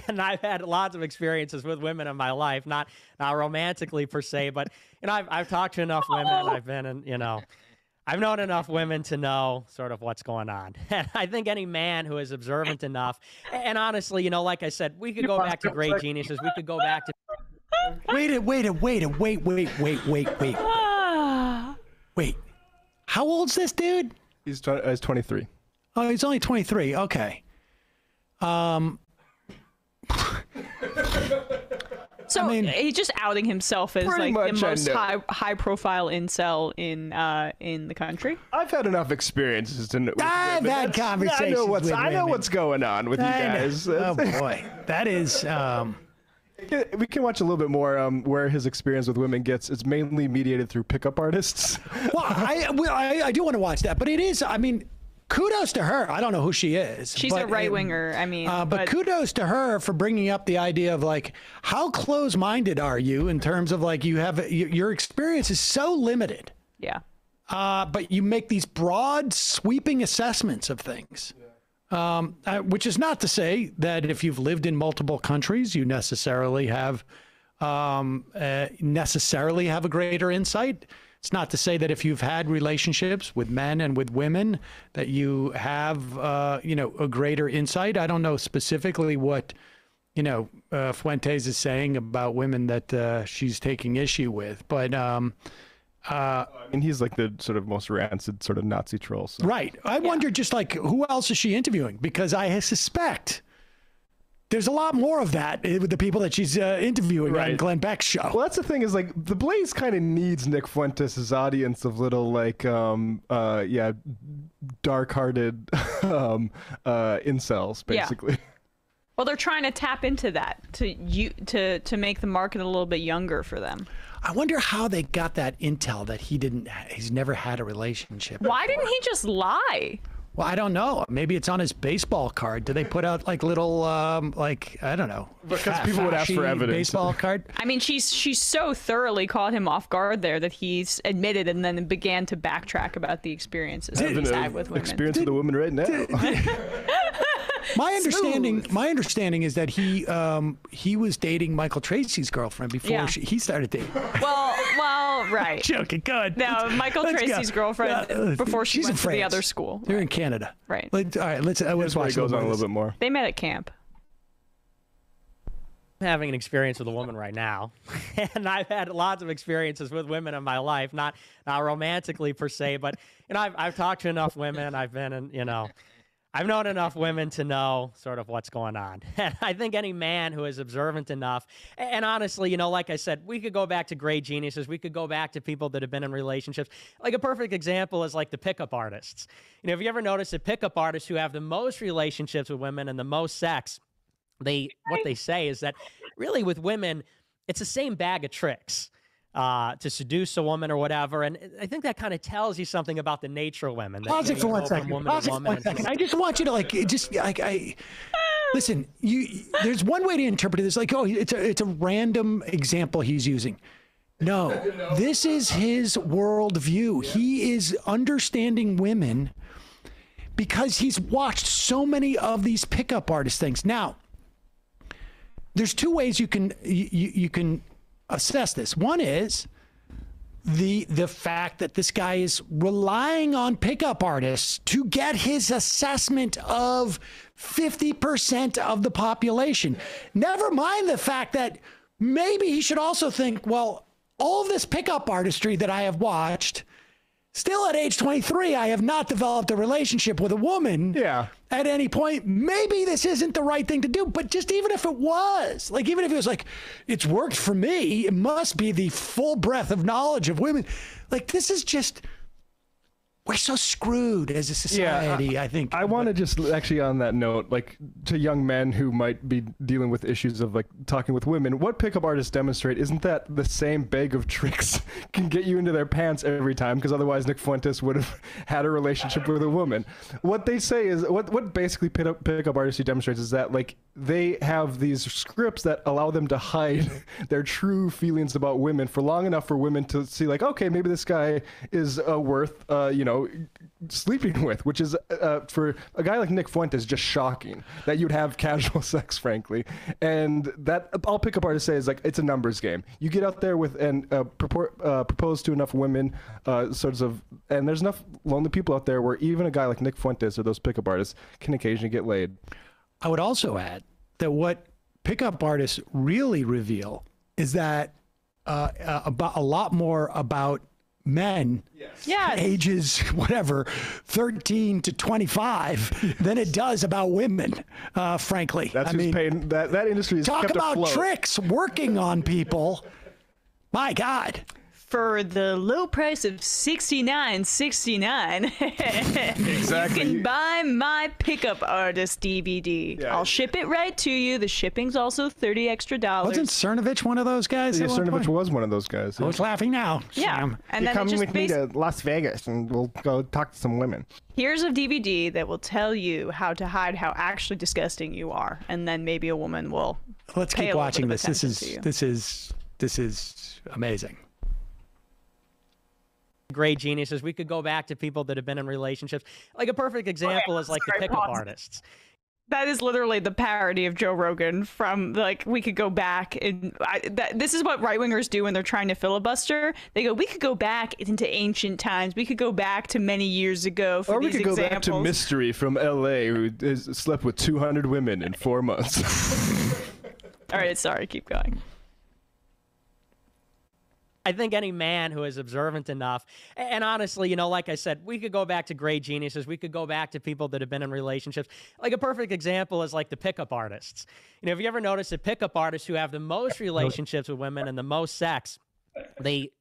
and I've had lots of experiences with women in my life, not romantically per se, but I've talked to enough women. I've been in, I've known enough women to know sort of what's going on. And I think any man who is observant enough, and honestly, like I said, we could go back to great geniuses. We could go back to. Wait. How old's this dude? He's 23. Oh, he's only 23. Okay. So he's just outing himself as like the most high profile incel in the country. I've had enough experiences to know. I've had conversations with women. I know what's going on with you guys. Oh boy, that is. We can watch a little bit more where his experience with women gets. It's mainly mediated through pickup artists. Well, I do want to watch that, but it is. I mean, kudos to her. I don't know who she is. She's a right winger. I mean, but kudos to her for bringing up the idea of like, how close-minded are you in terms of like your experience is so limited. Yeah. But you make these broad, sweeping assessments of things. Which is not to say that if you've lived in multiple countries, you necessarily have a greater insight. It's not to say that if you've had relationships with men and with women that you have, a greater insight. I don't know specifically what, Fuentes is saying about women that she's taking issue with, but I mean, he's like the sort of most rancid sort of Nazi troll. So. Right. I wonder just like who else is she interviewing? Because I suspect there's a lot more of that with the people that she's interviewing on Glenn Beck's show. Well, that's the thing is like the Blaze kind of needs Nick Fuentes' audience of little like, dark-hearted incels, basically. Yeah. Well, they're trying to tap into that to make the market a little bit younger for them. I wonder how they got that intel that he's never had a relationship. Why didn't he just lie? Well, I don't know. Maybe it's on his baseball card. Do they put out like little, I don't know. Because people would ask for evidence. Baseball card? I mean, she's so thoroughly caught him off guard there that he's admitted and then began to backtrack about the experiences that he's had with women. Experience with a woman right now. My understanding is that he was dating Michael Tracy's girlfriend before he started dating. Well, right. Joking, good. No, Michael Tracy's girlfriend before she went to the other school. They're in Canada. Right. All right, let's watch. It goes on a little bit more. They met at camp. I'm having an experience with a woman right now, and I've had lots of experiences with women in my life, not romantically per se, but I've talked to enough women. I've been in, I've known enough women to know sort of what's going on. And I think any man who is observant enough, and honestly, like I said, we could go back to great geniuses. We could go back to people that have been in relationships. Like a perfect example is like the pickup artists. Have you ever noticed that pickup artists who have the most relationships with women and the most sex, what they say is that really with women, it's the same bag of tricks. To seduce a woman or whatever. And I think that kind of tells you something about the nature of women. Pause it for 1 second. I just want you to listen, there's one way to interpret this. Like, it's a random example he's using. No, this is his worldview. He is understanding women because he's watched so many of these pickup artist things. Now, there's two ways you can assess this. One is the fact that this guy is relying on pickup artists to get his assessment of 50% of the population. Never mind the fact that maybe he should also think, well, all of this pickup artistry that I have watched, still at age 23, I have not developed a relationship with a woman at any point. Maybe this isn't the right thing to do, but just even if it was, like, even if it was like, it's worked for me, it must be the full breadth of knowledge of women. Like, this is just, we're so screwed as a society, I think. I want to just actually on that note, like to young men who might be dealing with issues of like talking with women, what pickup artists demonstrate isn't that the same bag of tricks can get you into their pants every time, because otherwise Nick Fuentes would have had a relationship with a woman. What they say is, what basically pickup artistry demonstrates is that like they have these scripts that allow them to hide their true feelings about women for long enough for women to see like, okay, maybe this guy is worth, sleeping with, which is for a guy like Nick Fuentes just shocking that you'd have casual sex, frankly. And that all pickup artists say is like, it's a numbers game. You get out there with and propose to enough women, and there's enough lonely people out there where even a guy like Nick Fuentes or those pickup artists can occasionally get laid. I would also add that what pickup artists really reveal is that about a lot more about men ages 13 to 25 than it does about women, frankly. That's who's paying that industry is talk kept about afloat. Tricks working on people. My God. For the low price of $69.69, Exactly. you can buy my Pickup Artist DVD. Yeah. I'll ship it right to you. The shipping's also $30 extra. Wasn't Cernovich one of those guys? Yeah, at one Cernovich point? was one of those guys. I was laughing now. Yeah, Sam. and You then come it just with me to Las Vegas and we'll go talk to some women. Here's a DVD that will tell you how to hide how actually disgusting you are, and then maybe a woman will. Let's pay keep a little watching bit of this. attention to you. This is amazing. Great geniuses. We could go back to people that have been in relationships. Like a perfect example is like the pickup artists. That is literally the parody of Joe Rogan from, like, we could go back and this is what right-wingers do when they're trying to filibuster. They go, we could go back into ancient times. We could go back to many years ago for Or we these could go examples. back to Mystery from L.A. who slept with 200 women in 4 months. All right, sorry, keep going. I think any man who is observant enough, and honestly, you know, like I said, we could go back to great geniuses. We could go back to people that have been in relationships. Like a perfect example is like the pickup artists. You know, have you ever noticed that pickup artists who have the most relationships with women and the most sex,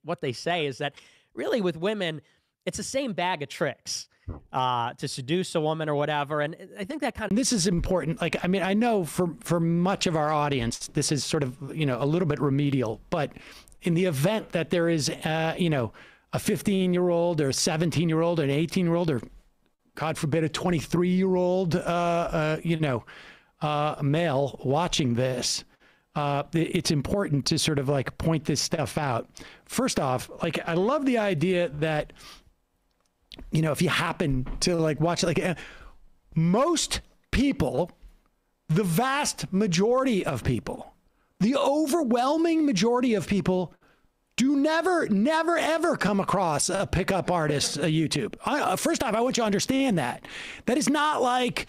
what they say is that really with women, it's the same bag of tricks to seduce a woman or whatever. And I think that kind of... This is important. Like, I mean, I know for much of our audience, this is sort of, you know, a little bit remedial, but in the event that there is, you know, a 15-year-old or a 17-year-old or an 18-year-old or, God forbid, a 23-year-old, you know, male watching this, it's important to sort of like point this stuff out. First off, like, I love the idea that, you know, if you happen to like watch it, like most people, the vast majority of people, the overwhelming majority of people do never, ever come across a pickup artist YouTube. First off, I want you to understand that. That is not like,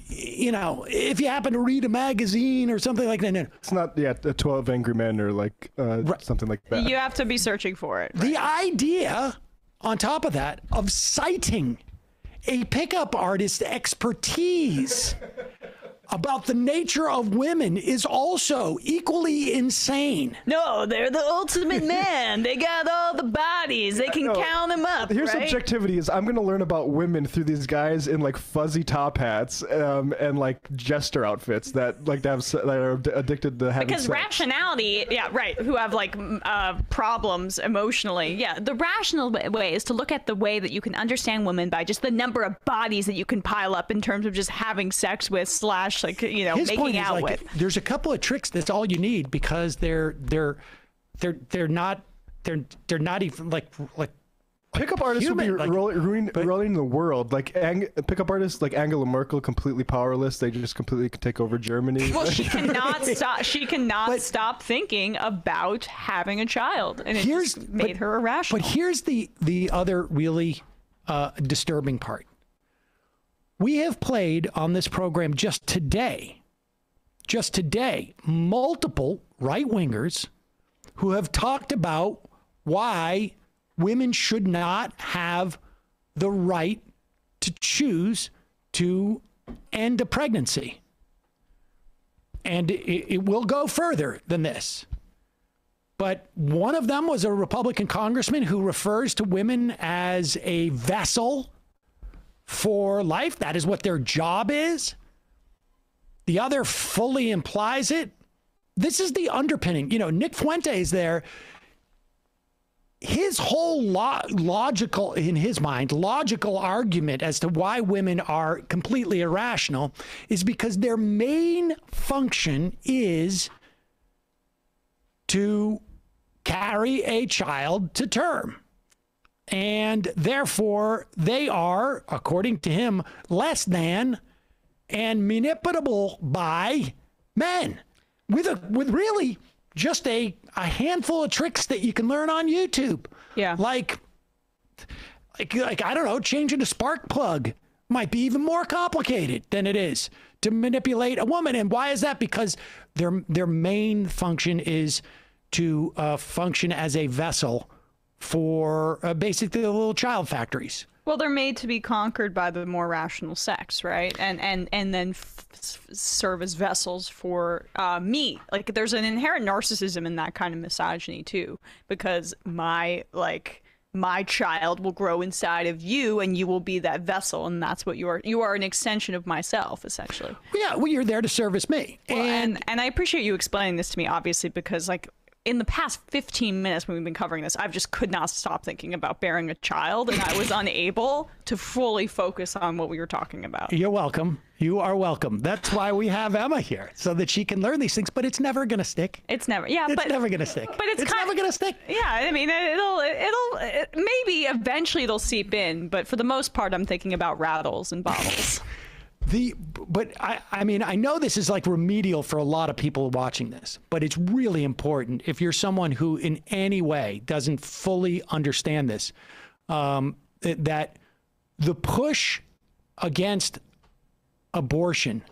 you know, if you happen to read a magazine or something like that. No. It's not, 12 Angry Men or like something like that. You have to be searching for it. The idea, on top of that, of citing a pickup artist's expertise about the nature of women is also equally insane. No, they're the ultimate man. They got all the bodies. They can count them up. Here's right? subjectivity is I'm going to learn about women through these guys in like fuzzy top hats and like jester outfits that are addicted to having because sex. Rationality, yeah, right, who have like problems emotionally. Yeah, the rational way is to look at the way that you can understand women by just the number of bodies that you can pile up in terms of just having sex with / like, you know, His making point out is, like, with. there's a couple of tricks. That's all you need because they're not even like pickup artists human, would be rolling the world. Like pickup artists like Angela Merkel, completely powerless. They just completely take over Germany. Well, she cannot stop. She cannot stop thinking about having a child, and it just made her irrational. But here's the other really disturbing part. We have played on this program just today, multiple right-wingers who have talked about why women should not have the right to choose to end a pregnancy. And it will go further than this. But one of them was a Republican congressman who refers to women as a vessel for life. That is what their job is. The other fully implies it. This is the underpinning. You know, Nick Fuentes there, his whole logical, in his mind, logical argument as to why women are completely irrational is because their main function is to carry a child to term. And therefore, they are, according to him, less than and manipulable by men with really just a handful of tricks that you can learn on YouTube. Yeah. Like I don't know, changing a spark plug might be even more complicated than it is to manipulate a woman. And why is that? Because their main function is to function as a vessel for basically the little child factories. Well, they're made to be conquered by the more rational sex, right? And then serve as vessels for me. Like, there's an inherent narcissism in that kind of misogyny too, because my child will grow inside of you, and you will be that vessel, and that's what you are. You are an extension of myself, essentially. Yeah, well, you're there to service me. Well, and I appreciate you explaining this to me, obviously, because like, in the past 15 minutes when we've been covering this, I've just could not stop thinking about bearing a child, and I was unable to fully focus on what we were talking about. You're welcome. You are welcome. That's why we have Emma here, so that she can learn these things, but it's never going to stick. It's never, yeah, it's never going to stick. But it's never going to stick. Yeah, I mean, it'll maybe eventually it'll seep in, but for the most part, I'm thinking about rattles and bottles. But I mean, I know this is like remedial for a lot of people watching this, but it's really important if you're someone who in any way doesn't fully understand this, that the push against abortion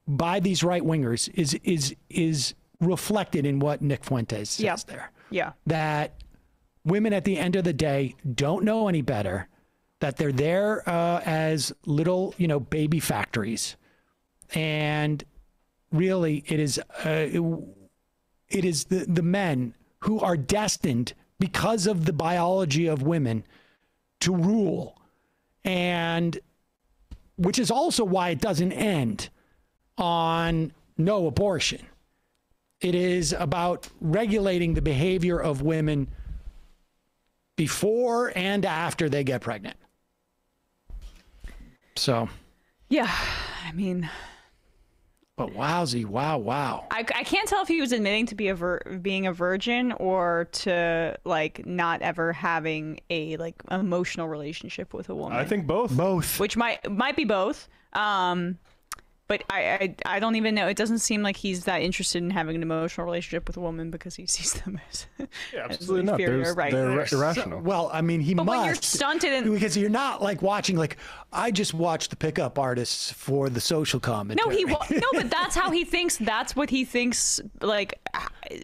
by these right-wingers is reflected in what Nick Fuentes says there. Yeah. That women at the end of the day don't know any better, that they're there as little, baby factories. And really, it is the men who are destined, because of the biology of women, to rule. And which is also why it doesn't end on no abortion. It is about regulating the behavior of women before and after they get pregnant. So, yeah, I mean, but wowsy, wow. I can't tell if he was admitting to being a virgin or to like not ever having a like emotional relationship with a woman. I think both. Which might be both. But I don't even know. It doesn't seem like he's that interested in having an emotional relationship with a woman because he sees them as absolutely not. They're irrational. Well, I mean, he but must. When you're stunted because you're not like watching. Like, I just watched the pickup artists for the social commentary. No, but that's how he thinks. That's what he thinks. Like,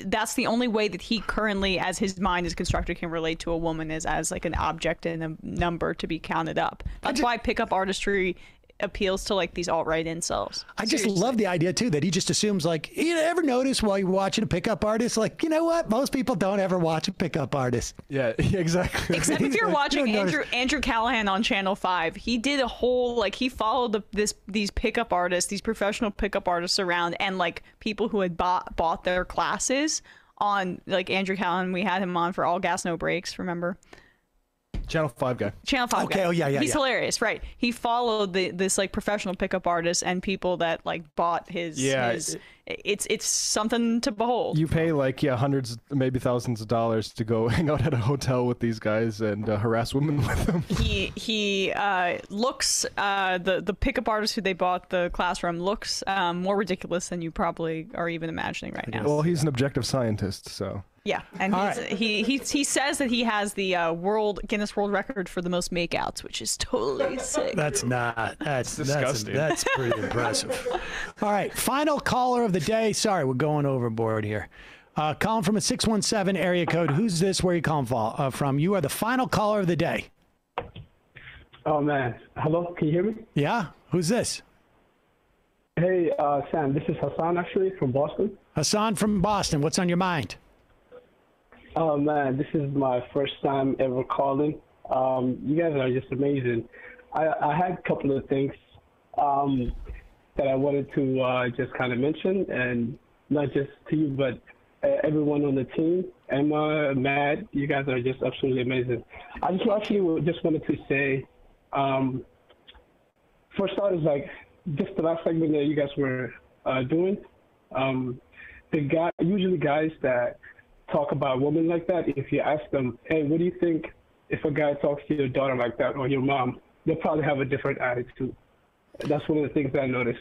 that's the only way that he currently, as his mind is constructed, can relate to a woman is as like an object and a number to be counted up. That's why pickup artistry appeals to like these alt-right incels. I just love the idea too that he just assumes like, you ever notice while you're watching a pickup artist, like, you know what, most people don't ever watch a pickup artist. Yeah, exactly. Except if you're watching Andrew Callahan on Channel 5. He did a whole like, he followed these pickup artists, these professional pickup artists around, and like people who had bought their classes on like Andrew Callahan. We had him on for All Gas No Breaks, remember? Channel 5 guy. Channel 5 okay, guy. Oh, yeah. He's hilarious, right? He followed this like professional pickup artist and people that like bought his. Yeah. It's something to behold. You pay like hundreds, maybe thousands of dollars to go hang out at a hotel with these guys and harass women with them. He looks the pickup artist who they bought the class from looks more ridiculous than you probably are even imagining right now. Well, he's an objective scientist, so. Yeah, and he says that he has the Guinness World Record for the most makeouts, which is totally sick. That's disgusting. That's pretty impressive. All right, final caller of the day. Sorry, we're going overboard here. Calling from a 617 area code. Who's this? Where are you calling from? You are the final caller of the day. Oh man, hello. Can you hear me? Yeah. Who's this? Hey, Sam. This is Hassan actually from Boston. Hassan from Boston. What's on your mind? Oh man, this is my first time ever calling. You guys are just amazing. I had a couple of things that I wanted to just kind of mention, and not just to you, but everyone on the team. Emma, Matt, you guys are just absolutely amazing. I just actually just wanted to say, for starters, like just the last segment that you guys were doing, usually guys that talk about women like that, if you ask them, hey, what do you think if a guy talks to your daughter like that or your mom, they'll probably have a different attitude. That's one of the things that I noticed.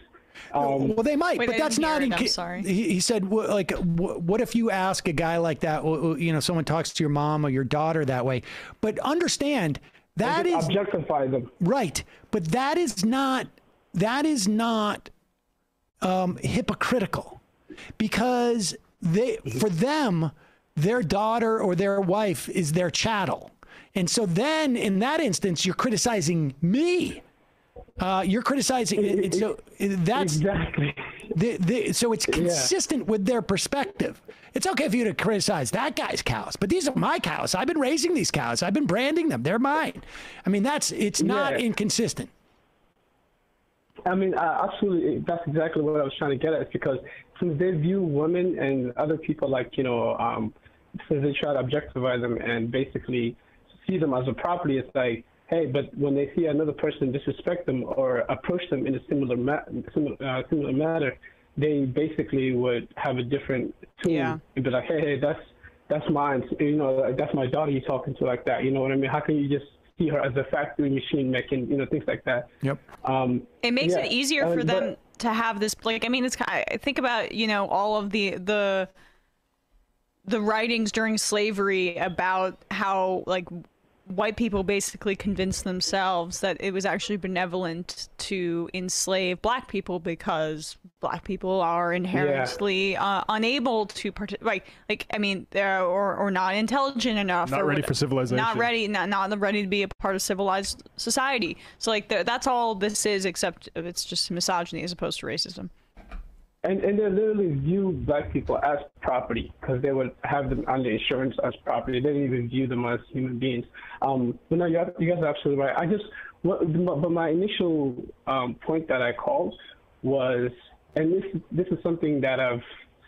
Well, they might, but that's not. I'm sorry. He said, like, what if you ask a guy like that? Someone talks to your mom or your daughter that way. But understand that is objectify them, right? But that is not hypocritical, because for them, their daughter or their wife is their chattel. And so then in that instance, you're criticizing me. You're criticizing. So that's exactly. So it's consistent with their perspective. It's okay for you to criticize that guy's cows, but these are my cows. I've been raising these cows. I've been branding them. They're mine. I mean, it's not inconsistent. I mean, absolutely. That's exactly what I was trying to get at. Is because since they view women and other people like, since they try to objectify them and basically see them as a property, it's like, hey, but when they see another person disrespect them or approach them in a similar manner, they basically would have a different tune and be like, hey, that's mine. That's my daughter you're talking to like that. You know what I mean? How can you just see her as a factory machine making, things like that? Yep. It makes it easier for them to have this. Like, I mean, I think about, all of the writings during slavery about how, like, white people basically convinced themselves that it was actually benevolent to enslave black people because black people are inherently unable to participate, they're or not intelligent enough, not ready for civilization, not ready to be a part of civilized society. So like that's all this is, except it's just misogyny as opposed to racism. And they literally view black people as property because they would have them on the insurance as property. They didn't even view them as human beings. But no, you guys are absolutely right. But my initial point that I called was, and this is something that I've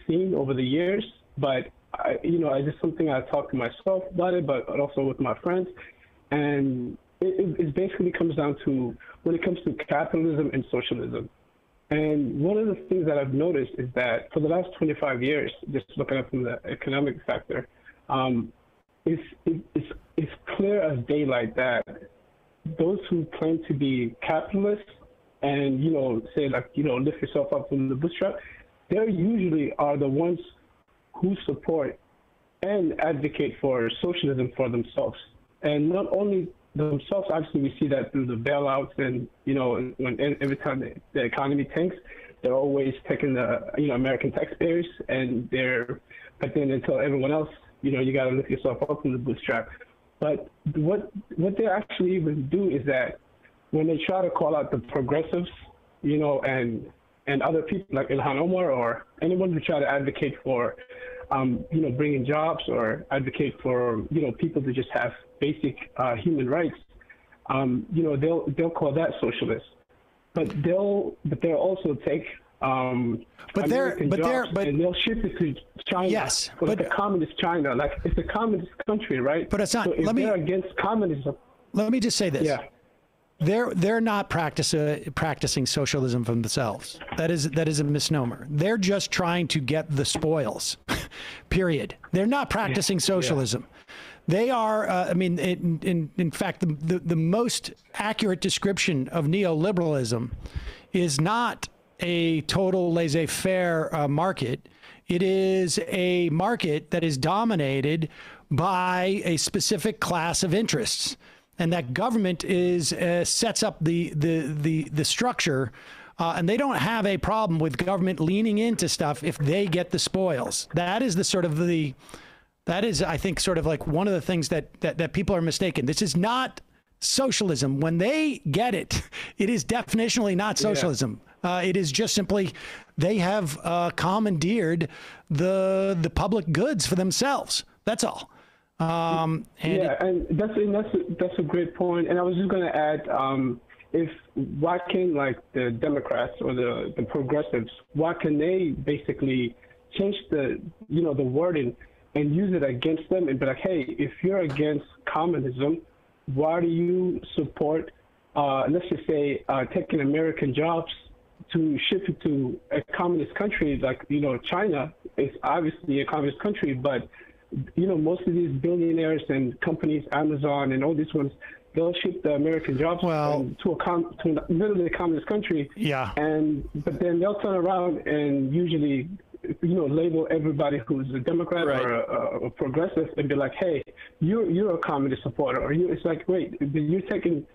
seen over the years, but it's just something I talked to myself about it, but also with my friends, and it basically comes down to when it comes to capitalism and socialism. And one of the things that I've noticed is that for the last 25 years, just looking at from the economic sector, it's clear as daylight that those who claim to be capitalists and, say like, lift yourself up from the bootstrap, they usually are the ones who support and advocate for socialism for themselves. And not only themselves, obviously we see that through the bailouts and, every time the economy tanks, they're always taking the, American taxpayers but then they tell everyone else, you got to lift yourself up from the bootstrap. But what they actually even do is that when they try to call out the progressives, and other people like Ilhan Omar or anyone who try to advocate for, bringing jobs or advocate for, people to just have basic human rights, they'll call that socialist. But they'll also take and they'll ship it to China. Yes, but the communist China, like it's a communist country, right? But it's not. So if they're against communism. Let me just say this. Yeah. They're not practicing socialism for themselves. That is a misnomer. They're just trying to get the spoils. Period. They're not practicing socialism. They are. In fact, the most accurate description of neoliberalism is not a total laissez-faire market. It is a market that is dominated by a specific class of interests. And that government sets up the structure, and they don't have a problem with government leaning into stuff if they get the spoils. That is I think, sort of like one of the things that people are mistaken. This is not socialism. When they get it, it is definitionally not socialism. It is just simply they have commandeered the public goods for themselves. That's all. And that's a great point. And I was just going to add, why can like the Democrats or the progressives, why can they basically change the wording and use it against them and be like, hey, if you're against communism, why do you support, let's just say, taking American jobs to ship it to a communist country like, China is obviously a communist country, but most of these billionaires and companies, Amazon and all these ones, they'll ship the American jobs to literally a communist country. Yeah. But then they'll turn around and usually, label everybody who's a Democrat or a progressive and be like, hey, you're a communist supporter. Or it's like, wait, you're taking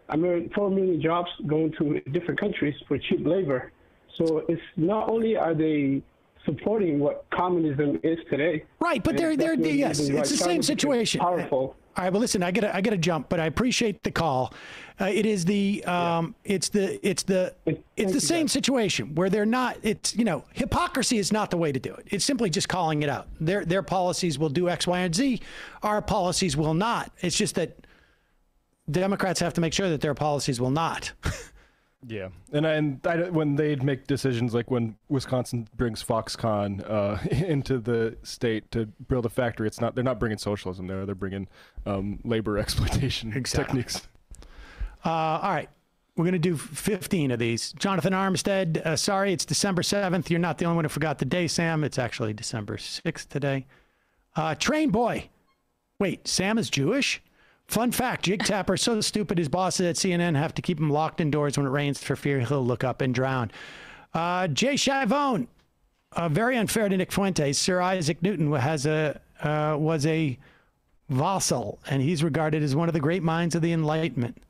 4 million jobs going to different countries for cheap labor. So it's not only are they supporting what communism is today. Right, but they're yes, it's the same situation. Powerful. All right, well, listen, I gotta jump, but I appreciate the call. It is it's the same situation where they're not. It's hypocrisy is not the way to do it. It's simply just calling it out. Their policies will do X, Y, and Z. Our policies will not. It's just that Democrats have to make sure that their policies will not. Yeah, and when they make decisions like when Wisconsin brings Foxconn into the state to build a factory, they're not bringing socialism there. They're bringing labor exploitation techniques. All right, we're gonna do 15 of these. Jonathan Armstead, sorry, it's December 7th. You're not the only one who forgot the day, Sam. It's actually December 6th today. Train boy, wait, Sam is Jewish? Fun fact, Jig Tapper is so stupid his bosses at CNN have to keep him locked indoors when it rains for fear he'll look up and drown. Jay Chavone, very unfair to Nick Fuentes. Sir Isaac Newton was a vassal, and he's regarded as one of the great minds of the Enlightenment.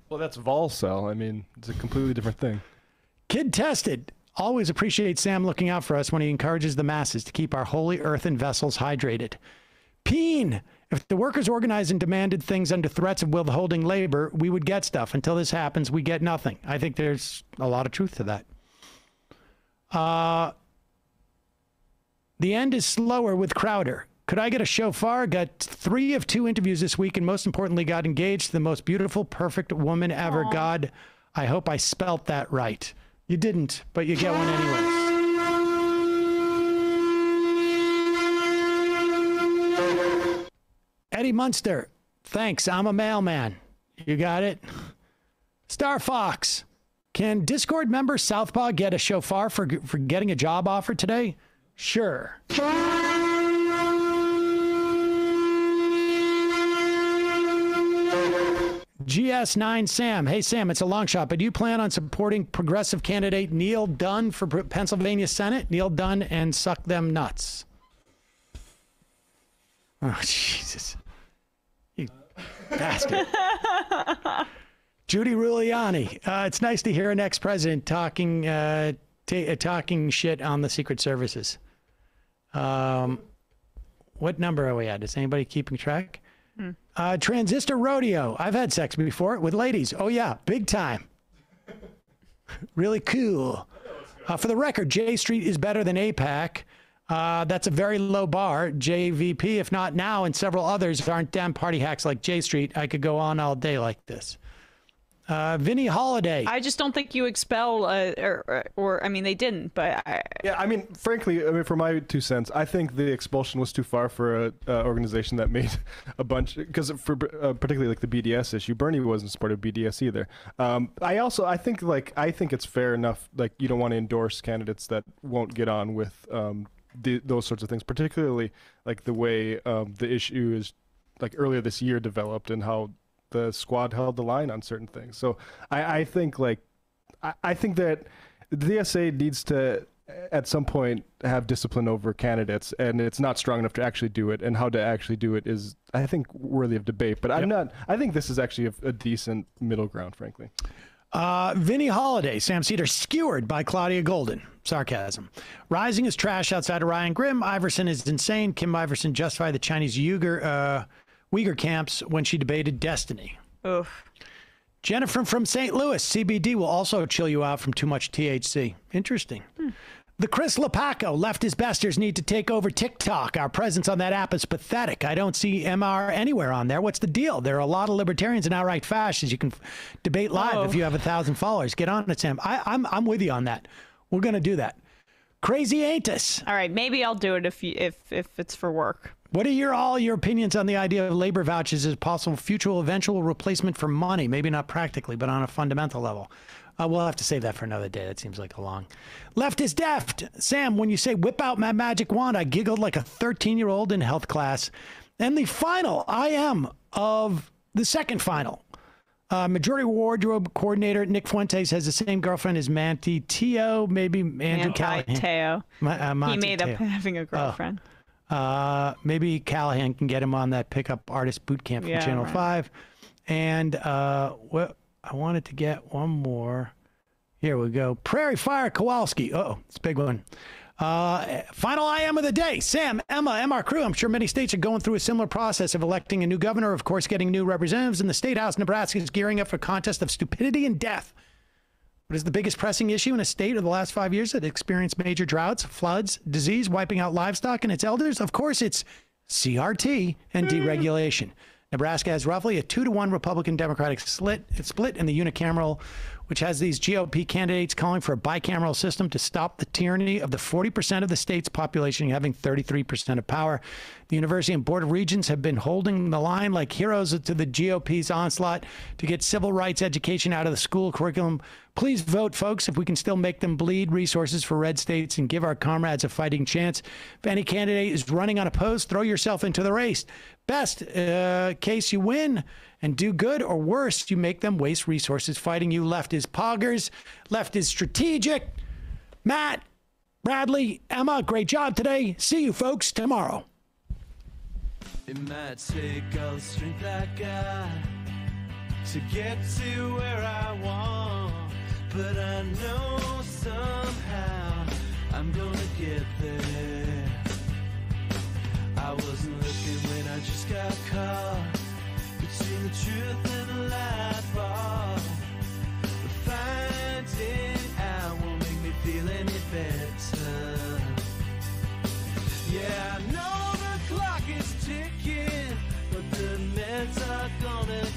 Well, that's Volcel. I mean, it's a completely different thing. Kid Tested. Always appreciate Sam looking out for us when he encourages the masses to keep our holy earthen vessels hydrated. Peen. If the workers organized and demanded things under threats of withholding labor, we would get stuff. Until this happens, we get nothing. I think there's a lot of truth to that. The end is slower with Crowder. Could I get a shofar? Got 3 of 2 interviews this week, and most importantly, got engaged to the most beautiful, perfect woman ever. Aww. God, I hope I spelt that right. You didn't, but you get one anyways. Eddie Munster, thanks. I'm a mailman. You got it? Star Fox, can Discord member Southpaw get a shofar for getting a job offer today? Sure. GS9 Sam. Hey, Sam, it's a long shot, but do you plan on supporting progressive candidate Neil Dunn for Pennsylvania Senate? Neil Dunn and suck them nuts. Oh, Jesus. You bastard. Judy Giuliani. It's nice to hear an ex-president talking shit on the Secret Services. What number are we at? Is anybody keeping track? Transistor Rodeo. I've had sex before with ladies. Oh, yeah. Big time. Really cool. For the record, J Street is better than APAC. That's a very low bar. JVP, if not now, and several others aren't damn party hacks like J Street. I could go on all day like this. Vinny Holiday. I just don't think you expel, or I mean, they didn't, but yeah, I mean, frankly, I mean, for my 2 cents, I think the expulsion was too far for a organization that made a bunch, because for particularly like the BDS issue, Bernie wasn't supportive of BDS either. I think it's fair enough, like, you don't want to endorse candidates that won't get on with those sorts of things, particularly like the way the issue is like earlier this year developed and how the squad held the line on certain things. So I think that the DSA needs to at some point have discipline over candidates, and it's not strong enough to actually do it, and how to actually do it is, I think, worthy of debate. But I think this is actually a decent middle ground, frankly. Vinny Holiday, Sam Seder, skewered by Claudia Goldin. Sarcasm. Rising is trash outside of Ryan Grimm. Iverson is insane. Kim Iverson justified the Chinese Uyghur camps when she debated destiny. Oof. Jennifer from St. Louis, CBD will also chill you out from too much THC. Interesting. The Chris Lepaco, leftist besters need to take over TikTok. Our presence on that app is pathetic. I don't see MR anywhere on there. What's the deal? There are a lot of libertarians and outright fascists. You can debate live if you have 1,000 followers. Get on it, Sam. I'm with you on that. We're going to do that. Crazy ain't us. All right, maybe I'll do it if it's for work. What are all your opinions on the idea of labor vouchers as a possible future eventual replacement for money? Maybe not practically, but on a fundamental level. We'll have to save that for another day. That seems like a long. Left is deft. Sam, when you say whip out my magic wand, I giggled like a 13-year-old in health class. And the final IM of the second final. Majority wardrobe coordinator Nick Fuentes has the same girlfriend as Manti Teo, maybe Andrew Callahan. Teo. He made up having a girlfriend. Maybe Callahan can get him on that pickup artist boot camp from Channel 5. And what I wanted to get one more. Here we go. Prairie Fire Kowalski. Uh-oh, it's a big one. Final IM of the day. Sam, Emma, MR crew. I'm sure many states are going through a similar process of electing a new governor, of course, getting new representatives in the state house. Nebraska is gearing up for a contest of stupidity and death. What is the biggest pressing issue in a state of the last 5 years that experienced major droughts, floods, disease, wiping out livestock and its elders? Of course, it's CRT and deregulation. Nebraska has roughly a 2-to-1 Republican-Democratic split in the unicameral, which has these GOP candidates calling for a bicameral system to stop the tyranny of the 40% of the state's population having 33% of power. The University and Board of Regents have been holding the line like heroes to the GOP's onslaught to get civil rights education out of the school curriculum. Please vote, folks, if we can still make them bleed resources for red states and give our comrades a fighting chance. If any candidate is running unopposed, throw yourself into the race. Best case you win and do good, or worse, you make them waste resources fighting you. Left is poggers. Left is strategic. Matt, Bradley, Emma, great job today. See you folks tomorrow. It might take all the strength I got to get to where I want, but I know somehow I'm gonna get there. I wasn't looking when I just got caught between the truth and the lie bar, but finding out won't make me feel any better. Yeah, I know the clock is ticking, but the meds are gonna